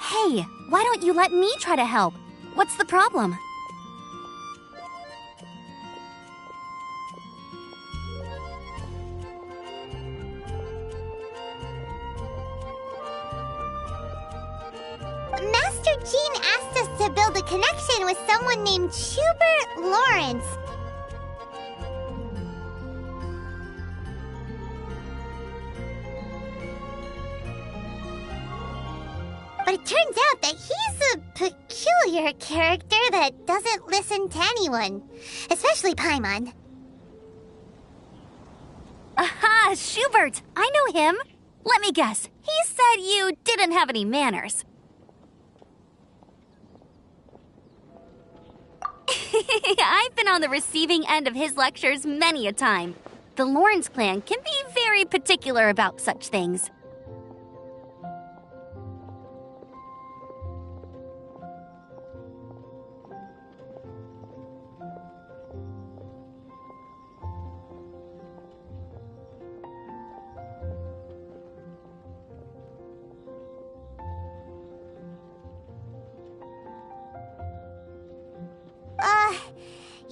Hey, why don't you let me try to help? What's the problem? Master Jean asked us to build a connection with someone named Schubert Lawrence. But it turns out that he's a peculiar character that doesn't listen to anyone, especially Paimon. Aha, Schubert! I know him. Let me guess, he said you didn't have any manners. I've been on the receiving end of his lectures many a time. The Lawrence clan can be very particular about such things.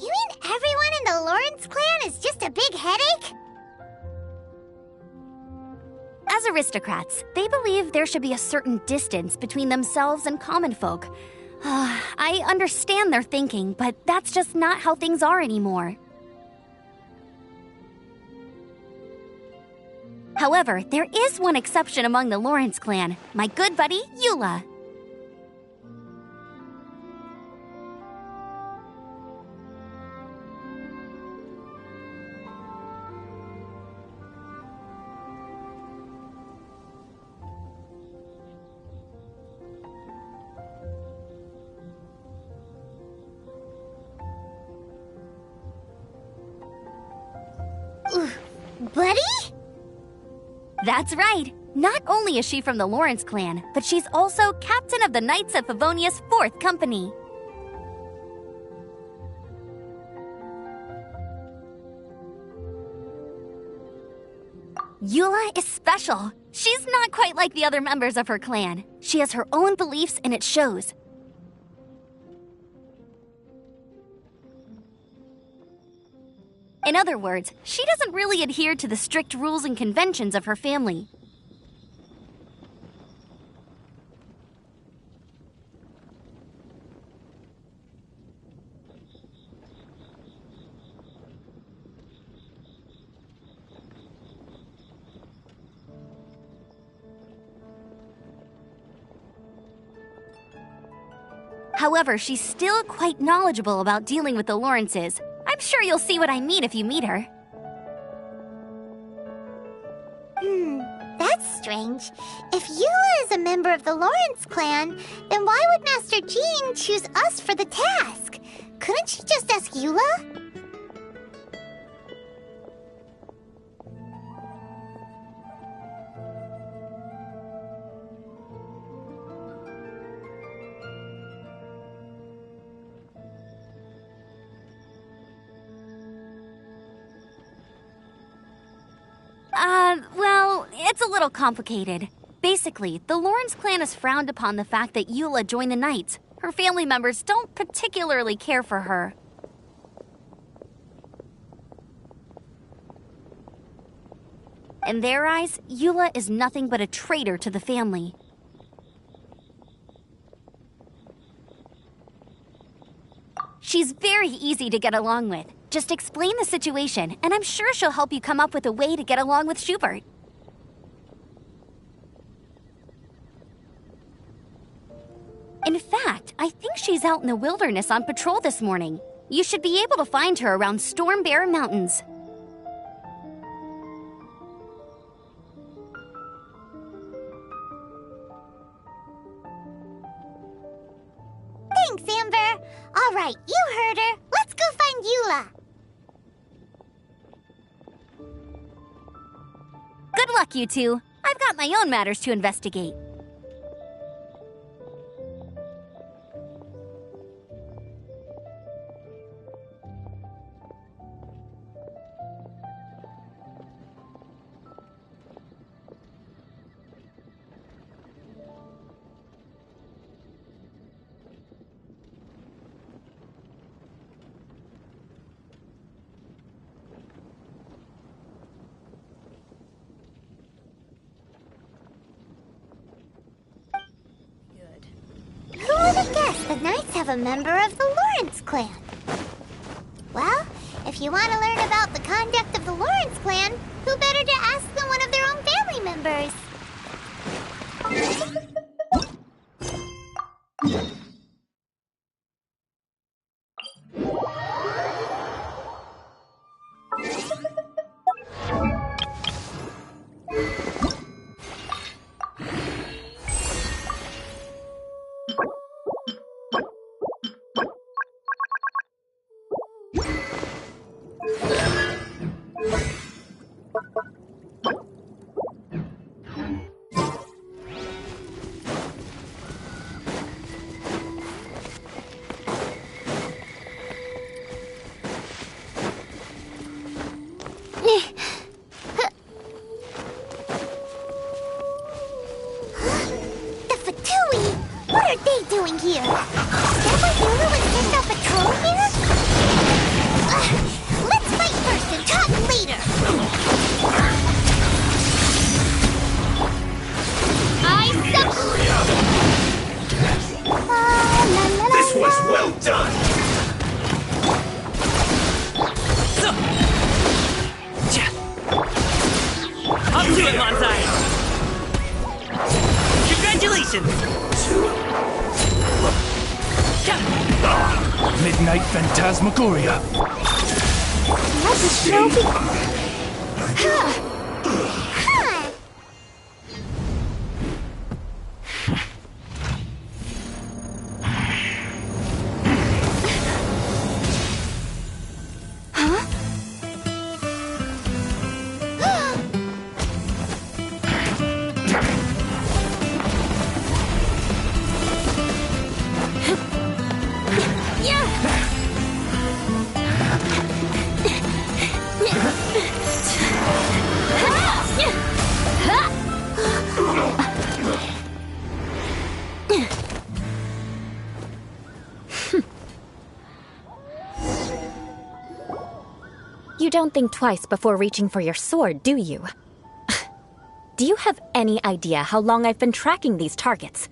You mean everyone in the Lawrence clan is just a big headache? As aristocrats, they believe there should be a certain distance between themselves and common folk. I understand their thinking, but that's just not how things are anymore. However, there is one exception among the Lawrence clan, my good buddy, Eula. Buddy? That's right. Not only is she from the Lawrence clan, but she's also captain of the Knights of Favonia's 4th Company. Eula is special. She's not quite like the other members of her clan. She has her own beliefs and it shows. In other words, she doesn't really adhere to the strict rules and conventions of her family. However, she's still quite knowledgeable about dealing with the Lawrences. I'm sure you'll see what I mean if you meet her. That's strange. If Eula is a member of the Lawrence clan, then why would Master Jean choose us for the task? Couldn't she just ask Eula? Well, it's a little complicated. Basically, the Lawrence clan has frowned upon the fact that Eula joined the Knights. Her family members don't particularly care for her. In their eyes, Eula is nothing but a traitor to the family. She's very easy to get along with. Just explain the situation, and I'm sure she'll help you come up with a way to get along with Schubert. In fact, I think she's out in the wilderness on patrol this morning. You should be able to find her around Storm Bear Mountains. Thanks, Amber. All right, you heard her. Let's go find Eula. Good luck, you two. I've got my own matters to investigate. Who would have guessed the Knights have a member of the Lawrence clan? Well, if you want to learn about the conduct of the Lawrence clan, who better to ask than one of their own family members? Here. Is that why Eula was sent on patrol here? Let's fight first and talk later. This was well done. Up to it, Manzai! Congratulations! Midnight Phantasmagoria. That's a trophy. You don't think twice before reaching for your sword, do you? Do you have any idea how long I've been tracking these targets?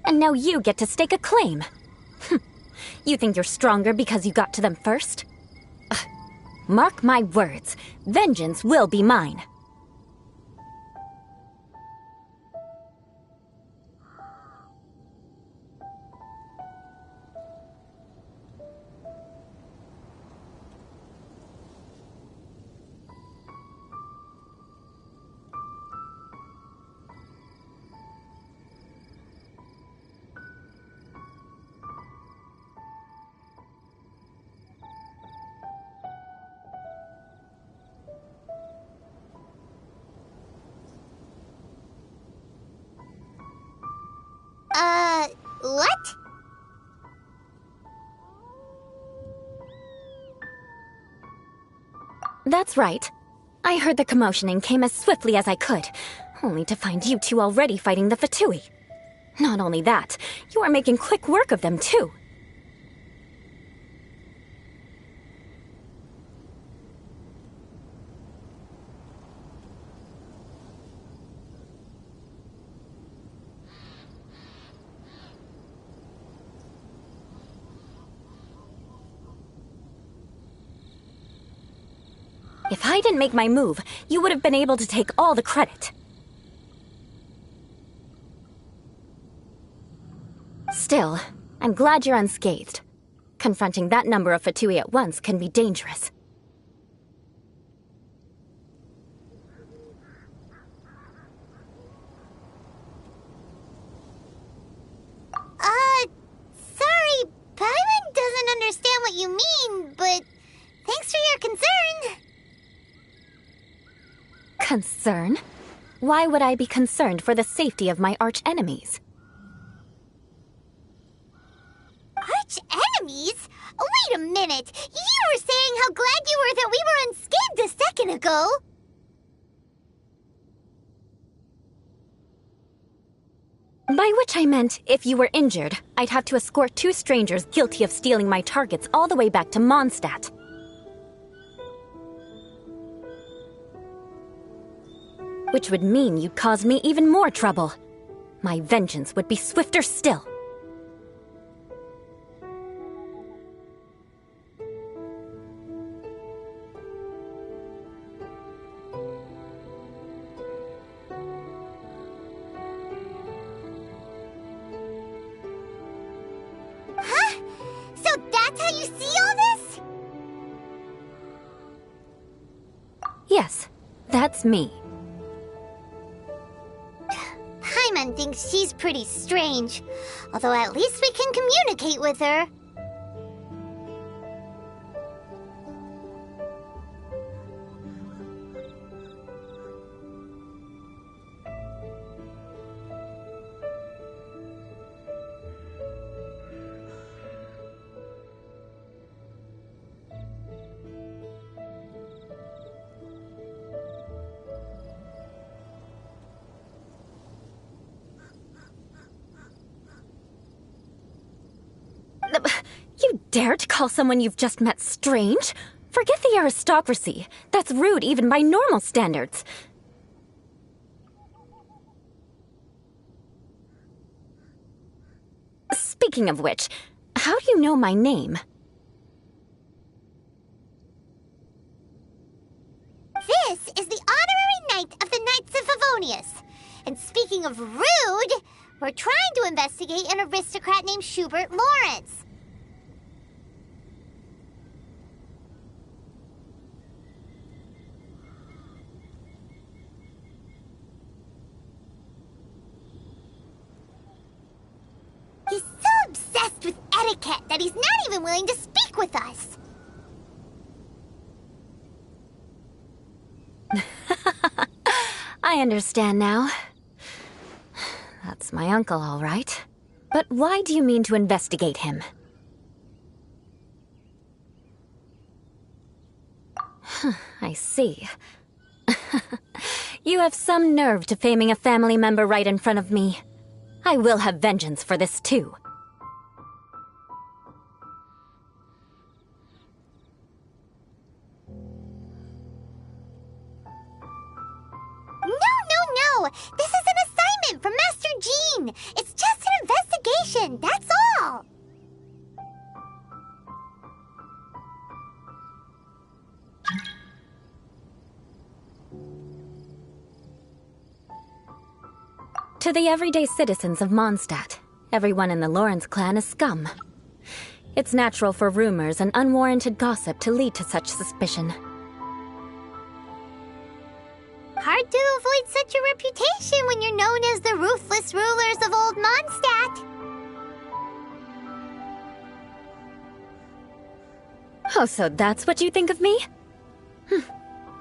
And now you get to stake a claim. You think you're stronger because you got to them first? Mark my words, vengeance will be mine. What? That's right. I heard the commotion and came as swiftly as I could, only to find you two already fighting the Fatui. Not only that, you are making quick work of them too. If I didn't make my move, you would have been able to take all the credit. Still, I'm glad you're unscathed. Confronting that number of Fatui at once can be dangerous. Sorry, Paimon doesn't understand what you mean, but thanks for your concern. Concern? Why would I be concerned for the safety of my arch-enemies? Arch-enemies? Wait a minute! You were saying how glad you were that we were unscathed a second ago! By which I meant, if you were injured, I'd have to escort 2 strangers guilty of stealing my targets all the way back to Mondstadt. Which would mean you'd cause me even more trouble. My vengeance would be swifter still. Huh? So that's how you see all this? Yes, that's me. Paimon thinks she's pretty strange, although at least we can communicate with her. You dare to call someone you've just met strange? Forget the aristocracy. That's rude even by normal standards. Speaking of which, how do you know my name? This is the honorary knight of the Knights of Favonius. And speaking of rude, we're trying to investigate an aristocrat named Schubert Lawrence. He's so obsessed with etiquette that he's not even willing to speak with us. I understand now. That's my uncle, all right. But why do you mean to investigate him? I see. You have some nerve to faming a family member right in front of me. I will have vengeance for this, too. No! This is an assignment from Master Jean! It's just an investigation, that's all! To the everyday citizens of Mondstadt, everyone in the Lawrence clan is scum. It's natural for rumors and unwarranted gossip to lead to such suspicion. Hard to avoid such a reputation when you're known as the ruthless rulers of Old Mondstadt. Oh, so that's what you think of me?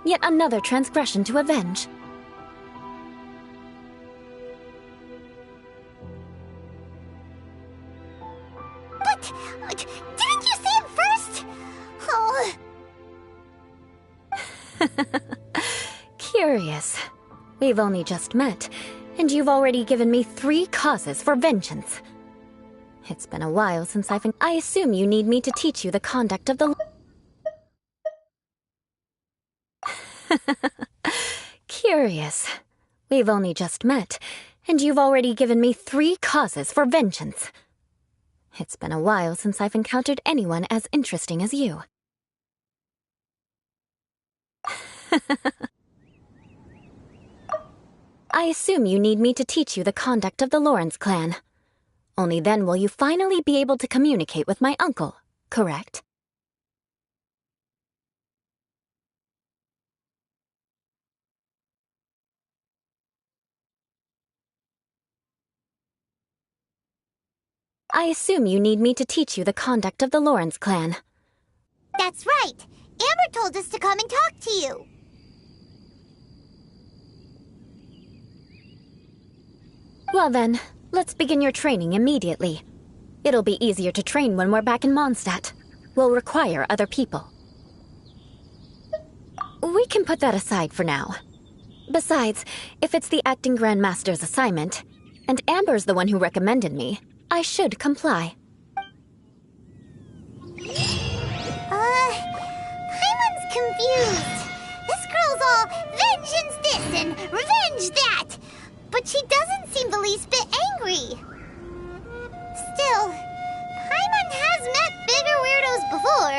Yet another transgression to avenge. But didn't you see him first? Oh. Curious. We've only just met, and you've already given me 3 causes for vengeance. It's been a while since I assume you need me to teach you the conduct of the... Curious. We've only just met, and you've already given me 3 causes for vengeance. It's been a while since I've encountered anyone as interesting as you. I assume you need me to teach you the conduct of the Lawrence clan. Only then will you finally be able to communicate with my uncle, correct? I assume you need me to teach you the conduct of the Lawrence clan. That's right. Amber told us to come and talk to you. Well then, let's begin your training immediately. It'll be easier to train when we're back in Mondstadt. We'll require other people. We can put that aside for now. Besides, if it's the acting Grandmaster's assignment, and Amber's the one who recommended me, I should comply. Paimon's confused. This girl's all vengeance this and revenge that. But she doesn't seem the least bit angry. Still, Paimon has met bigger weirdos before.